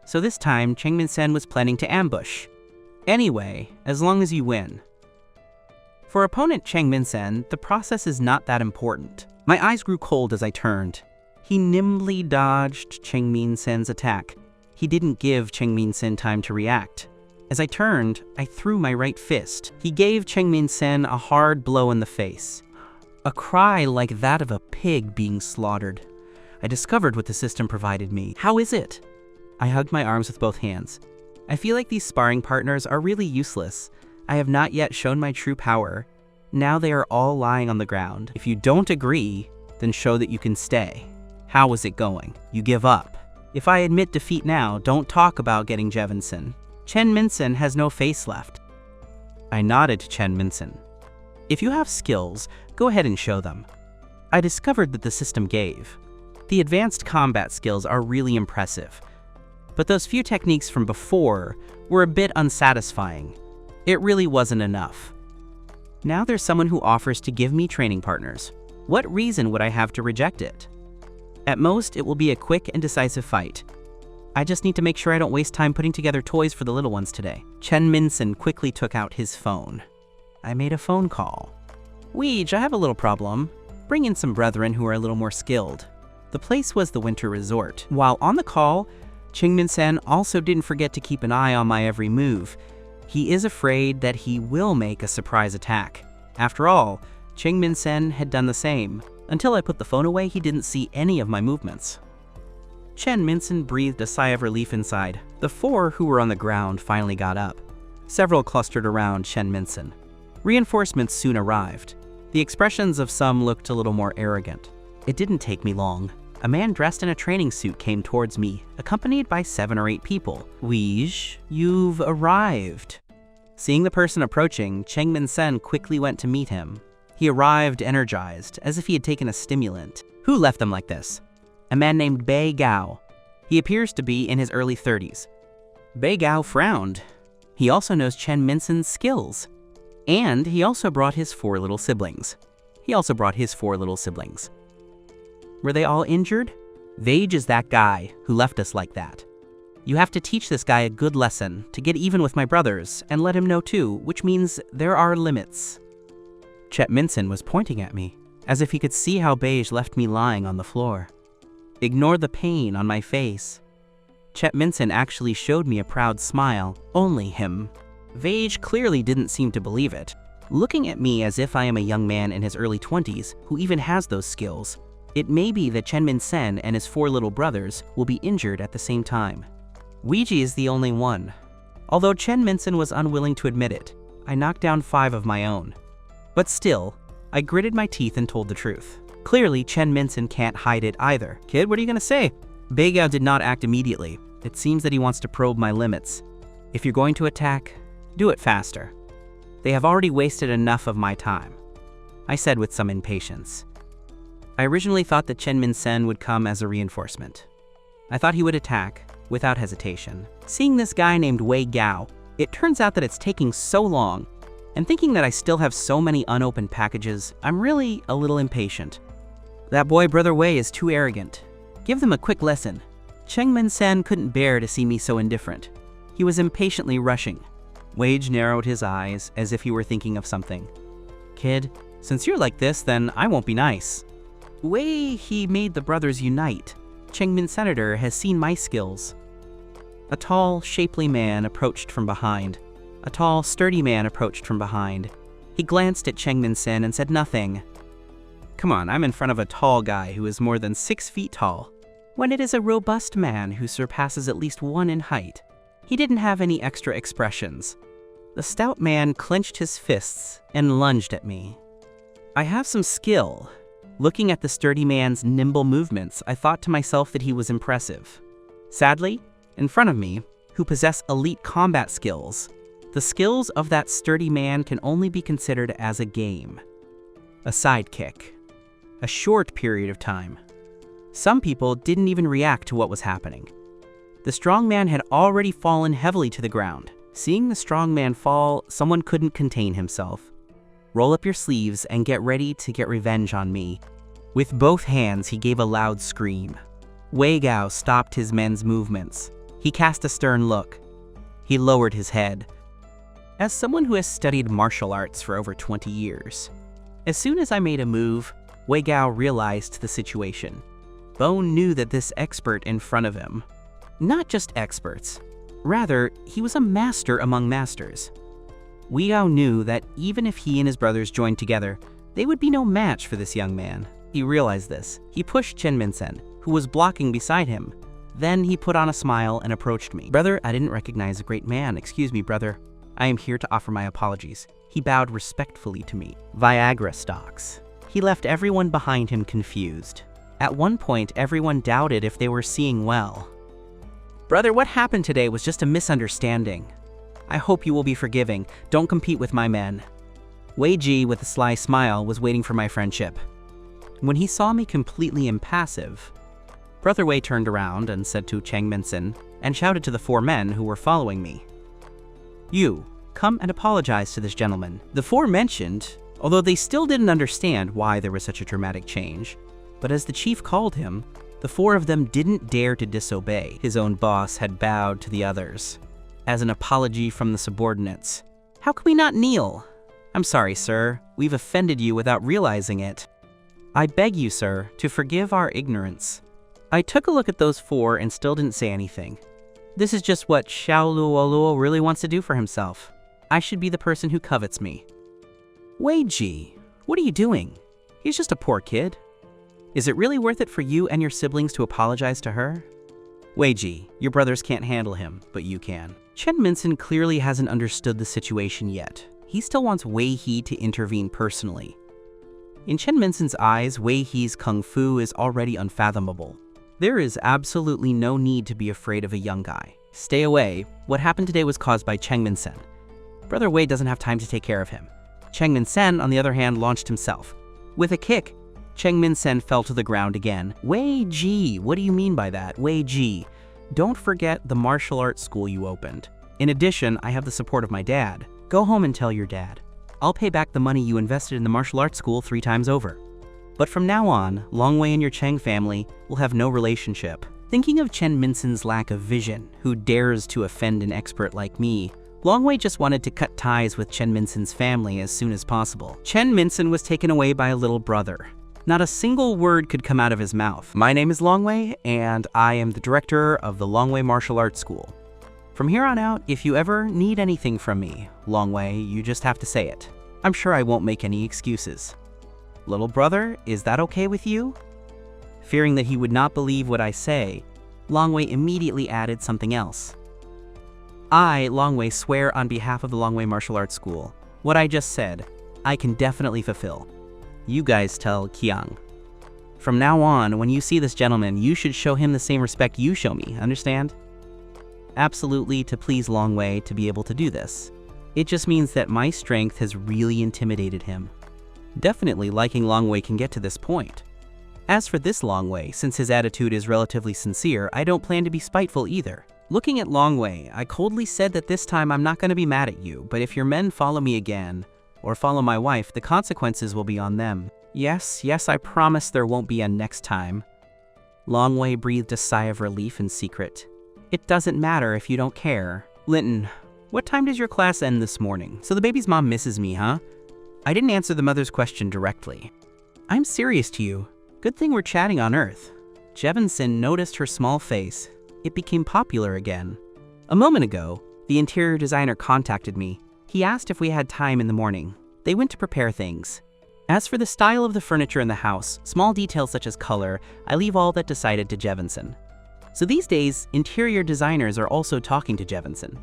So this time, Chen Minsen was planning to ambush. Anyway, as long as you win. For opponent Chen Minsen, the process is not that important. My eyes grew cold as I turned. He nimbly dodged Chen Minsen's attack. He didn't give Chen Minsen time to react. As I turned, I threw my right fist. He gave Chen Minsen a hard blow in the face. A cry like that of a pig being slaughtered. I discovered what the system provided me. How is it? I hugged my arms with both hands. I feel like these sparring partners are really useless. I have not yet shown my true power. Now they are all lying on the ground. If you don't agree, then show that you can stay. How is it going? You give up. If I admit defeat now, don't talk about getting Jevenzen. Chen Minsen has no face left. I nodded to Chen Minsen. If you have skills, go ahead and show them. I discovered that the system gave. The advanced combat skills are really impressive. But those few techniques from before were a bit unsatisfying. It really wasn't enough. Now there's someone who offers to give me training partners. What reason would I have to reject it? At most, it will be a quick and decisive fight. I just need to make sure I don't waste time putting together toys for the little ones today. Chen Minsen quickly took out his phone. I made a phone call. Weege, I have a little problem. Bring in some brethren who are a little more skilled. The place was the winter resort. While on the call, Chen Minsen also didn't forget to keep an eye on my every move. He is afraid that he will make a surprise attack. After all, Chen Minsen had done the same. Until I put the phone away, he didn't see any of my movements. Chen Minsen breathed a sigh of relief inside. The 4 who were on the ground finally got up. Several clustered around Chen Minsen. Reinforcements soon arrived. The expressions of some looked a little more arrogant. It didn't take me long. A man dressed in a training suit came towards me, accompanied by 7 or 8 people. Weege, you've arrived. Seeing the person approaching, Chen Minsen quickly went to meet him. He arrived energized, as if he had taken a stimulant. Who left them like this? A man named Bei Gao. He appears to be in his early 30s. Bei Gao frowned. He also knows Chen Minsen's skills. And he also brought his 4 little siblings. Were they all injured? Weige is that guy who left us like that. You have to teach this guy a good lesson to get even with my brothers, and let him know too, which means there are limits. Chen Minsen was pointing at me. as if he could see how Beige left me lying on the floor. Ignore the pain on my face. Chet Minson actually showed me a proud smile, only him. Beige clearly didn't seem to believe it, looking at me as if I am a young man in his early 20s who even has those skills. It may be that Chen Minsen and his 4 little brothers will be injured at the same time. Weiji is the only one. Although Chen Minson was unwilling to admit it, I knocked down 5 of my own. But still, I gritted my teeth and told the truth. Clearly, Chen Minson can't hide it either. Kid, what are you gonna say? Beigao did not act immediately. It seems that he wants to probe my limits. If you're going to attack, do it faster. They have already wasted enough of my time, I said with some impatience. I originally thought that Chen Minsen would come as a reinforcement. I thought he would attack, without hesitation. Seeing this guy named Wei Gao, it turns out that it's taking so long, and thinking that I still have so many unopened packages, I'm really a little impatient. That boy Brother Wei is too arrogant. Give them a quick lesson. Cheng Minsen couldn't bear to see me so indifferent. He was impatiently rushing. Wage narrowed his eyes as if he were thinking of something. Kid, since you're like this, then I won't be nice. Wei, he made the brothers unite. Cheng Min Senator has seen my skills. A tall, shapely man approached from behind. A tall, sturdy man approached from behind. He glanced at Cheng Minsen and said nothing. Come on, I'm in front of a tall guy who is more than 6 feet tall, when it is a robust man who surpasses at least 1 in height. He didn't have any extra expressions. The stout man clenched his fists and lunged at me. I have some skill. Looking at the sturdy man's nimble movements, I thought to myself that he was impressive. Sadly, in front of me, who possess elite combat skills, the skills of that sturdy man can only be considered as a game. A sidekick. A short period of time. Some people didn't even react to what was happening. The strong man had already fallen heavily to the ground. Seeing the strong man fall, someone couldn't contain himself. Roll up your sleeves and get ready to get revenge on me. With both hands, he gave a loud scream. Wei Gao stopped his men's movements. He cast a stern look. He lowered his head. As someone who has studied martial arts for over 20 years, as soon as I made a move, Wei Gao realized the situation. Bone knew that this expert in front of him, not just experts, rather, he was a master among masters. Wei Gao knew that even if he and his brothers joined together, they would be no match for this young man. He realized this. He pushed Chen Minsen, who was blocking beside him. Then he put on a smile and approached me. Brother, I didn't recognize a great man. Excuse me, brother. I am here to offer my apologies. He bowed respectfully to me. Viagra stocks. He left everyone behind him confused. At one point, everyone doubted if they were seeing well. Brother, what happened today was just a misunderstanding. I hope you will be forgiving. Don't compete with my men. Wei Ji, with a sly smile, was waiting for my friendship. When he saw me completely impassive, Brother Wei turned around and said to Cheng Minsen and shouted to the 4 men who were following me. You, come and apologize to this gentleman. The 4 mentioned, although they still didn't understand why there was such a dramatic change, but as the chief called him, the 4 of them didn't dare to disobey. His own boss had bowed to the others, as an apology from the subordinates. How can we not kneel? I'm sorry, sir. We've offended you without realizing it. I beg you, sir, to forgive our ignorance. I took a look at those 4 and still didn't say anything. This is just what Xiao Luoluo really wants to do for himself. I should be the person who covets me. Wei Ji, what are you doing? He's just a poor kid. Is it really worth it for you and your siblings to apologize to her? Wei Ji, your brothers can't handle him, but you can. Chen Minsen clearly hasn't understood the situation yet. He still wants Wei He to intervene personally. In Chen Minsen's eyes, Wei He's kung fu is already unfathomable. There is absolutely no need to be afraid of a young guy. Stay away. What happened today was caused by Cheng Minsen. Brother Wei doesn't have time to take care of him. Cheng Minsen, on the other hand, launched himself. With a kick, Cheng Minsen fell to the ground again. Wei Ji, what do you mean by that? Wei Ji, don't forget the martial arts school you opened. In addition, I have the support of my dad. Go home and tell your dad. I'll pay back the money you invested in the martial arts school 3 times over. But from now on, Long Wei and your Cheng family will have no relationship. Thinking of Chen Minsen's lack of vision, who dares to offend an expert like me, Longwei just wanted to cut ties with Chen Minson's family as soon as possible. Chen Minson was taken away by a little brother. Not a single word could come out of his mouth. My name is Longwei, and I am the director of the Longwei Martial Arts School. From here on out, if you ever need anything from me, Longwei, you just have to say it. I'm sure I won't make any excuses. Little brother, is that okay with you? Fearing that he would not believe what I say, Longwei immediately added something else. I, Longwei, swear on behalf of the Longwei Martial Arts School, what I just said, I can definitely fulfill. You guys tell Qiang. From now on, when you see this gentleman, you should show him the same respect you show me, understand? Absolutely to please Longwei to be able to do this. It just means that my strength has really intimidated him. Definitely liking Longwei can get to this point. As for this Longwei, since his attitude is relatively sincere, I don't plan to be spiteful either. Looking at Longwei, I coldly said that this time I'm not going to be mad at you, but if your men follow me again, or follow my wife, the consequences will be on them. Yes, I promise there won't be a next time. Longwei breathed a sigh of relief in secret. It doesn't matter if you don't care. Linton, what time does your class end this morning? So the baby's mom misses me, huh? I didn't answer the mother's question directly. I'm serious to you. Good thing we're chatting on Earth. Jevinson noticed her small face. It became popular again. A moment ago, the interior designer contacted me. He asked if we had time in the morning. They went to prepare things. As for the style of the furniture in the house, small details such as color, I leave all that decided to Jevinson. So these days, interior designers are also talking to Jevinson.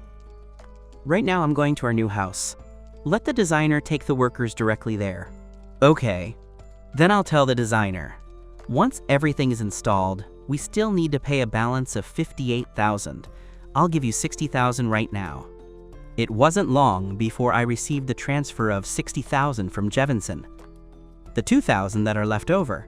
Right now I'm going to our new house. Let the designer take the workers directly there. Okay. Then I'll tell the designer. Once everything is installed, we still need to pay a balance of $58,000. I'll give you $60,000 right now. It wasn't long before I received the transfer of $60,000 from Jevinson. The $2,000 that are left over.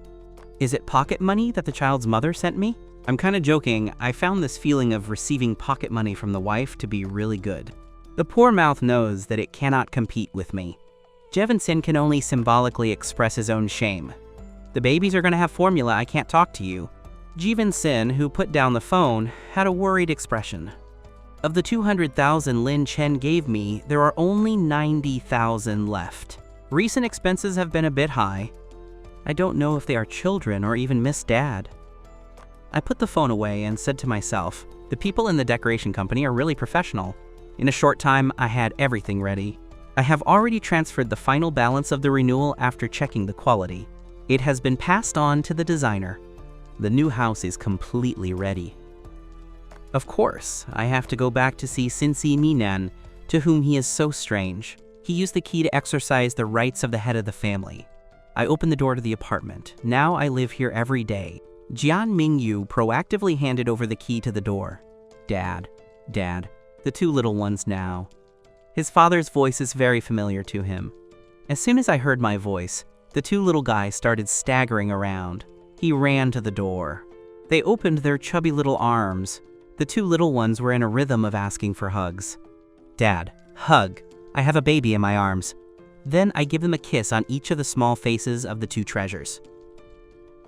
Is it pocket money that the child's mother sent me? I'm kind of joking. I found this feeling of receiving pocket money from the wife to be really good. The poor mouth knows that it cannot compete with me. Jevinson can only symbolically express his own shame. The babies are going to have formula, I can't talk to you. Jevinson, who put down the phone, had a worried expression. Of the $200,000 Lin Chen gave me, there are only $90,000 left. Recent expenses have been a bit high. I don't know if they are children or even miss Dad. I put the phone away and said to myself, the people in the decoration company are really professional. In a short time, I had everything ready. I have already transferred the final balance of the renewal after checking the quality. It has been passed on to the designer. The new house is completely ready. Of course, I have to go back to see Cincy Minan, to whom he is so strange. He used the key to exercise the rights of the head of the family. I opened the door to the apartment. Now I live here every day. Jian Mingyu proactively handed over the key to the door. Dad, the two little ones now. His father's voice is very familiar to him. As soon as I heard my voice, the two little guys started staggering around. He ran to the door. They opened their chubby little arms. The two little ones were in a rhythm of asking for hugs. Dad, hug. I have a baby in my arms. Then I give them a kiss on each of the small faces of the two treasures.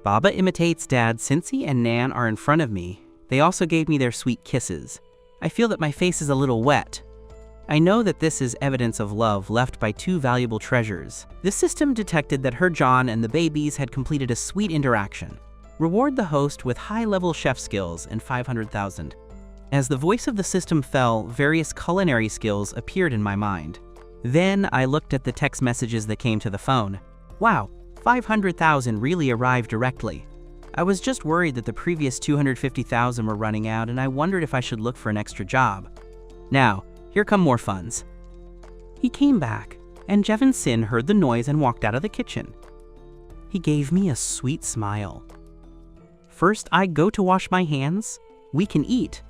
Baba imitates Dad. Cincy and Nan are in front of me. They also gave me their sweet kisses. I feel that my face is a little wet. I know that this is evidence of love left by two valuable treasures. This system detected that Herjon and the babies had completed a sweet interaction. Reward the host with high-level chef skills and $500,000. As the voice of the system fell, various culinary skills appeared in my mind. Then I looked at the text messages that came to the phone. Wow, $500,000 really arrived directly. I was just worried that the previous $250,000 were running out, and I wondered if I should look for an extra job. Now, here come more funds. He came back, and Jevinson heard the noise and walked out of the kitchen. He gave me a sweet smile. First, I go to wash my hands. We can eat.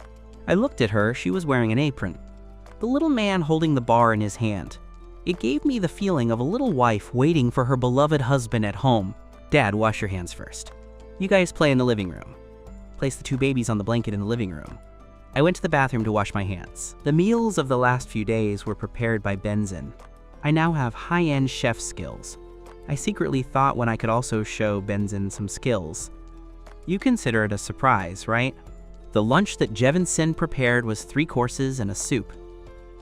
I looked at her. She was wearing an apron. The little man holding the bar in his hand. It gave me the feeling of a little wife waiting for her beloved husband at home. Dad, wash your hands first. You guys play in the living room. Place the two babies on the blanket in the living room. I went to the bathroom to wash my hands. The meals of the last few days were prepared by Benzin. I now have high-end chef skills. I secretly thought when I could also show Benzin some skills. You consider it a surprise, right? The lunch that Jevinson prepared was 3 courses and a soup.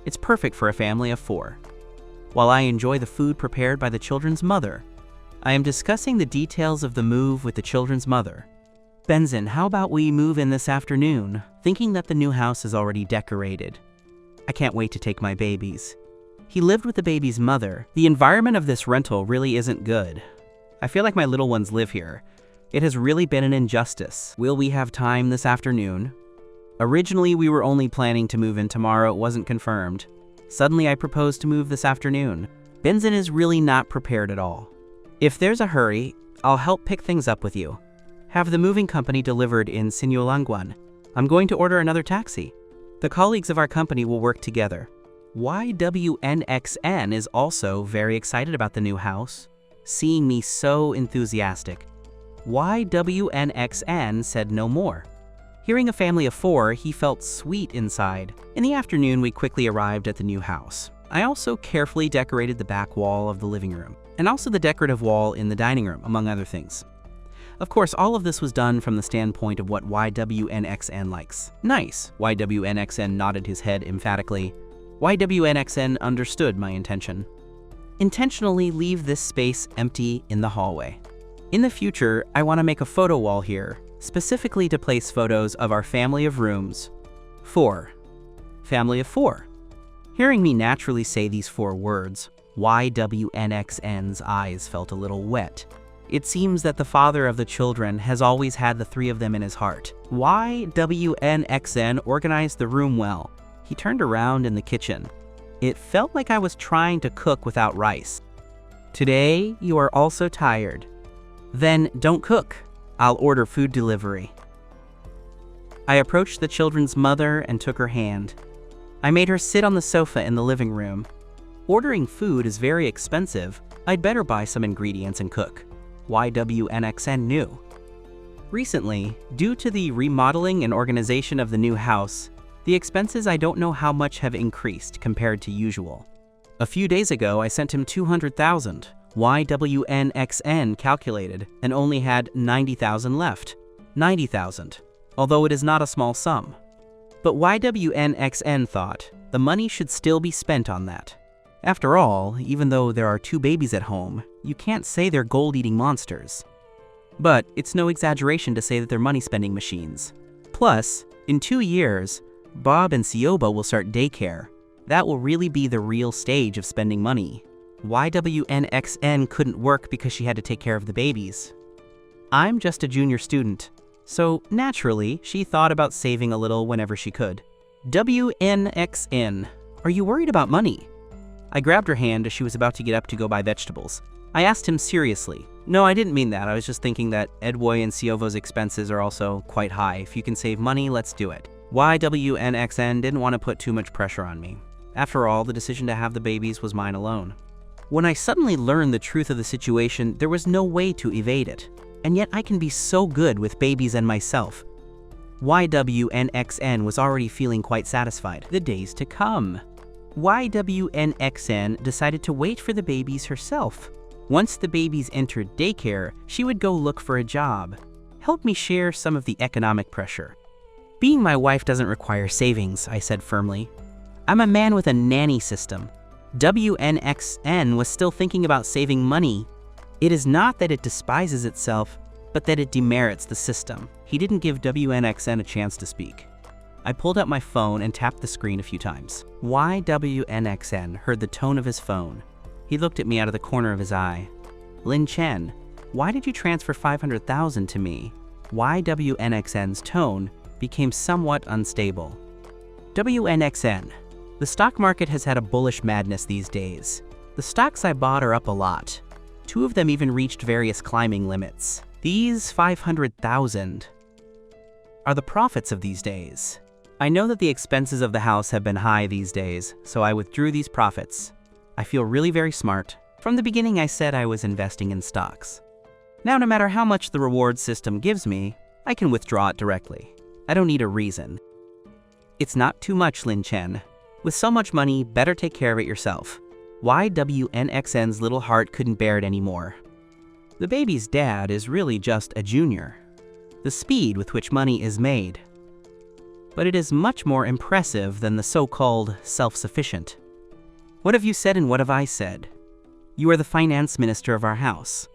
It's perfect for a family of 4. While I enjoy the food prepared by the children's mother, I am discussing the details of the move with the children's mother. Benzin, how about we move in this afternoon, thinking that the new house is already decorated. I can't wait to take my babies. He lived with the baby's mother. The environment of this rental really isn't good. I feel like my little ones live here. It has really been an injustice. Will we have time this afternoon? Originally, we were only planning to move in tomorrow. It wasn't confirmed. Suddenly, I proposed to move this afternoon. Benzin is really not prepared at all. If there's a hurry, I'll help pick things up with you. Have the moving company delivered in Sinulanguan. I'm going to order another taxi. The colleagues of our company will work together. YWNXN is also very excited about the new house, seeing me so enthusiastic. YWNXN said no more. Hearing a family of 4, he felt sweet inside. In the afternoon, we quickly arrived at the new house. I also carefully decorated the back wall of the living room, and also the decorative wall in the dining room, among other things. Of course, all of this was done from the standpoint of what YWNXN likes. Nice, YWNXN nodded his head emphatically. YWNXN understood my intention. Intentionally leave this space empty in the hallway. In the future, I want to make a photo wall here, specifically to place photos of our family of rooms. 4. Family of 4. Hearing me naturally say these 4 words, YWNXN's eyes felt a little wet. It seems that the father of the children has always had the 3 of them in his heart. YWNXN organized the room well. He turned around in the kitchen. It felt like I was trying to cook without rice. Today, you are also tired. Then don't cook. I'll order food delivery. I approached the children's mother and took her hand. I made her sit on the sofa in the living room. Ordering food is very expensive. I'd better buy some ingredients and cook. YWNXN knew. Recently, due to the remodeling and organization of the new house, the expenses I don't know how much have increased compared to usual. A few days ago, I sent him 200,000. YWNXN calculated and only had 90,000 left. 90,000, although it is not a small sum. But YWNXN thought the money should still be spent on that. After all, even though there are 2 babies at home, you can't say they're gold-eating monsters. But it's no exaggeration to say that they're money-spending machines. Plus, in 2 years, Bob and Sioba will start daycare. That will really be the real stage of spending money. YWNXN couldn't work because she had to take care of the babies. I'm just a junior student, so naturally, she thought about saving a little whenever she could. WNXN, are you worried about money? I grabbed her hand as she was about to get up to go buy vegetables. I asked him seriously. No, I didn't mean that. I was just thinking that Edwoy and Siovo's expenses are also quite high. If you can save money, let's do it. YWNXN didn't want to put too much pressure on me. After all, the decision to have the babies was mine alone. When I suddenly learned the truth of the situation, there was no way to evade it. And yet I can be so good with babies and myself. YWNXN was already feeling quite satisfied. The days to come. YWNXN decided to wait for the babies herself. Once the babies entered daycare, she would go look for a job. Help me share some of the economic pressure. Being my wife doesn't require savings, I said firmly. I'm a man with a nanny system. WNXN was still thinking about saving money. It is not that it despises itself, but that it demerits the system. He didn't give WNXN a chance to speak. I pulled out my phone and tapped the screen a few times. YWNXN heard the tone of his phone. He looked at me out of the corner of his eye. Lin Chen, why did you transfer 500,000 to me? YWNXN's tone became somewhat unstable. WNXN, the stock market has had a bullish madness these days. The stocks I bought are up a lot. 2 of them even reached various climbing limits. These 500,000 are the profits of these days. I know that the expenses of the house have been high these days, so I withdrew these profits. I feel really very smart. From the beginning, I said I was investing in stocks. Now, no matter how much the reward system gives me, I can withdraw it directly. I don't need a reason. It's not too much, Lin Chen. With so much money, better take care of it yourself. YWNXN's little heart couldn't bear it anymore. The baby's dad is really just a junior. The speed with which money is made. but it is much more impressive than the so-called self-sufficient. What have you said and what have I said? You are the finance minister of our house.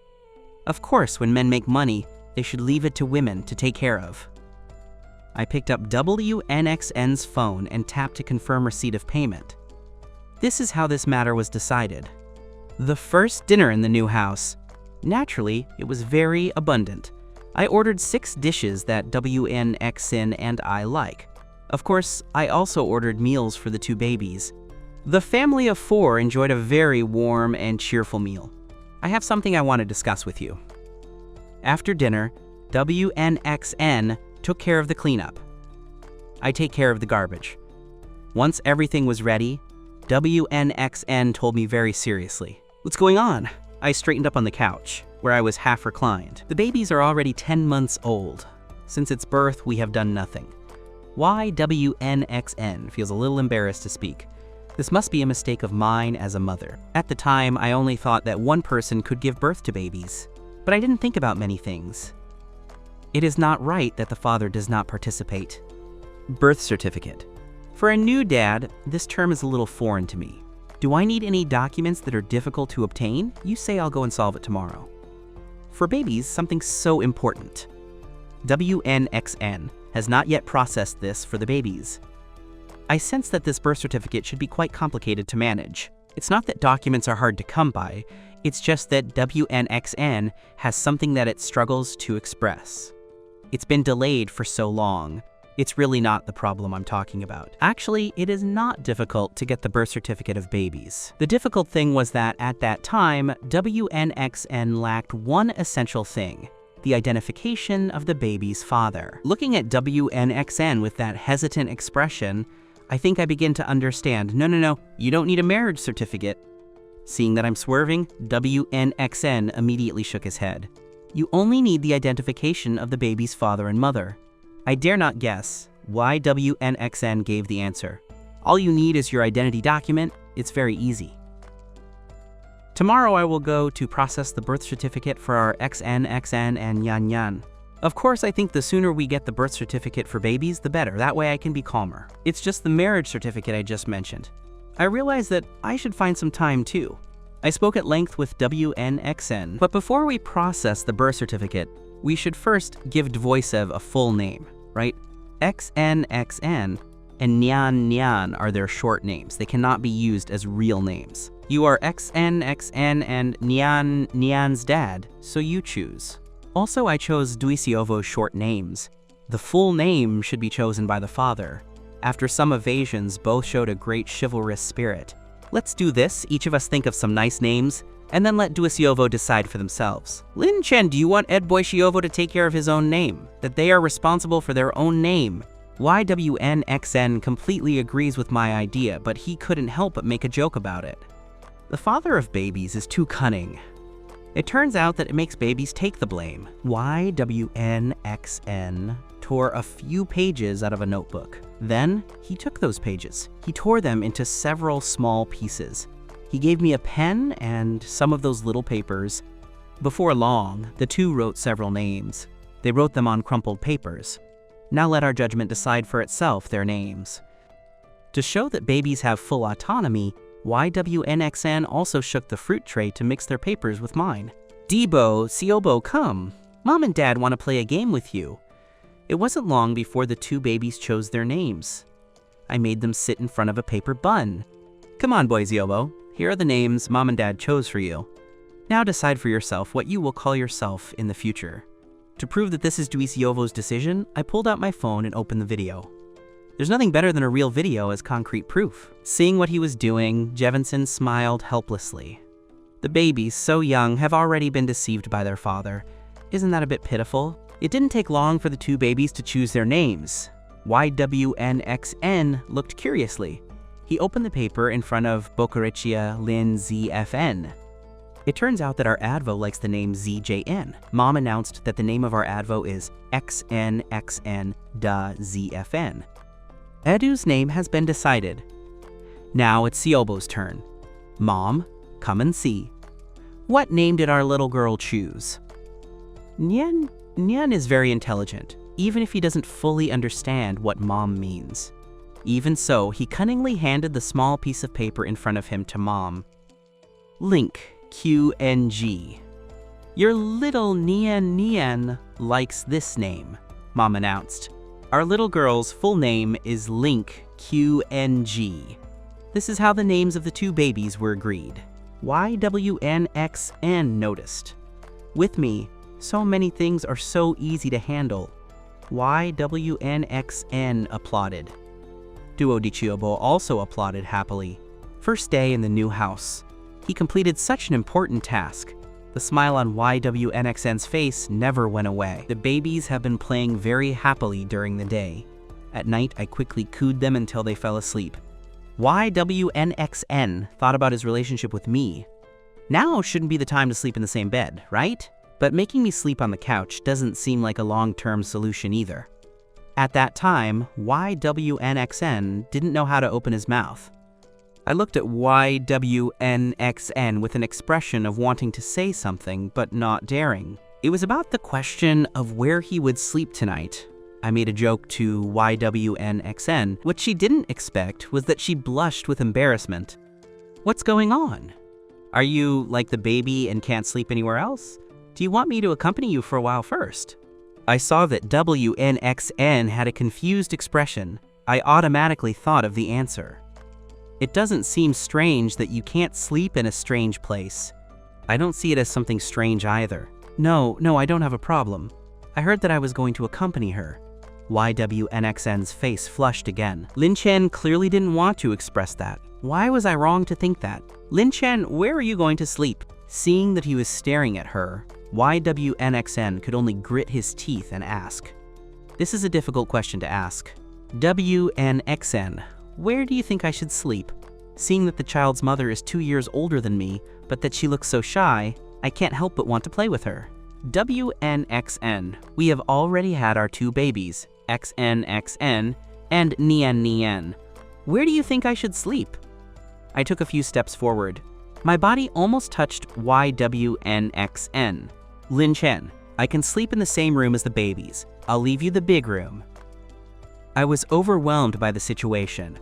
Of course, when men make money, they should leave it to women to take care of. I picked up WNXN's phone and tapped to confirm receipt of payment. This is how this matter was decided. The first dinner in the new house. Naturally, it was very abundant. I ordered 6 dishes that WNXN and I like. Of course, I also ordered meals for the 2 babies. The family of 4 enjoyed a very warm and cheerful meal. I have something I want to discuss with you. After dinner, WNXN took care of the cleanup. I take care of the garbage. Once everything was ready, WNXN told me very seriously, "What's going on?" I straightened up on the couch, where I was half reclined. The babies are already 10 months old. Since its birth, we have done nothing. Why WNXN feels a little embarrassed to speak. This must be a mistake of mine as a mother. At the time, I only thought that one person could give birth to babies, but I didn't think about many things. It is not right that the father does not participate. Birth certificate. For a new dad, this term is a little foreign to me. Do I need any documents that are difficult to obtain? You say I'll go and solve it tomorrow. For babies, something so important. WNXN has not yet processed this for the babies. I sense that this birth certificate should be quite complicated to manage. It's not that documents are hard to come by, it's just that WNXN has something that it struggles to express. It's been delayed for so long. It's really not the problem I'm talking about. Actually, it is not difficult to get the birth certificate of babies. The difficult thing was that at that time, WNXN lacked one essential thing: the identification of the baby's father. Looking at WNXN with that hesitant expression, I think I begin to understand. No, you don't need a marriage certificate. Seeing that I'm swerving, WNXN immediately shook his head. You only need the identification of the baby's father and mother. I dare not guess why WNXN gave the answer. All you need is your identity document. It's very easy. Tomorrow I will go to process the birth certificate for our XNXN and Yan Yan. Of course, I think the sooner we get the birth certificate for babies, the better. That way I can be calmer. It's just the marriage certificate I just mentioned. I realized that I should find some time too. I spoke at length with WNXN, but before we process the birth certificate, we should first give Dvoisev a full name, right? XNXN and Nyan Nyan are their short names. They cannot be used as real names. You are XNXN and Nyan Nyan's dad, so you choose. Also, I chose Dvoisevo's short names. The full name should be chosen by the father. After some evasions, both showed a great chivalrous spirit. Let's do this. Each of us think of some nice names, and then let Dvoisevo decide for themselves. Lin Chen, do you want Ed Dvoisevo to take care of his own name? That they are responsible for their own name? YWNXN completely agrees with my idea, but he couldn't help but make a joke about it. The father of babies is too cunning. It turns out that it makes babies take the blame. YWNXN tore a few pages out of a notebook. Then, he took those pages. He tore them into several small pieces. He gave me a pen and some of those little papers. Before long, the two wrote several names. They wrote them on crumpled papers. Now let our judgment decide for itself their names. To show that babies have full autonomy, YWNXN also shook the fruit tray to mix their papers with mine. Debo, Siobo, come. Mom and Dad want to play a game with you. It wasn't long before the two babies chose their names. I made them sit in front of a paper bun. Come on, boy Siobo. Here are the names Mom and Dad chose for you. Now decide for yourself what you will call yourself in the future. To prove that this is Dvoisevo's decision, I pulled out my phone and opened the video. There's nothing better than a real video as concrete proof. Seeing what he was doing, Jevinson smiled helplessly. The babies, so young, have already been deceived by their father. Isn't that a bit pitiful? It didn't take long for the two babies to choose their names. YWNXN looked curiously. He opened the paper in front of Bokarichia Lin ZFN. It turns out that our Advo likes the name ZJN. Mom announced that the name of our Advo is XNXN.ZFN. Edu's name has been decided. Now it's Siobo's turn. Mom, come and see. What name did our little girl choose? Nyan is very intelligent. even if he doesn't fully understand what mom means. Even so, he cunningly handed the small piece of paper in front of him to Mom. Link, QNG. Your little Nian Nian likes this name, Mom announced. Our little girl's full name is Link QNG. This is how the names of the two babies were agreed. YWNXN noticed. With me, so many things are so easy to handle. YWNXN applauded. Duo Di Chiobo also applauded happily. First day in the new house. He completed such an important task. The smile on YWNXN's face never went away. The babies have been playing very happily during the day. At night, I quickly cooed them until they fell asleep. YWNXN thought about his relationship with me. Now shouldn't be the time to sleep in the same bed, right? But making me sleep on the couch doesn't seem like a long-term solution either. At that time, YWNXN didn't know how to open his mouth. I looked at YWNXN with an expression of wanting to say something, but not daring. It was about the question of where he would sleep tonight. I made a joke to YWNXN. What she didn't expect was that she blushed with embarrassment. What's going on? Are you like the baby and can't sleep anywhere else? Do you want me to accompany you for a while first? I saw that WNXN had a confused expression. I automatically thought of the answer. It doesn't seem strange that you can't sleep in a strange place. I don't see it as something strange either. No, I don't have a problem. I heard that I was going to accompany her. YWNXN's face flushed again. Lin Chen clearly didn't want to express that. Why was I wrong to think that? Lin Chen, where are you going to sleep? Seeing that he was staring at her, YWNXN could only grit his teeth and ask. This is a difficult question to ask. WNXN, where do you think I should sleep? Seeing that the child's mother is 2 years older than me, but that she looks so shy, I can't help but want to play with her. WNXN, we have already had our 2 babies, XNXN and Nian Nian. Where do you think I should sleep? I took a few steps forward. My body almost touched YWNXN. Lin Chen, I can sleep in the same room as the babies. I'll leave you the big room. I was overwhelmed by the situation.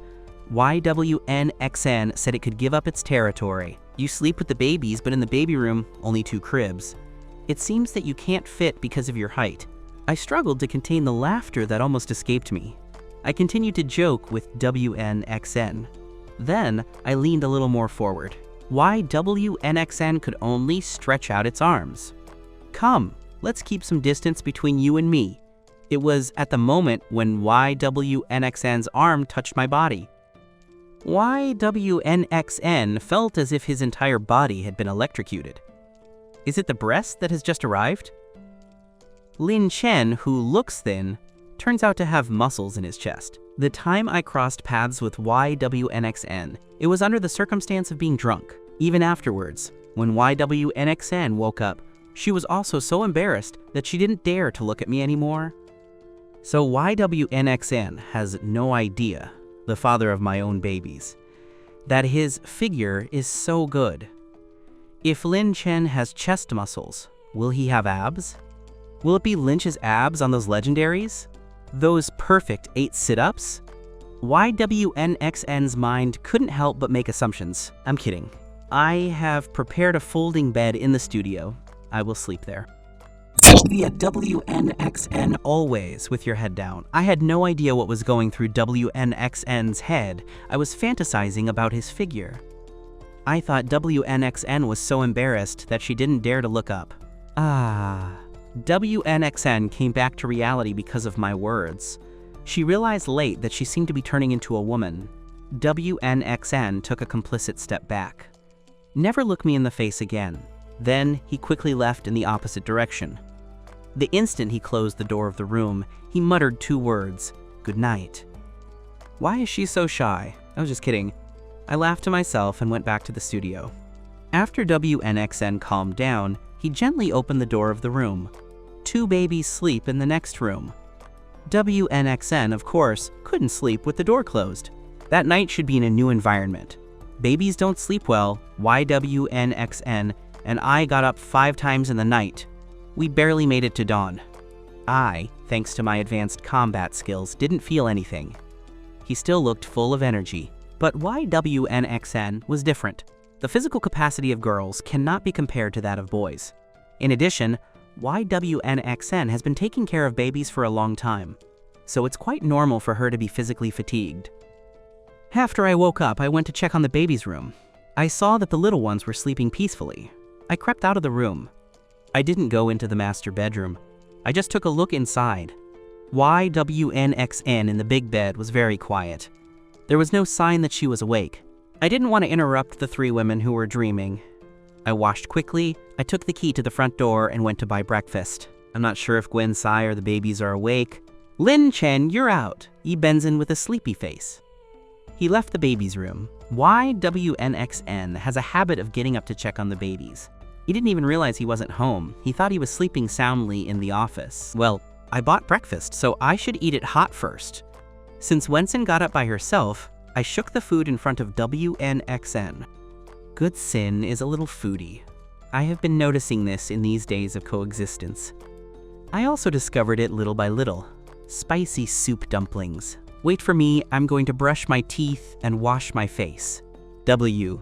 YWNXN said it could give up its territory. You sleep with the babies, but in the baby room, only 2 cribs. It seems that you can't fit because of your height. I struggled to contain the laughter that almost escaped me. I continued to joke with WNXN. Then, I leaned a little more forward. YWNXN could only stretch out its arms. Come, let's keep some distance between you and me. It was at the moment when YWNXN's arm touched my body. YWNXN felt as if his entire body had been electrocuted. Is it the breast that has just arrived? Lin Chen, who looks thin, turns out to have muscles in his chest. The time I crossed paths with YWNXN, it was under the circumstance of being drunk. Even afterwards, when YWNXN woke up, she was also so embarrassed that she didn't dare to look at me anymore. So YWNXN has no idea, the father of my own babies, that his figure is so good. If Lin Chen has chest muscles, will he have abs? Will it be Lynch's abs on those legendaries? Those perfect 8 sit-ups? YWNXN's mind couldn't help but make assumptions. I'm kidding. I have prepared a folding bed in the studio. I will sleep there. Via WNXN always with your head down. I had no idea what was going through WNXN's head. I was fantasizing about his figure. I thought WNXN was so embarrassed that she didn't dare to look up. WNXN came back to reality because of my words. She realized late that she seemed to be turning into a woman. WNXN took a complicit step back. Never look me in the face again. Then he quickly left in the opposite direction. The instant he closed the door of the room, he muttered 2 words, "Good night." Why is she so shy? I was just kidding. I laughed to myself and went back to the studio. After WNXN calmed down, he gently opened the door of the room. 2 babies sleep in the next room. WNXN, of course, couldn't sleep with the door closed. That night should be in a new environment. Babies don't sleep well, YWNXN, and I got up 5 times in the night. We barely made it to dawn. I, thanks to my advanced combat skills, didn't feel anything. He still looked full of energy. But YWNXN was different. The physical capacity of girls cannot be compared to that of boys. In addition, YWNXN has been taking care of babies for a long time, so it's quite normal for her to be physically fatigued. After I woke up, I went to check on the baby's room. I saw that the little ones were sleeping peacefully. I crept out of the room. I didn't go into the master bedroom. I just took a look inside. YWNXN in the big bed was very quiet. There was no sign that she was awake. I didn't want to interrupt the three women who were dreaming. I washed quickly, I took the key to the front door and went to buy breakfast. I'm not sure if Gwen Tsai or the babies are awake. Lin Chen, you're out, Yi Benzin with a sleepy face. He left the baby's room. YWNXN has a habit of getting up to check on the babies. He didn't even realize he wasn't home. He thought he was sleeping soundly in the office. Well, I bought breakfast, so I should eat it hot first. Since Wensin got up by herself, I shook the food in front of WNXN. Good Sin is a little foodie. I have been noticing this in these days of coexistence. I also discovered it little by little. Spicy soup dumplings. Wait for me, I'm going to brush my teeth and wash my face. WNXN.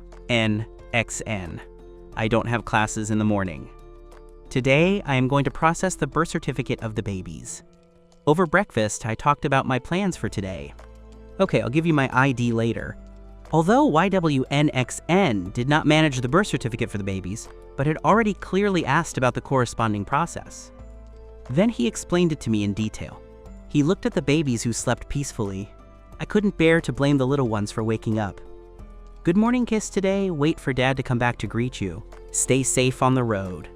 I don't have classes in the morning. Today, I am going to process the birth certificate of the babies. Over breakfast, I talked about my plans for today. Okay, I'll give you my ID later. Although YWNXN did not manage the birth certificate for the babies, but had already clearly asked about the corresponding process. Then he explained it to me in detail. He looked at the babies who slept peacefully. I couldn't bear to blame the little ones for waking up. Good morning kiss today, wait for dad to come back to greet you. Stay safe on the road.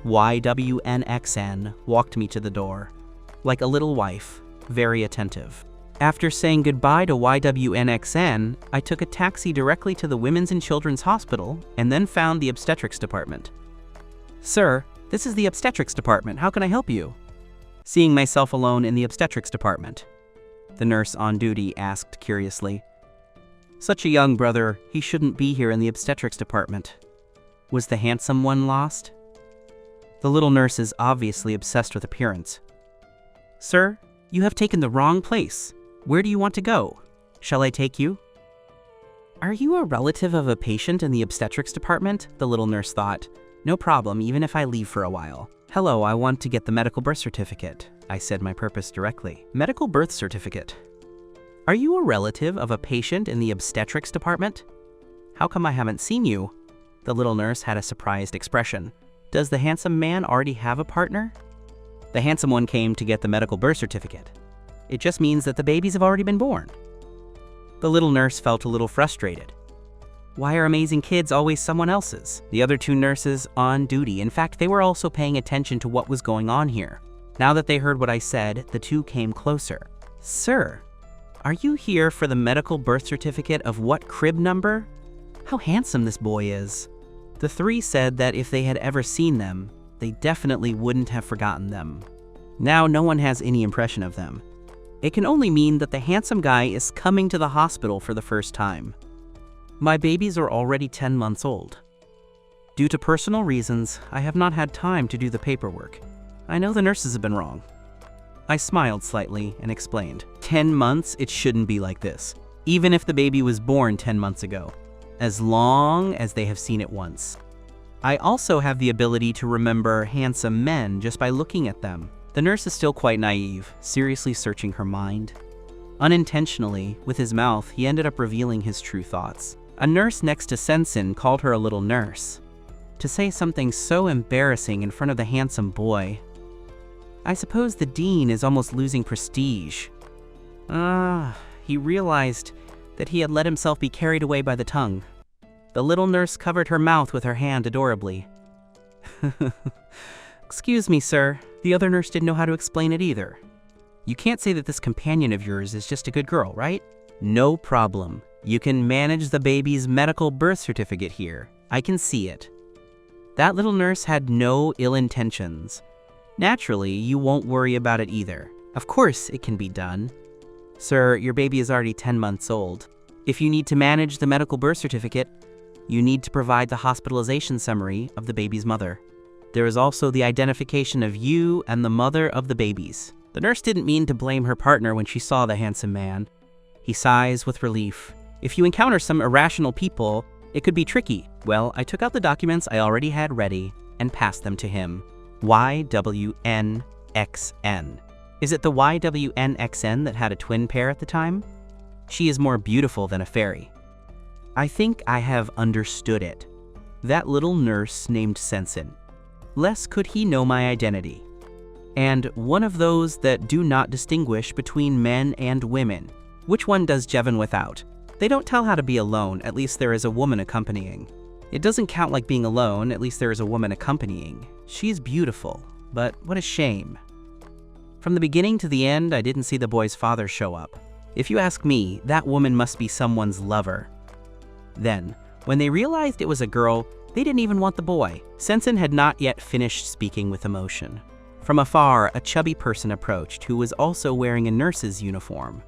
YWNXN walked me to the door. Like a little wife, very attentive. After saying goodbye to YWNXN, I took a taxi directly to the Women's and Children's Hospital and then found the obstetrics department. Sir, this is the obstetrics department. How can I help you? Seeing myself alone in the obstetrics department, the nurse on duty asked curiously. Such a young brother, he shouldn't be here in the obstetrics department. Was the handsome one lost? The little nurse is obviously obsessed with appearance. Sir, you have taken the wrong place. Where do you want to go? Shall I take you? Are you a relative of a patient in the obstetrics department? The little nurse thought. No problem, even if I leave for a while. Hello, I want to get the medical birth certificate. I said my purpose directly. Medical birth certificate. Are you a relative of a patient in the obstetrics department? How come I haven't seen you? The little nurse had a surprised expression. Does the handsome man already have a partner? The handsome one came to get the medical birth certificate. It just means that the babies have already been born. The little nurse felt a little frustrated. Why are amazing kids always someone else's? The other two nurses on duty, in fact, they were also paying attention to what was going on here. Now that they heard what I said, the two came closer. Sir, are you here for the medical birth certificate of what crib number? How handsome this boy is. The three said that if they had ever seen them, they definitely wouldn't have forgotten them. Now no one has any impression of them. It can only mean that the handsome guy is coming to the hospital for the first time. My babies are already 10 months old. Due to personal reasons, I have not had time to do the paperwork. I know the nurses have been wrong. I smiled slightly and explained. 10 months, it shouldn't be like this, even if the baby was born 10 months ago, as long as they have seen it once. I also have the ability to remember handsome men just by looking at them. The nurse is still quite naive, seriously searching her mind. Unintentionally, with his mouth, he ended up revealing his true thoughts. A nurse next to Sensen called her a little nurse. To say something so embarrassing in front of the handsome boy. I suppose the dean is almost losing prestige. He realized that he had let himself be carried away by the tongue. The little nurse covered her mouth with her hand adorably. Excuse me, sir. The other nurse didn't know how to explain it either. You can't say that this companion of yours is just a good girl, right? No problem. You can manage the baby's medical birth certificate here. I can see it. That little nurse had no ill intentions. Naturally, you won't worry about it either. Of course it can be done. Sir, your baby is already 10 months old. If you need to manage the medical birth certificate, you need to provide the hospitalization summary of the baby's mother. There is also the identification of you and the mother of the babies. The nurse didn't mean to blame her partner when she saw the handsome man. He sighs with relief. If you encounter some irrational people, it could be tricky. Well, I took out the documents I already had ready and passed them to him. YWNXN. Is it the YWNXN that had a twin pair at the time? She is more beautiful than a fairy. I think I have understood it. That little nurse named Sensen. Less could he know my identity. And one of those that do not distinguish between men and women. Which one does Jevon without? They don't tell how to be alone, at least there is a woman accompanying. It doesn't count like being alone, at least there is a woman accompanying. She's beautiful, but what a shame. From the beginning to the end, I didn't see the boy's father show up. If you ask me, that woman must be someone's lover. Then, when they realized it was a girl, they didn't even want the boy. Sensen had not yet finished speaking with emotion. From afar, a chubby person approached who was also wearing a nurse's uniform.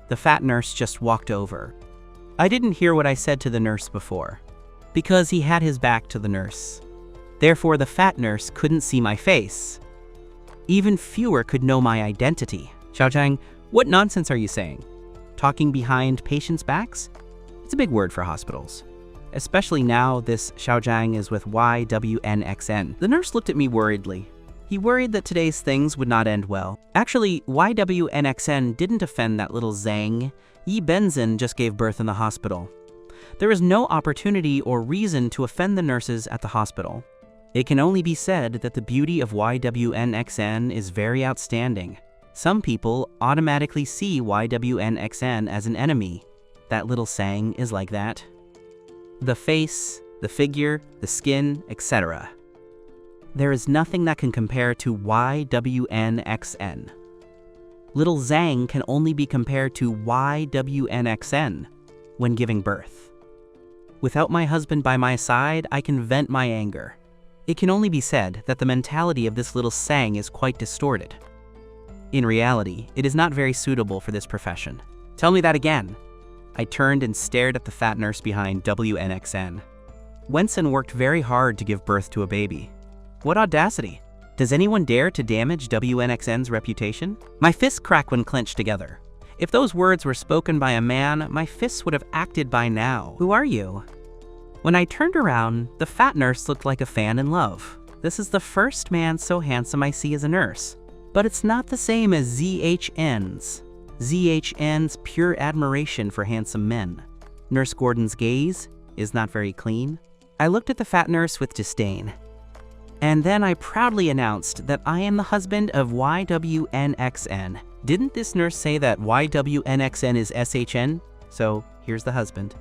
The fat nurse just walked over. I didn't hear what I said to the nurse before, because he had his back to the nurse. Therefore, the fat nurse couldn't see my face. Even fewer could know my identity. Xiaozhang, what nonsense are you saying? Talking behind patients' backs? It's a big word for hospitals. Especially now this Xiaozhang is with YWNXN. The nurse looked at me worriedly. He worried that today's things would not end well. Actually, YWNXN didn't offend that little Zhang. Yi Benzin just gave birth in the hospital. There is no opportunity or reason to offend the nurses at the hospital. It can only be said that the beauty of YWNXN is very outstanding. Some people automatically see YWNXN as an enemy. That little Sang is like that. The face, the figure, the skin, etc. There is nothing that can compare to YWNXN. Little Zhang can only be compared to YWNXN when giving birth. Without my husband by my side, I can vent my anger. It can only be said that the mentality of this little Sang is quite distorted. In reality, it is not very suitable for this profession. Tell me that again. I turned and stared at the fat nurse behind WNXN. Wensen worked very hard to give birth to a baby. What audacity! Does anyone dare to damage WNXN's reputation? My fists cracked when clenched together. If those words were spoken by a man, my fists would have acted by now. Who are you? When I turned around, the fat nurse looked like a fan in love. This is the first man so handsome I see as a nurse. But it's not the same as ZHN's. ZHN's pure admiration for handsome men. Nurse Gordon's gaze is not very clean. I looked at the fat nurse with disdain. And then I proudly announced that I am the husband of YWNXN. Didn't this nurse say that YWNXN is SHN? So here's the husband.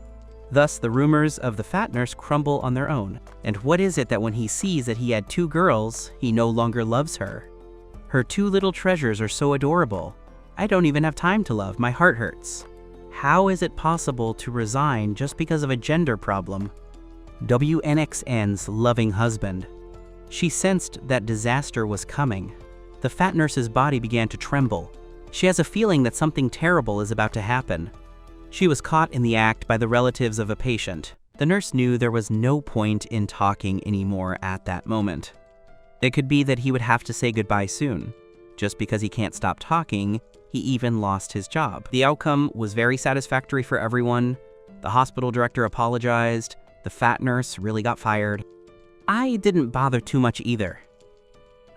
Thus, the rumors of the fat nurse crumble on their own. And what is it that when he sees that he had two girls, he no longer loves her? Her two little treasures are so adorable. I don't even have time to love, my heart hurts. How is it possible to resign just because of a gender problem? WNXN's loving husband. She sensed that disaster was coming. The fat nurse's body began to tremble. She has a feeling that something terrible is about to happen. She was caught in the act by the relatives of a patient. The nurse knew there was no point in talking anymore at that moment. It could be that he would have to say goodbye soon. Just because he can't stop talking, he even lost his job. The outcome was very satisfactory for everyone. The hospital director apologized. The fat nurse really got fired. I didn't bother too much either.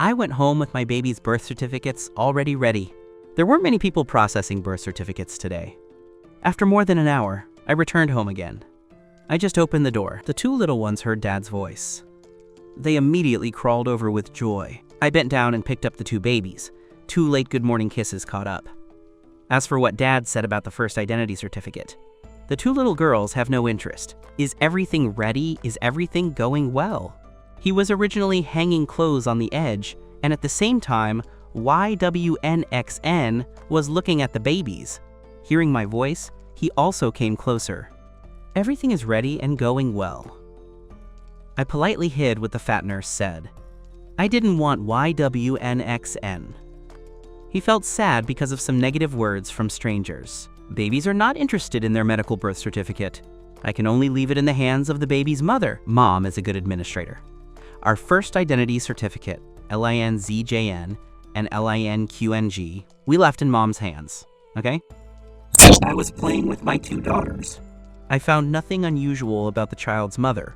I went home with my baby's birth certificates already ready. There weren't many people processing birth certificates today. After more than an hour, I returned home again. I just opened the door. The two little ones heard Dad's voice. They immediately crawled over with joy. I bent down and picked up the two babies. 2 late good morning kisses caught up. As for what Dad said about the first identity certificate, the 2 little girls have no interest. Is everything ready? Is everything going well? He was originally hanging clothes on the edge, and at the same time, YWNXN was looking at the babies. Hearing my voice, he also came closer. Everything is ready and going well. I politely hid what the fat nurse said. I didn't want YWNXN. He felt sad because of some negative words from strangers. Babies are not interested in their medical birth certificate. I can only leave it in the hands of the baby's mother. Mom is a good administrator. Our first identity certificate, LINZJN and LINQNG, we left in Mom's hands, okay? So I was playing with my 2 daughters. I found nothing unusual about the child's mother.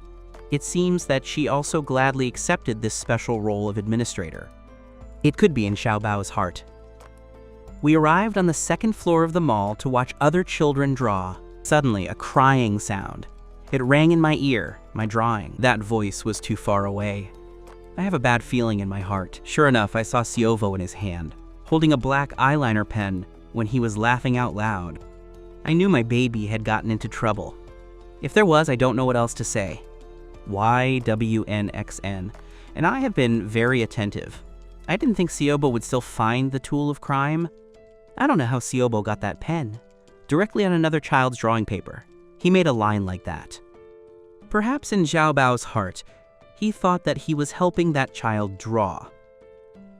It seems that she also gladly accepted this special role of administrator. It could be in Xiaobao's heart. We arrived on the 2nd floor of the mall to watch other children draw. Suddenly, a crying sound. It rang in my ear, my drawing. That voice was too far away. I have a bad feeling in my heart. Sure enough, I saw Siovo in his hand, holding a black eyeliner pen when he was laughing out loud. I knew my baby had gotten into trouble. If there was, I don't know what else to say. YWNXN, and I have been very attentive. I didn't think Siobo would still find the tool of crime. I don't know how Siobo got that pen. Directly on another child's drawing paper. He made a line like that. Perhaps in Xiaobao's heart, he thought that he was helping that child draw.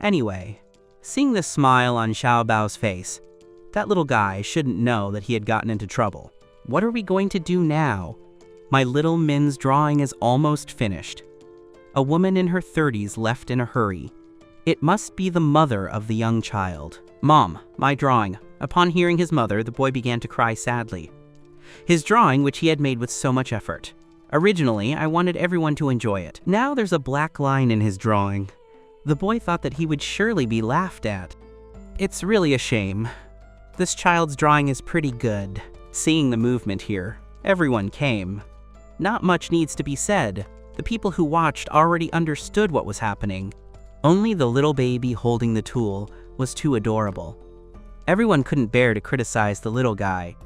Anyway, seeing the smile on Xiaobao's face, that little guy shouldn't know that he had gotten into trouble. What are we going to do now? My little Min's drawing is almost finished. A woman in her 30s left in a hurry. It must be the mother of the young child. Mom, my drawing. Upon hearing his mother, the boy began to cry sadly. His drawing, which he had made with so much effort. Originally, I wanted everyone to enjoy it. Now there's a black line in his drawing. The boy thought that he would surely be laughed at. It's really a shame. This child's drawing is pretty good. Seeing the movement here, everyone came. Not much needs to be said. The people who watched already understood what was happening. Only the little baby holding the tool was too adorable. Everyone couldn't bear to criticize the little guy.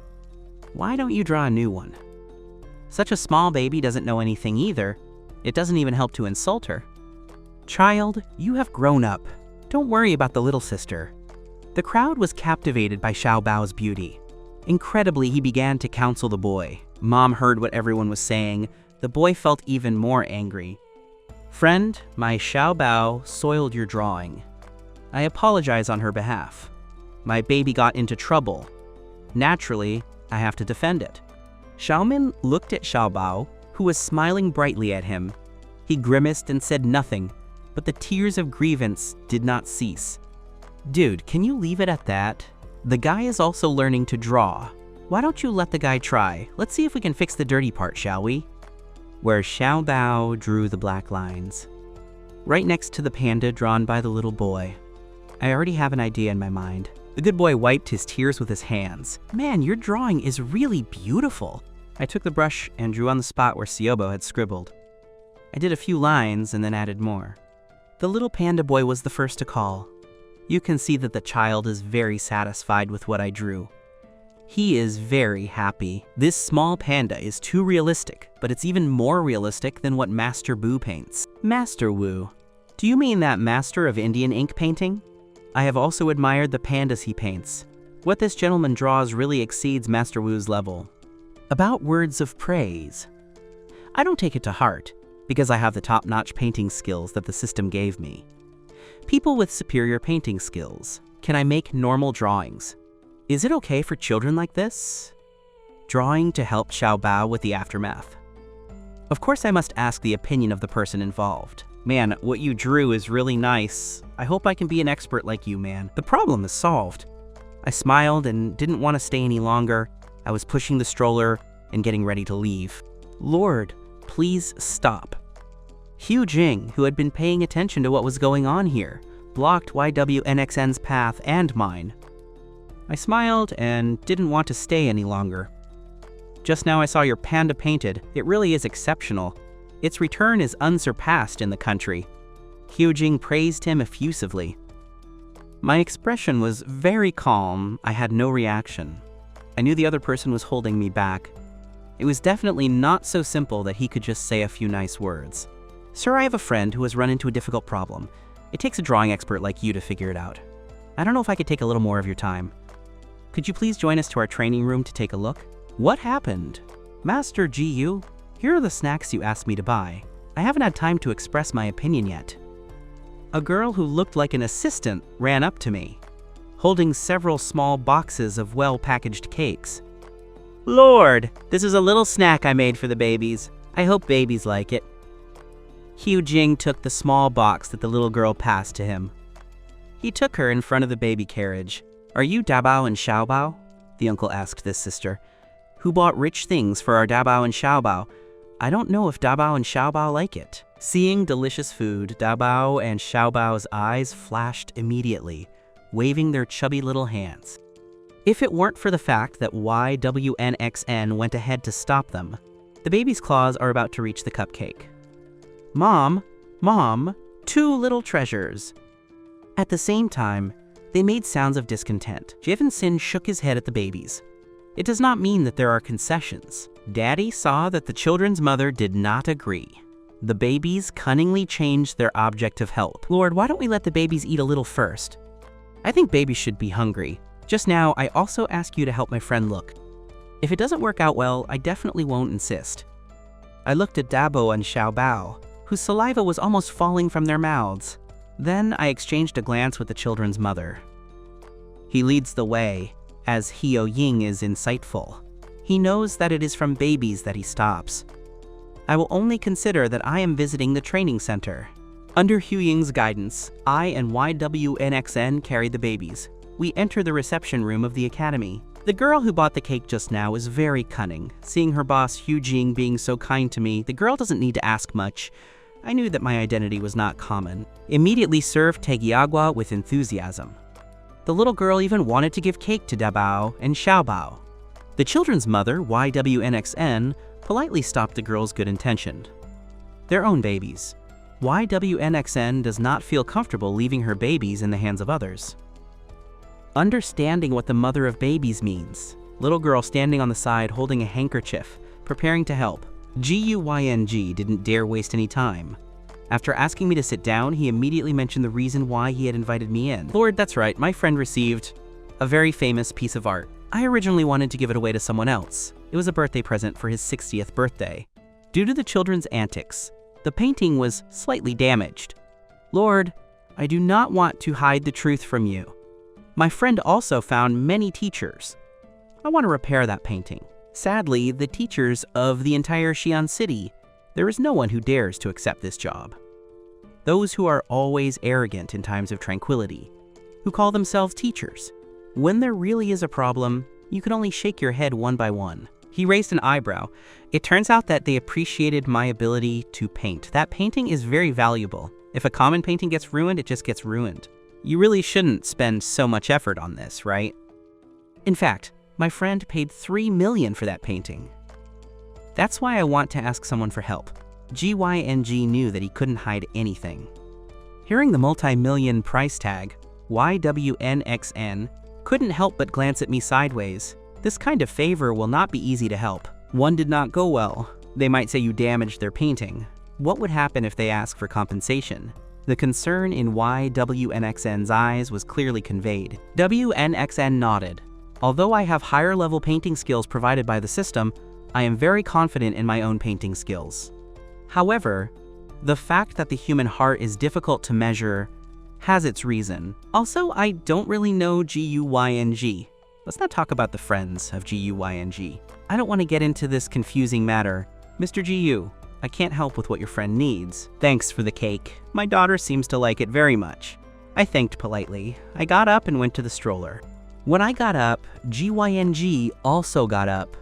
Why don't you draw a new one? Such a small baby doesn't know anything either. It doesn't even help to insult her. Child, you have grown up. Don't worry about the little sister. The crowd was captivated by Xiaobao's beauty. Incredibly, he began to counsel the boy. Mom heard what everyone was saying. The boy felt even more angry. Friend, my Xiaobao soiled your drawing. I apologize on her behalf. My baby got into trouble. Naturally, I have to defend it. Xiaomin looked at Xiaobao, who was smiling brightly at him. He grimaced and said nothing, but the tears of grievance did not cease. Dude, can you leave it at that? The guy is also learning to draw. Why don't you let the guy try? Let's see if we can fix the dirty part, shall we? Where Xiaobao drew the black lines. Right next to the panda drawn by the little boy. I already have an idea in my mind. The good boy wiped his tears with his hands. Man, your drawing is really beautiful. I took the brush and drew on the spot where Siobo had scribbled. I did a few lines and then added more. The little panda boy was the first to call. You can see that the child is very satisfied with what I drew. He is very happy. This small panda is too realistic, but it's even more realistic than what Master Wu paints. Master Wu? Do you mean that master of Indian ink painting? I have also admired the pandas he paints. What this gentleman draws really exceeds Master Wu's level. About words of praise. I don't take it to heart, because I have the top-notch painting skills that the system gave me. People with superior painting skills. Can I make normal drawings? Is it okay for children like this? Drawing to help Xiaobao with the aftermath. Of course I must ask the opinion of the person involved. Man, what you drew is really nice. I hope I can be an expert like you, man. The problem is solved. I smiled and didn't want to stay any longer. I was pushing the stroller and getting ready to leave. Lord, please stop. Hu Jing, who had been paying attention to what was going on here, blocked YWNXN's path and mine. I smiled and didn't want to stay any longer. Just now I saw your panda painted. It really is exceptional. Its return is unsurpassed in the country. Hu Jing praised him effusively. My expression was very calm. I had no reaction. I knew the other person was holding me back. It was definitely not so simple that he could just say a few nice words. Sir, I have a friend who has run into a difficult problem. It takes a drawing expert like you to figure it out. I don't know if I could take a little more of your time. Could you please join us to our training room to take a look? What happened? Master GU, here are the snacks you asked me to buy. I haven't had time to express my opinion yet. A girl who looked like an assistant ran up to me, holding several small boxes of well-packaged cakes. Lord, this is a little snack I made for the babies. I hope babies like it. Hu Jing took the small box that the little girl passed to him. He took her in front of the baby carriage. "Are you Dabao and Xiaobao?" the uncle asked this sister. "Who bought rich things for our Dabao and Xiaobao? I don't know if Dabao and Xiaobao like it." Seeing delicious food, Dabao and Xiaobao's eyes flashed immediately, waving their chubby little hands. If it weren't for the fact that YWNXN went ahead to stop them, the baby's claws are about to reach the cupcake. "Mom, Mom, two little treasures." At the same time, they made sounds of discontent. Javen Sin shook his head at the babies. It does not mean that there are concessions. Daddy saw that the children's mother did not agree. The babies cunningly changed their object of help. "Lord, why don't we let the babies eat a little first? I think babies should be hungry. Just now, I also ask you to help my friend look. If it doesn't work out well, I definitely won't insist." I looked at Dabo and Xiaobao, whose saliva was almost falling from their mouths. Then I exchanged a glance with the children's mother. He leads the way, as Hio Ying is insightful. He knows that it is from babies that he stops. I will only consider that I am visiting the training center. Under Hu Ying's guidance, I and YWNXN carried the babies. We enter the reception room of the academy. The girl who bought the cake just now is very cunning. Seeing her boss Hu Jing being so kind to me, the girl doesn't need to ask much. I knew that my identity was not common. Immediately served Tegiagua with enthusiasm. The little girl even wanted to give cake to Dabao and Xiaobao. The children's mother, YWNXN, politely stopped the girl's good intention. Their own babies. YWNXN does not feel comfortable leaving her babies in the hands of others. Understanding what the mother of babies means. Little girl standing on the side holding a handkerchief, preparing to help. GUYNG didn't dare waste any time. After asking me to sit down, he immediately mentioned the reason why he had invited me in. "Lord, that's right, my friend received a very famous piece of art. I originally wanted to give it away to someone else. It was a birthday present for his 60th birthday. Due to the children's antics, the painting was slightly damaged. Lord, I do not want to hide the truth from you. My friend also found many teachers. I want to repair that painting. Sadly, the teachers of the entire Xi'an city, there is no one who dares to accept this job. Those who are always arrogant in times of tranquility, who call themselves teachers. When there really is a problem, you can only shake your head one by one." He raised an eyebrow. "It turns out that they appreciated my ability to paint. That painting is very valuable. If a common painting gets ruined, it just gets ruined. You really shouldn't spend so much effort on this, right? In fact, my friend paid 3 million for that painting. That's why I want to ask someone for help." GYNG knew that he couldn't hide anything. Hearing the multi-million price tag, YWNXN couldn't help but glance at me sideways. This kind of favor will not be easy to help. One did not go well. They might say you damaged their painting. What would happen if they ask for compensation? The concern in YWNXN's eyes was clearly conveyed. WNXN nodded. "Although I have higher level painting skills provided by the system, I am very confident in my own painting skills. However, the fact that the human heart is difficult to measure has its reason. Also, I don't really know GUYNG. Let's not talk about the friends of GUYNG. I don't want to get into this confusing matter. Mr. GU, I can't help with what your friend needs. Thanks for the cake. My daughter seems to like it very much." I thanked politely. I got up and went to the stroller. When I got up, GYNG also got up.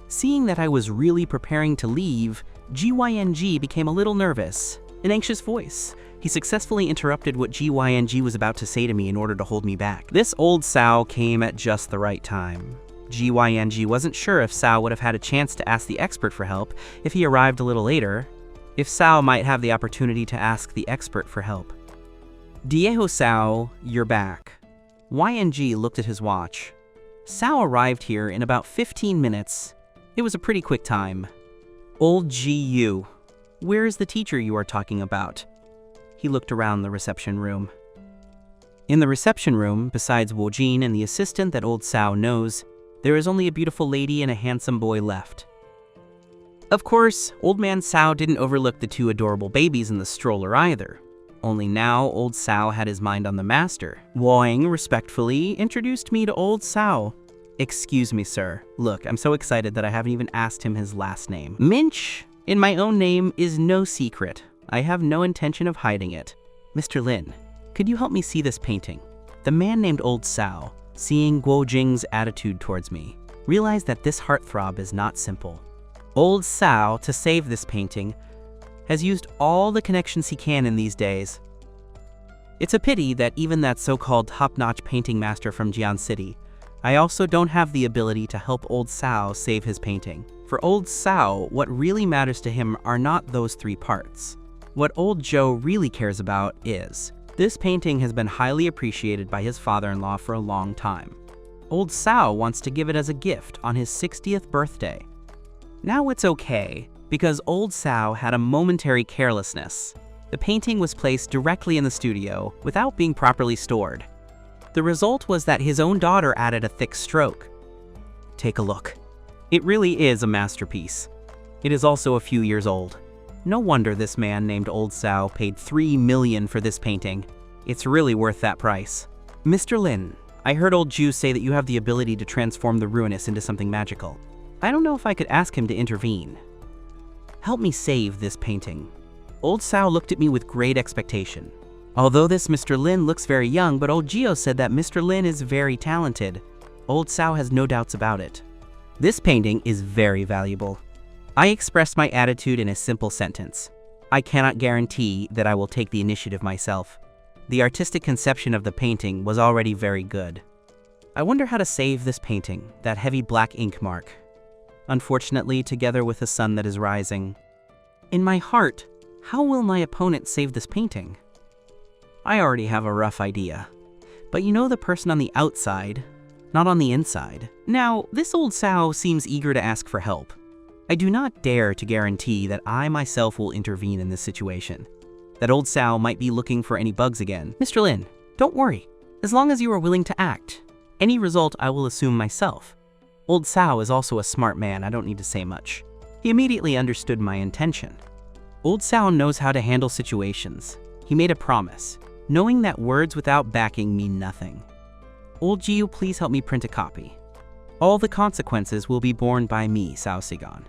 Seeing that I was really preparing to leave, GYNG became a little nervous. An anxious voice. He successfully interrupted what GYNG was about to say to me in order to hold me back. This old Sao came at just the right time. GYNG wasn't sure if Sao would have had a chance to ask the expert for help if he arrived a little later, if Sao might have the opportunity to ask the expert for help. "Dieho Sao, you're back." YNG looked at his watch. Sao arrived here in about 15 minutes. It was a pretty quick time. "Old GU, where is the teacher you are talking about?" He looked around the reception room. In the reception room, besides Wu Jin and the assistant that old Sao knows, there is only a beautiful lady and a handsome boy left. Of course, old man Sao didn't overlook the 2 adorable babies in the stroller either. Only now, old Sao had his mind on the master. Wang respectfully introduced me to old Sao. "Excuse me, sir. Look, I'm so excited that I haven't even asked him his last name. Minch, in my own name, is no secret. I have no intention of hiding it. Mr. Lin, could you help me see this painting? The man named Old Sao, seeing Guo Jing's attitude towards me, realized that this heartthrob is not simple. Old Sao, to save this painting, has used all the connections he can in these days. It's a pity that even that so-called top-notch painting master from Jian City, I also don't have the ability to help Old Sao save his painting. For Old Sao, what really matters to him are not those three parts. What Old Joe really cares about is, this painting has been highly appreciated by his father-in-law for a long time. Old Sao wants to give it as a gift on his 60th birthday. Now it's okay, because Old Sao had a momentary carelessness. The painting was placed directly in the studio without being properly stored. The result was that his own daughter added a thick stroke. Take a look. It really is a masterpiece. It is also a few years old. No wonder this man named Old Sao paid $3 million for this painting. It's really worth that price. Mr. Lin, I heard Old Ju say that you have the ability to transform the ruinous into something magical. I don't know if I could ask him to intervene. Help me save this painting. Old Sao looked at me with great expectation. Although this Mr. Lin looks very young, but Old Gio said that Mr. Lin is very talented. Old Sao has no doubts about it. This painting is very valuable. I expressed my attitude in a simple sentence. I cannot guarantee that I will take the initiative myself. The artistic conception of the painting was already very good. I wonder how to save this painting, that heavy black ink mark. Unfortunately, together with the sun that is rising. In my heart, how will my opponent save this painting? I already have a rough idea. But you know the person on the outside, not on the inside. Now, this Old Sao seems eager to ask for help. I do not dare to guarantee that I myself will intervene in this situation. That Old Sao might be looking for any bugs again. Mr. Lin, don't worry. As long as you are willing to act, any result I will assume myself. Old Sao is also a smart man, I don't need to say much. He immediately understood my intention. Old Sao knows how to handle situations. He made a promise, knowing that words without backing mean nothing. Old Jiu, please help me print a copy. All the consequences will be borne by me, Sao Sigan.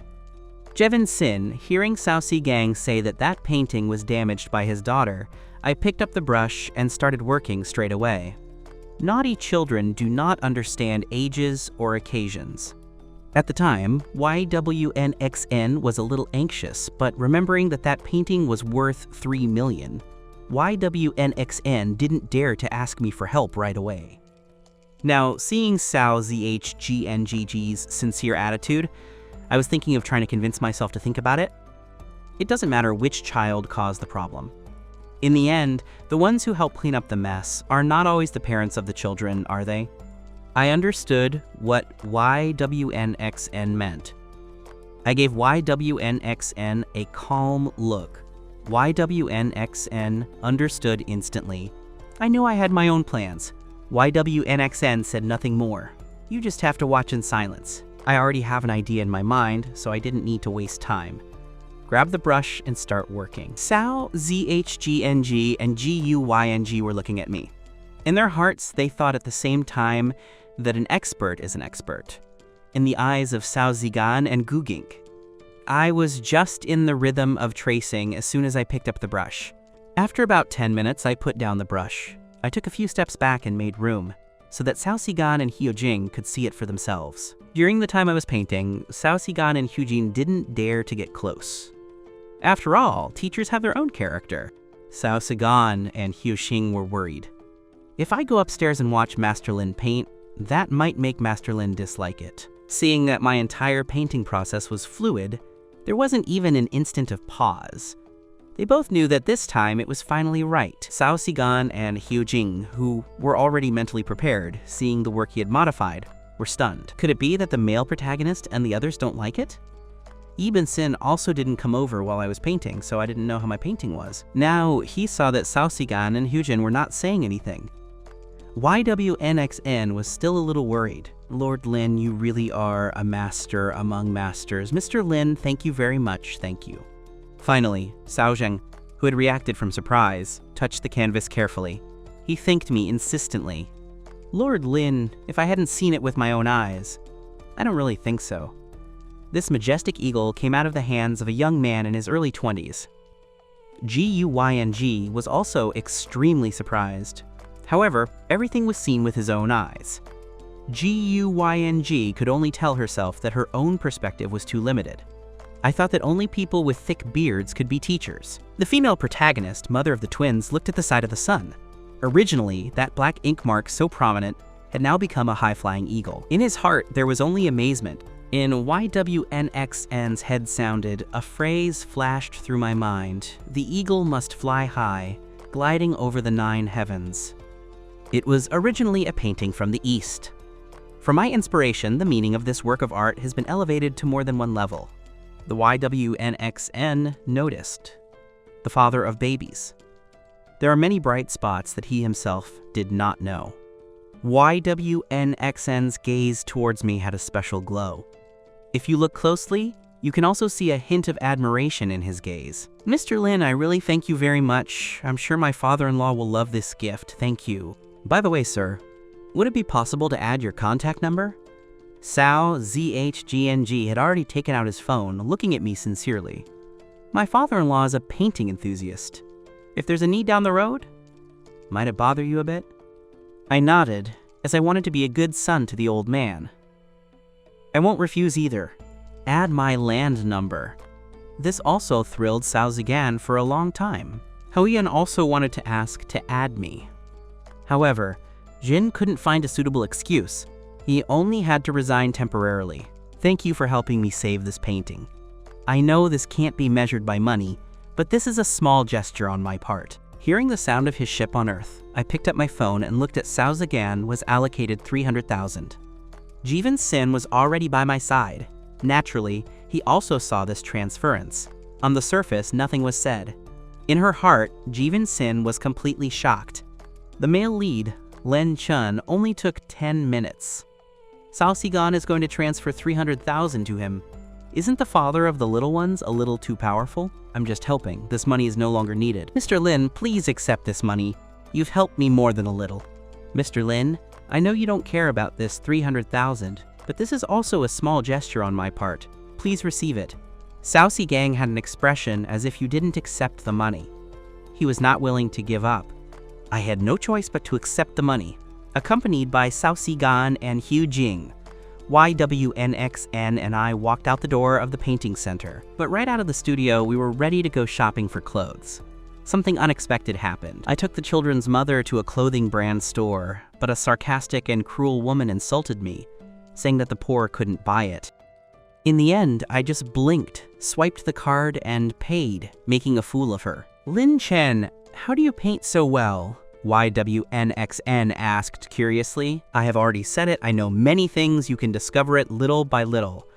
Jevin Sin, hearing Sao Sigang say that that painting was damaged by his daughter, I picked up the brush and started working straight away. Naughty children do not understand ages or occasions. At the time, YWNXN was a little anxious, but remembering that that painting was worth $3 million, YWNXN didn't dare to ask me for help right away. Now, seeing Sao ZHGNGG's sincere attitude, I was thinking of trying to convince myself to think about it. It doesn't matter which child caused the problem. In the end, the ones who help clean up the mess are not always the parents of the children, are they? I understood what YWNXN meant. I gave YWNXN a calm look. YWNXN understood instantly. I knew I had my own plans. YWNXN said nothing more. You just have to watch in silence. I already have an idea in my mind, so I didn't need to waste time. Grab the brush and start working. Sao, ZHGNG, and GUYNG were looking at me. In their hearts, they thought at the same time that an expert is an expert. In the eyes of Sao Zigan and Gugink, I was just in the rhythm of tracing as soon as I picked up the brush. After about 10 minutes, I put down the brush. I took a few steps back and made room, so that Sao Sigan and Hyojing could see it for themselves. During the time I was painting, Sao Sigan and Hyojing didn't dare to get close. After all, teachers have their own character. Sao Sigan and Hyojing were worried. If I go upstairs and watch Master Lin paint, that might make Master Lin dislike it. Seeing that my entire painting process was fluid, there wasn't even an instant of pause. They both knew that this time it was finally right. Sao Sigan and Hyojing, who were already mentally prepared, seeing the work he had modified, were stunned. Could it be that the male protagonist and the others don't like it? Ibn Sin also didn't come over while I was painting, so I didn't know how my painting was. Now, he saw that Sao Sigan and Hyojin were not saying anything. YWNXN was still a little worried. Lord Lin, you really are a master among masters. Mr. Lin, thank you very much, thank you. Finally, Sao Zheng, who had reacted from surprise, touched the canvas carefully. He thanked me insistently. Lord Lin, if I hadn't seen it with my own eyes. I don't really think so. This majestic eagle came out of the hands of a young man in his early 20s. GUYNG was also extremely surprised. However, everything was seen with his own eyes. GUYNG could only tell herself that her own perspective was too limited. I thought that only people with thick beards could be teachers. The female protagonist, mother of the twins, looked at the side of the sun. Originally, that black ink mark so prominent had now become a high-flying eagle. In his heart, there was only amazement. In YWNXN's head sounded, a phrase flashed through my mind: the eagle must fly high, gliding over the 9 heavens. It was originally a painting from the East. For my inspiration, the meaning of this work of art has been elevated to more than one level. The YWNXN noticed. The father of babies. There are many bright spots that he himself did not know. YWNXN's gaze towards me had a special glow. If you look closely, you can also see a hint of admiration in his gaze. Mr. Lin, I really thank you very much. I'm sure my father-in-law will love this gift. Thank you. By the way, sir, would it be possible to add your contact number? Sao ZHGNG had already taken out his phone, looking at me sincerely. My father-in-law is a painting enthusiast. If there's a need down the road, might it bother you a bit? I nodded, as I wanted to be a good son to the old man. I won't refuse either. Add my land number. This also thrilled Sao Zigan for a long time. Huiyan also wanted to ask to add me. However, Jin couldn't find a suitable excuse. He only had to resign temporarily. Thank you for helping me save this painting. I know this can't be measured by money, but this is a small gesture on my part. Hearing the sound of his ship on Earth, I picked up my phone and looked at Sao Zigan was allocated 300,000. Jivan Sin was already by my side. Naturally, he also saw this transference. On the surface, nothing was said. In her heart, Jivan Sin was completely shocked. The male lead, Len Chun, only took 10 minutes. Sao Zigan is going to transfer 300,000 to him. Isn't the father of the little ones a little too powerful? I'm just helping. This money is no longer needed. Mr. Lin, please accept this money. You've helped me more than a little. Mr. Lin, I know you don't care about this 300,000, but this is also a small gesture on my part. Please receive it. Sao Zigan had an expression as if you didn't accept the money. He was not willing to give up. I had no choice but to accept the money. Accompanied by Sao Zigan and Hu Jing, YWNXN and I walked out the door of the painting center. But right out of the studio, we were ready to go shopping for clothes. Something unexpected happened. I took the children's mother to a clothing brand store, but a sarcastic and cruel woman insulted me, saying that the poor couldn't buy it. In the end, I just blinked, swiped the card, and paid, making a fool of her. Lin Chen, how do you paint so well? YWNXN asked curiously. I have already said it, I know many things, you can discover it little by little.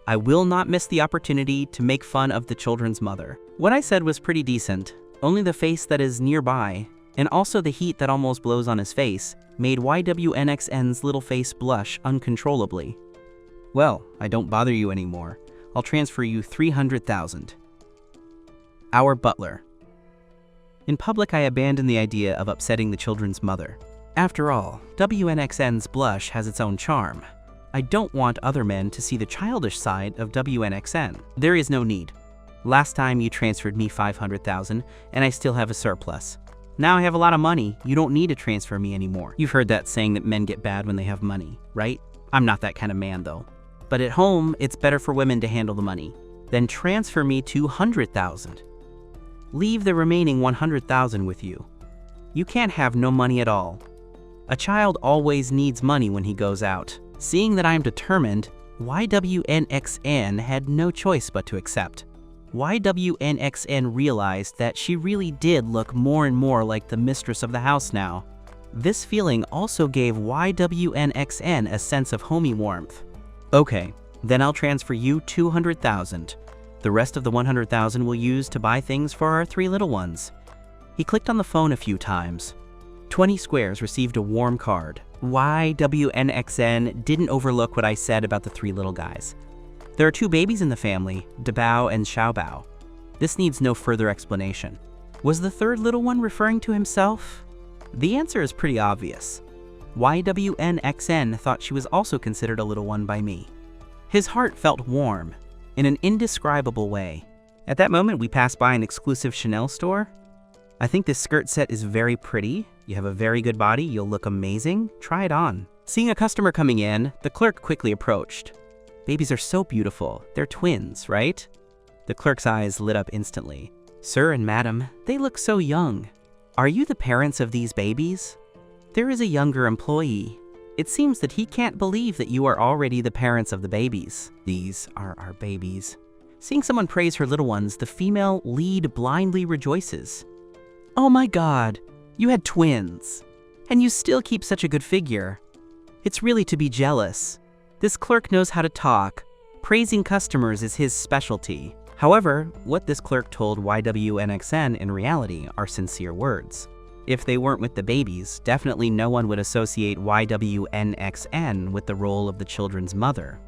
I will not miss the opportunity to make fun of the children's mother. What I said was pretty decent. Only the face that is nearby, and also the heat that almost blows on his face, made YWNXN's little face blush uncontrollably. Well, I don't bother you anymore. I'll transfer you 300,000. Our butler. In public, I abandoned the idea of upsetting the children's mother. After all, WNXN's blush has its own charm. I don't want other men to see the childish side of WNXN. There is no need. Last time you transferred me 500,000, and I still have a surplus. Now I have a lot of money, you don't need to transfer me anymore. You've heard that saying that men get bad when they have money, right? I'm not that kind of man though. But at home, it's better for women to handle the money. Then transfer me 200,000. Leave the remaining 100,000 with you. You can't have no money at all. A child always needs money when he goes out. Seeing that I am determined, YWNXN had no choice but to accept. YWNXN realized that she really did look more and more like the mistress of the house now. This feeling also gave YWNXN a sense of homey warmth. Okay, then I'll transfer you 200,000. The rest of the 100,000 we'll use to buy things for our 3 little ones. He clicked on the phone a few times. 20 Squares received a warm card. YWNXN didn't overlook what I said about the 3 little guys. There are 2 babies in the family, Dabao and Xiaobao. This needs no further explanation. Was the 3rd little one referring to himself? The answer is pretty obvious. YWNXN thought she was also considered a little one by me. His heart felt warm, in an indescribable way. At that moment, we passed by an exclusive Chanel store. I think this skirt set is very pretty. You have a very good body, you'll look amazing. Try it on. Seeing a customer coming in, the clerk quickly approached. Babies are so beautiful. They're twins, right? The clerk's eyes lit up instantly. Sir and madam, they look so young. Are you the parents of these babies? There is a younger employee. It seems that he can't believe that you are already the parents of the babies. These are our babies. Seeing someone praise her little ones, the female lead blindly rejoices. Oh my God, you had twins. And you still keep such a good figure. It's really to be jealous. This clerk knows how to talk. Praising customers is his specialty. However, what this clerk told YWNXN in reality are sincere words. If they weren't with the babies, definitely no one would associate YWNXN with the role of the children's mother.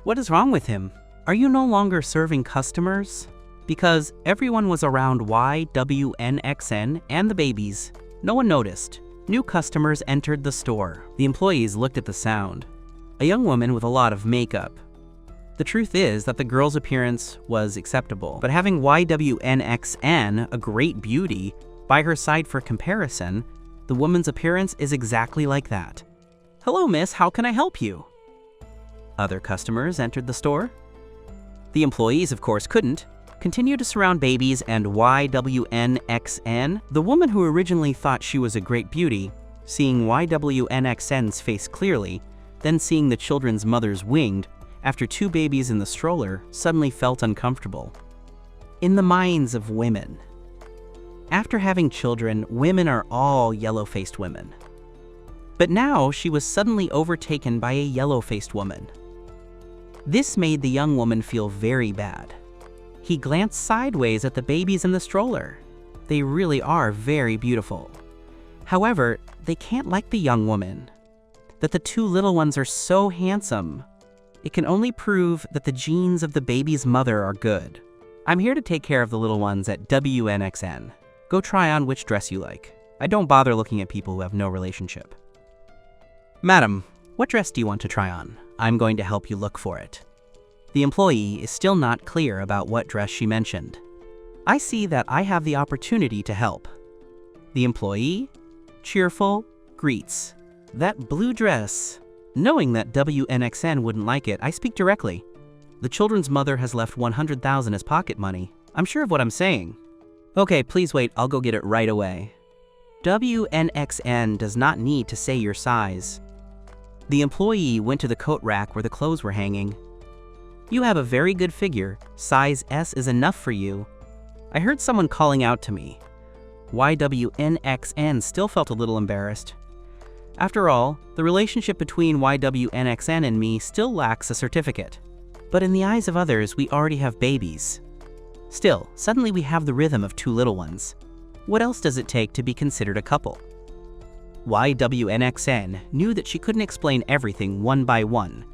What is wrong with him? Are you no longer serving customers? Because everyone was around YWNXN and the babies. No one noticed. New customers entered the store. The employees looked at the sound. A young woman with a lot of makeup. The truth is that the girl's appearance was acceptable, but having YWNXN, a great beauty, by her side for comparison, the woman's appearance is exactly like that. Hello, miss, how can I help you? Other customers entered the store. The employees, of course, couldn't. Continue to surround babies and YWNXN. The woman who originally thought she was a great beauty, seeing YWNXN's face clearly, then seeing the children's mothers winged, after two babies in the stroller, suddenly felt uncomfortable. In the minds of women. After having children, women are all yellow-faced women. But now she was suddenly overtaken by a yellow-faced woman. This made the young woman feel very bad. He glanced sideways at the babies in the stroller. They really are very beautiful. However, they can't like the young woman. That the two little ones are so handsome. It can only prove that the genes of the baby's mother are good. I'm here to take care of the little ones at WNXN. Go try on which dress you like. I don't bother looking at people who have no relationship. Madam, what dress do you want to try on? I'm going to help you look for it. The employee is still not clear about what dress she mentioned. I see that I have the opportunity to help. The employee, cheerful, greets. That blue dress. Knowing that WNXN wouldn't like it, I speak directly. The children's mother has left $100,000 as pocket money. I'm sure of what I'm saying. Okay, please wait, I'll go get it right away. WNXN does not need to say your size. The employee went to the coat rack where the clothes were hanging. You have a very good figure. Size S is enough for you. I heard someone calling out to me. YWNXN still felt a little embarrassed. After all, the relationship between YWNXN and me still lacks a certificate. But in the eyes of others, we already have babies. Still, suddenly we have the rhythm of two little ones. What else does it take to be considered a couple? YWNXN knew that she couldn't explain everything one by one.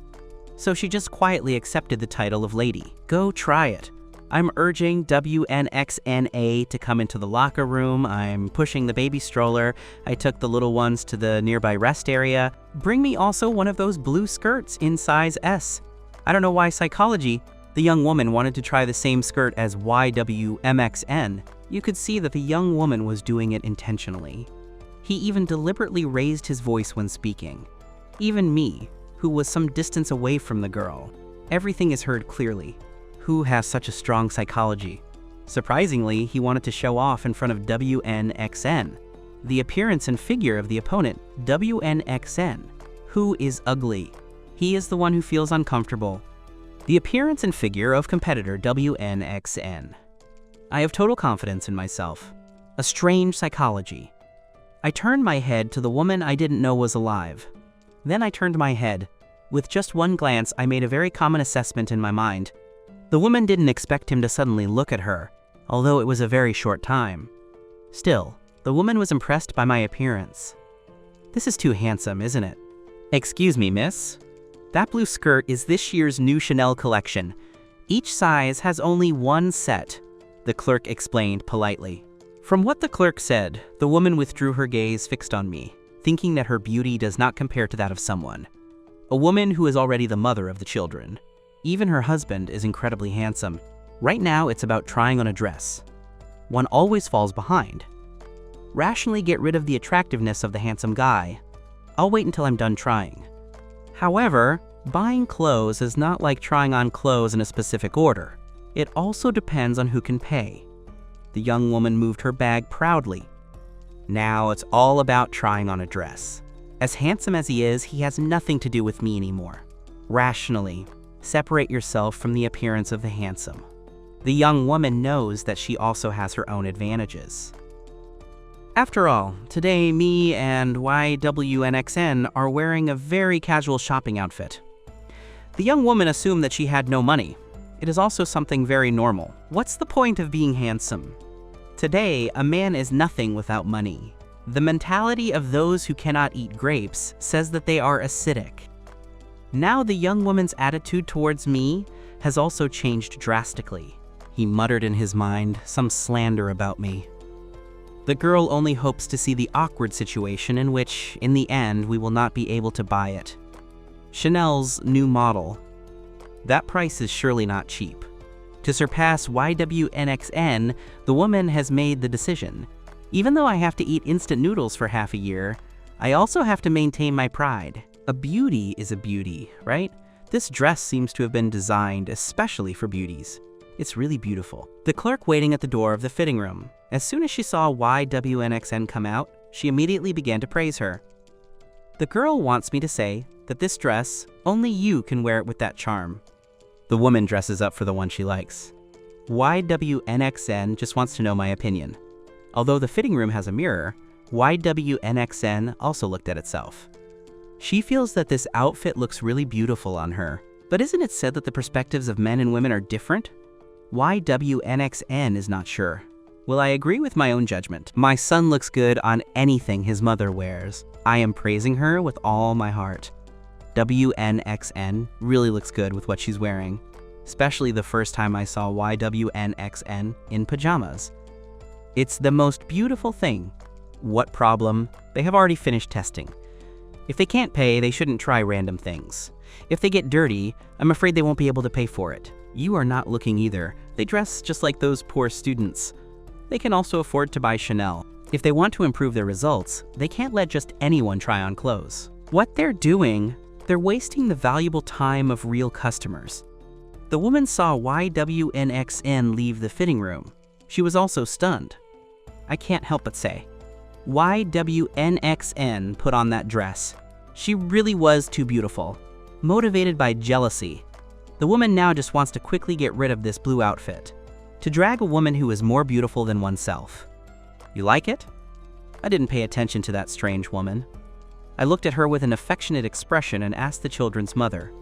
So she just quietly accepted the title of lady. Go try it. I'm urging WNXNA to come into the locker room. I'm pushing the baby stroller. I took the little ones to the nearby rest area. Bring me also one of those blue skirts in size S. I don't know why psychology. The young woman wanted to try the same skirt as YWMXN. You could see that the young woman was doing it intentionally. He even deliberately raised his voice when speaking. Even me, who was some distance away from the girl. Everything is heard clearly. Who has such a strong psychology? Surprisingly, he wanted to show off in front of WNXN. The appearance and figure of the opponent, WNXN, who is ugly. He is the one who feels uncomfortable. The appearance and figure of competitor WNXN. I have total confidence in myself. A strange psychology. I turned my head to the woman I didn't know was alive. Then I turned my head. With just one glance, I made a very common assessment in my mind. The woman didn't expect him to suddenly look at her, although it was a very short time. Still, the woman was impressed by my appearance. This is too handsome, isn't it? Excuse me, miss. That blue skirt is this year's new Chanel collection. Each size has only one set, the clerk explained politely. From what the clerk said, the woman withdrew her gaze fixed on me, thinking that her beauty does not compare to that of someone. A woman who is already the mother of the children. Even her husband is incredibly handsome. Right now, it's about trying on a dress. One always falls behind. Rationally get rid of the attractiveness of the handsome guy. I'll wait until I'm done trying. However, buying clothes is not like trying on clothes in a specific order. It also depends on who can pay. The young woman moved her bag proudly. Now it's all about trying on a dress. As handsome as he is, he has nothing to do with me anymore. Rationally, separate yourself from the appearance of the handsome. The young woman knows that she also has her own advantages. After all, today me and YWNXN are wearing a very casual shopping outfit. The young woman assumed that she had no money. It is also something very normal. What's the point of being handsome? Today, a man is nothing without money. The mentality of those who cannot eat grapes says that they are acidic. Now the young woman's attitude towards me has also changed drastically. He muttered in his mind some slander about me. The girl only hopes to see the awkward situation in which, in the end, we will not be able to buy it. Chanel's new model. That price is surely not cheap. To surpass YWNXN, the woman has made the decision. Even though I have to eat instant noodles for half a year, I also have to maintain my pride. A beauty is a beauty, right? This dress seems to have been designed especially for beauties. It's really beautiful. The clerk waiting at the door of the fitting room. As soon as she saw YWNXN come out, she immediately began to praise her. The girl wants me to say that this dress, only you can wear it with that charm. The woman dresses up for the one she likes. YWNXN just wants to know my opinion. Although the fitting room has a mirror, YWNXN also looked at itself. She feels that this outfit looks really beautiful on her. But isn't it said that the perspectives of men and women are different? YWNXN is not sure. Will I agree with my own judgment? My son looks good on anything his mother wears. I am praising her with all my heart. WNXN really looks good with what she's wearing, especially the first time I saw YWNXN in pajamas. It's the most beautiful thing. What problem? They have already finished testing. If they can't pay, they shouldn't try random things. If they get dirty, I'm afraid they won't be able to pay for it. You are not looking either. They dress just like those poor students. They can also afford to buy Chanel. If they want to improve their results, they can't let just anyone try on clothes. What they're doing, they're wasting the valuable time of real customers. The woman saw YWNXN leave the fitting room. She was also stunned. I can't help but say, YWNXN put on that dress. She really was too beautiful. Motivated by jealousy, the woman now just wants to quickly get rid of this blue outfit. To drag a woman who is more beautiful than oneself. You like it? I didn't pay attention to that strange woman. I looked at her with an affectionate expression and asked the children's mother.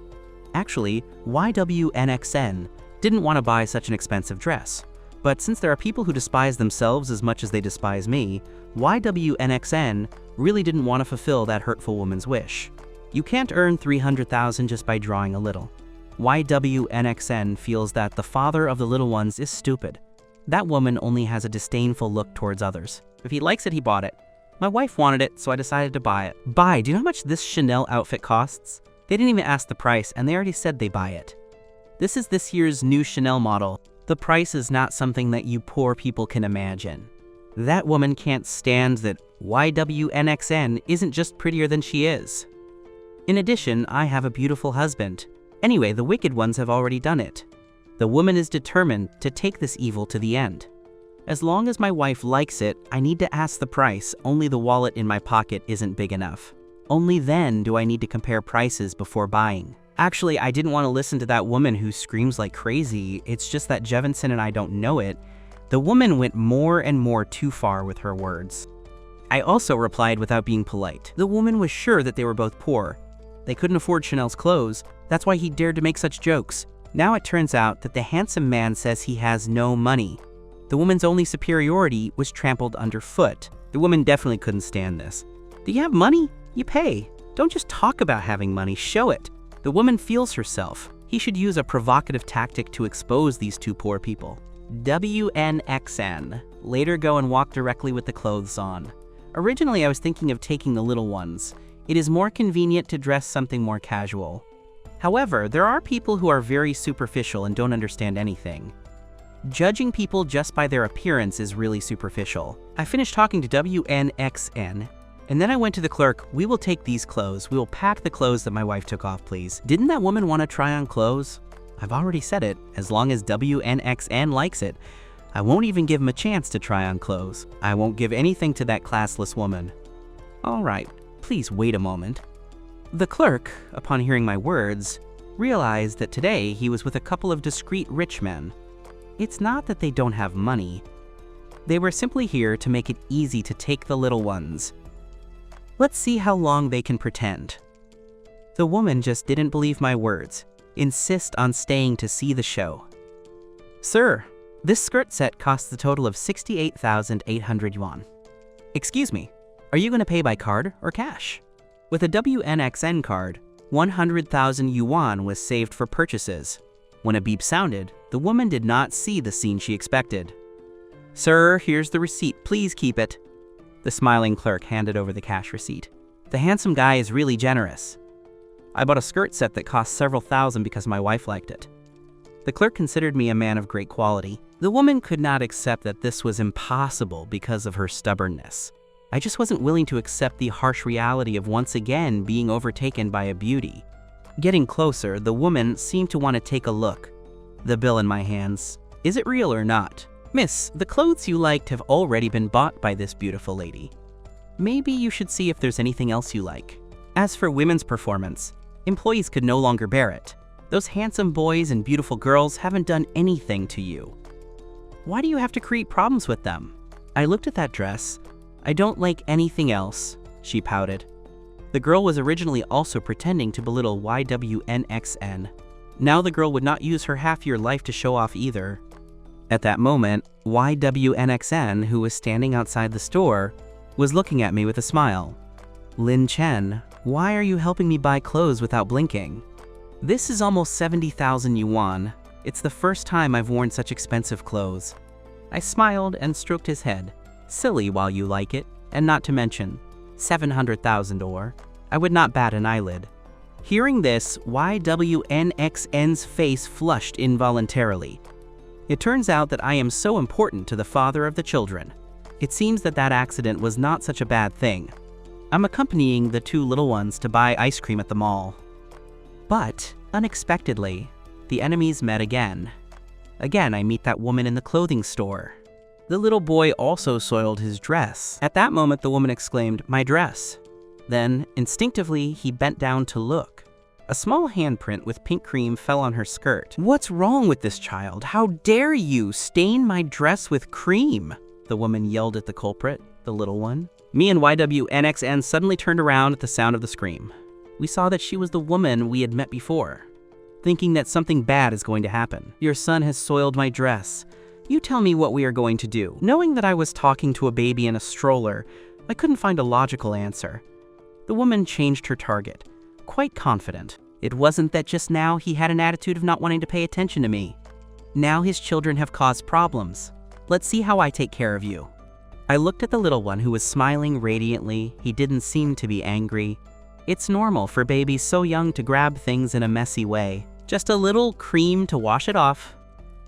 Actually, YWNXN didn't want to buy such an expensive dress. But since there are people who despise themselves as much as they despise me, YWNXN really didn't want to fulfill that hurtful woman's wish. You can't earn $300,000 just by drawing a little. YWNXN feels that the father of the little ones is stupid. That woman only has a disdainful look towards others. If he likes it, he bought it. My wife wanted it, so I decided to buy it. Do you know how much this Chanel outfit costs? They didn't even ask the price, and they already said they buy it. This is this year's new Chanel model. The price is not something that you poor people can imagine. That woman can't stand that YWNXN isn't just prettier than she is. In addition, I have a beautiful husband. Anyway, the wicked ones have already done it. The woman is determined to take this evil to the end. As long as my wife likes it, I need to ask the price, only the wallet in my pocket isn't big enough. Only then do I need to compare prices before buying. Actually, I didn't want to listen to that woman who screams like crazy. It's just that Jevinson and I don't know it. The woman went more and more too far with her words. I also replied without being polite. The woman was sure that they were both poor. They couldn't afford Chanel's clothes. That's why he dared to make such jokes. Now it turns out that the handsome man says he has no money. The woman's only superiority was trampled underfoot. The woman definitely couldn't stand this. Do you have money? You pay. Don't just talk about having money, show it. The woman feels herself. He should use a provocative tactic to expose these two poor people. WNXN. Later go and walk directly with the clothes on. Originally, I was thinking of taking the little ones. It is more convenient to dress something more casual. However, there are people who are very superficial and don't understand anything. Judging people just by their appearance is really superficial. I finished talking to WNXN, and then I went to the clerk. We will take these clothes. We will pack the clothes that my wife took off, please. Didn't that woman want to try on clothes? I've already said it. As long as WNXN likes it, I won't even give him a chance to try on clothes. I won't give anything to that classless woman. All right, please wait a moment. The clerk, upon hearing my words, realized that today he was with a couple of discreet rich men. It's not that they don't have money. They were simply here to make it easy to take the little ones. Let's see how long they can pretend. The woman just didn't believe my words, insist on staying to see the show. Sir, this skirt set costs a total of 68,800 yuan. Excuse me, are you going to pay by card or cash? With a WNXN card, 100,000 yuan was saved for purchases. When a beep sounded, the woman did not see the scene she expected. Sir, here's the receipt, please keep it. The smiling clerk handed over the cash receipt. The handsome guy is really generous. I bought a skirt set that cost several thousand because my wife liked it. The clerk considered me a man of great quality. The woman could not accept that this was impossible because of her stubbornness. I just wasn't willing to accept the harsh reality of once again being overtaken by a beauty. Getting closer, the woman seemed to want to take a look. The bill in my hands. Is it real or not? Miss, the clothes you liked have already been bought by this beautiful lady. Maybe you should see if there's anything else you like. As for women's performance, employees could no longer bear it. Those handsome boys and beautiful girls haven't done anything to you. Why do you have to create problems with them? I looked at that dress. I don't like anything else, she pouted. The girl was originally also pretending to belittle YWNXN. Now the girl would not use her half-year life to show off either. At that moment, YWNXN, who was standing outside the store, was looking at me with a smile. Lin Chen, why are you helping me buy clothes without blinking? This is almost 70,000 yuan. It's the first time I've worn such expensive clothes. I smiled and stroked his head. Silly while you like it, and not to mention, 700,000 or. I would not bat an eyelid. Hearing this, YWNXN's face flushed involuntarily. It turns out that I am so important to the father of the children. It seems that that accident was not such a bad thing. I'm accompanying the two little ones to buy ice cream at the mall. But, unexpectedly, the enemies met again. Again, I meet that woman in the clothing store. The little boy also soiled his dress. At that moment, the woman exclaimed, "My dress." Then, instinctively, he bent down to look. A small handprint with pink cream fell on her skirt. What's wrong with this child? How dare you stain my dress with cream? The woman yelled at the culprit, the little one. Me and YWNXN suddenly turned around at the sound of the scream. We saw that she was the woman we had met before, thinking that something bad is going to happen. Your son has soiled my dress. You tell me what we are going to do. Knowing that I was talking to a baby in a stroller, I couldn't find a logical answer. The woman changed her target, quite confident. It wasn't that just now he had an attitude of not wanting to pay attention to me. Now his children have caused problems. Let's see how I take care of you. I looked at the little one who was smiling radiantly. He didn't seem to be angry. It's normal for babies so young to grab things in a messy way. Just a little cream to wash it off.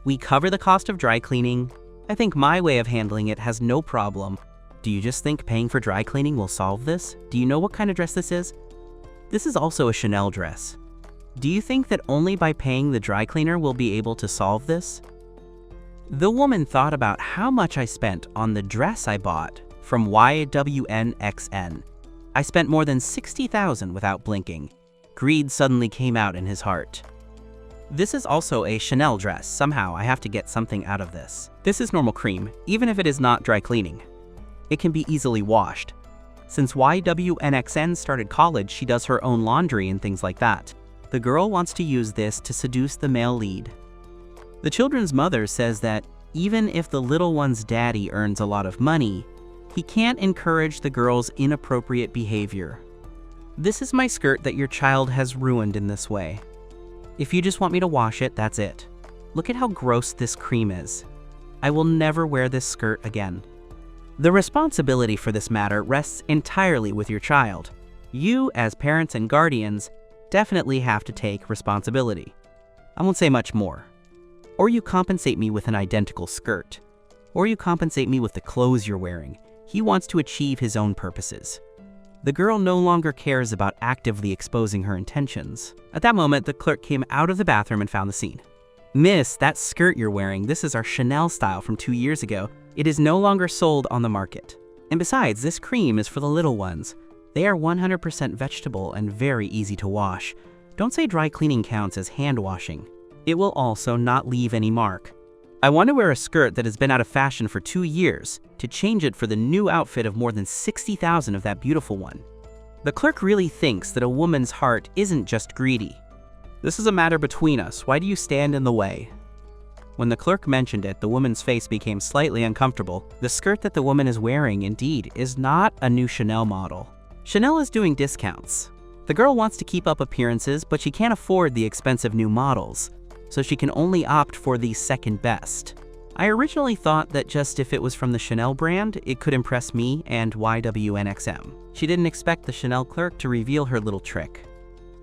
We cover the cost of dry cleaning. I think my way of handling it has no problem. Do you just think paying for dry cleaning will solve this? Do you know what kind of dress this is? This is also a Chanel dress. Do you think that only by paying the dry cleaner we'll be able to solve this? The woman thought about how much I spent on the dress I bought from YWNXN. I spent more than 60,000 without blinking. Greed suddenly came out in his heart. This is also a Chanel dress. Somehow I have to get something out of this. This is normal cream, even if it is not dry cleaning. It can be easily washed. Since YWNXN started college, she does her own laundry and things like that. The girl wants to use this to seduce the male lead. The children's mother says that even if the little one's daddy earns a lot of money, he can't encourage the girl's inappropriate behavior. This is my skirt that your child has ruined in this way. If you just want me to wash it, that's it. Look at how gross this cream is. I will never wear this skirt again. The responsibility for this matter rests entirely with your child. You, as parents and guardians, definitely have to take responsibility. I won't say much more. Or you compensate me with an identical skirt. Or you compensate me with the clothes you're wearing. He wants to achieve his own purposes. The girl no longer cares about actively exposing her intentions. At that moment, the clerk came out of the bathroom and found the scene. Miss, that skirt you're wearing, this is our Chanel style from 2 years ago. It is no longer sold on the market. And besides, this cream is for the little ones. They are 100% vegetable and very easy to wash. Don't say dry cleaning counts as hand washing. It will also not leave any mark. I want to wear a skirt that has been out of fashion for 2 years to change it for the new outfit of more than 60,000 of that beautiful one. The clerk really thinks that a woman's heart isn't just greedy. This is a matter between us. Why do you stand in the way? When the clerk mentioned it, the woman's face became slightly uncomfortable. The skirt that the woman is wearing, indeed, is not a new Chanel model. Chanel is doing discounts. The girl wants to keep up appearances, but she can't afford the expensive new models, so she can only opt for the second best. I originally thought that just if it was from the Chanel brand, it could impress me and YWNXM. She didn't expect the Chanel clerk to reveal her little trick.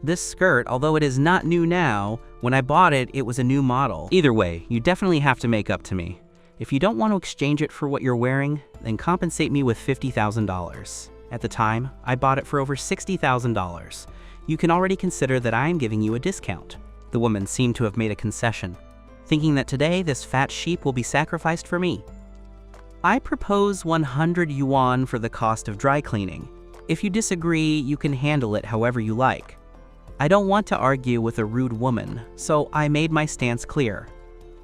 This skirt, although it is not new now, when I bought it, it was a new model. Either way, you definitely have to make up to me. If you don't want to exchange it for what you're wearing, then compensate me with $50,000. At the time, I bought it for over $60,000. You can already consider that I am giving you a discount. The woman seemed to have made a concession, thinking that today this fat sheep will be sacrificed for me. I propose 100 yuan for the cost of dry cleaning. If you disagree, you can handle it however you like. I don't want to argue with a rude woman, so I made my stance clear.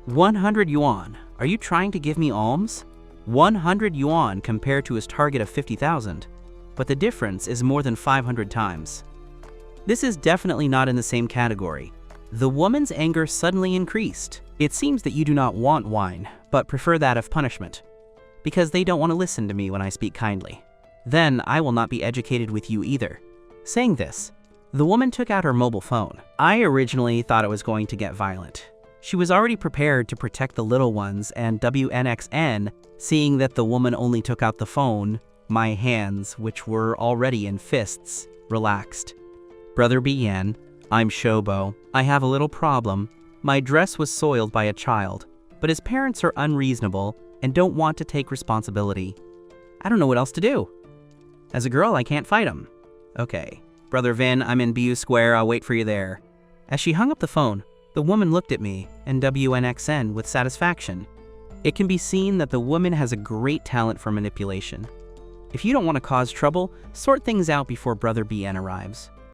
100 yuan. Are you trying to give me alms? 100 yuan compared to his target of 50,000. But the difference is more than 500 times. This is definitely not in the same category. The woman's anger suddenly increased. It seems that you do not want wine, but prefer that of punishment, because they don't want to listen to me when I speak kindly. Then I will not be educated with you either. Saying this, the woman took out her mobile phone. I originally thought it was going to get violent. She was already prepared to protect the little ones, and WNXN, seeing that the woman only took out the phone, my hands, which were already in fists, relaxed. Brother BN, I'm Shobo. I have a little problem. My dress was soiled by a child, but his parents are unreasonable and don't want to take responsibility. I don't know what else to do. As a girl, I can't fight him. Okay. Brother Vin, I'm in BU Square, I'll wait for you there. As she hung up the phone, the woman looked at me and WNXN with satisfaction. It can be seen that the woman has a great talent for manipulation. If you don't want to cause trouble, sort things out before Brother BN arrives.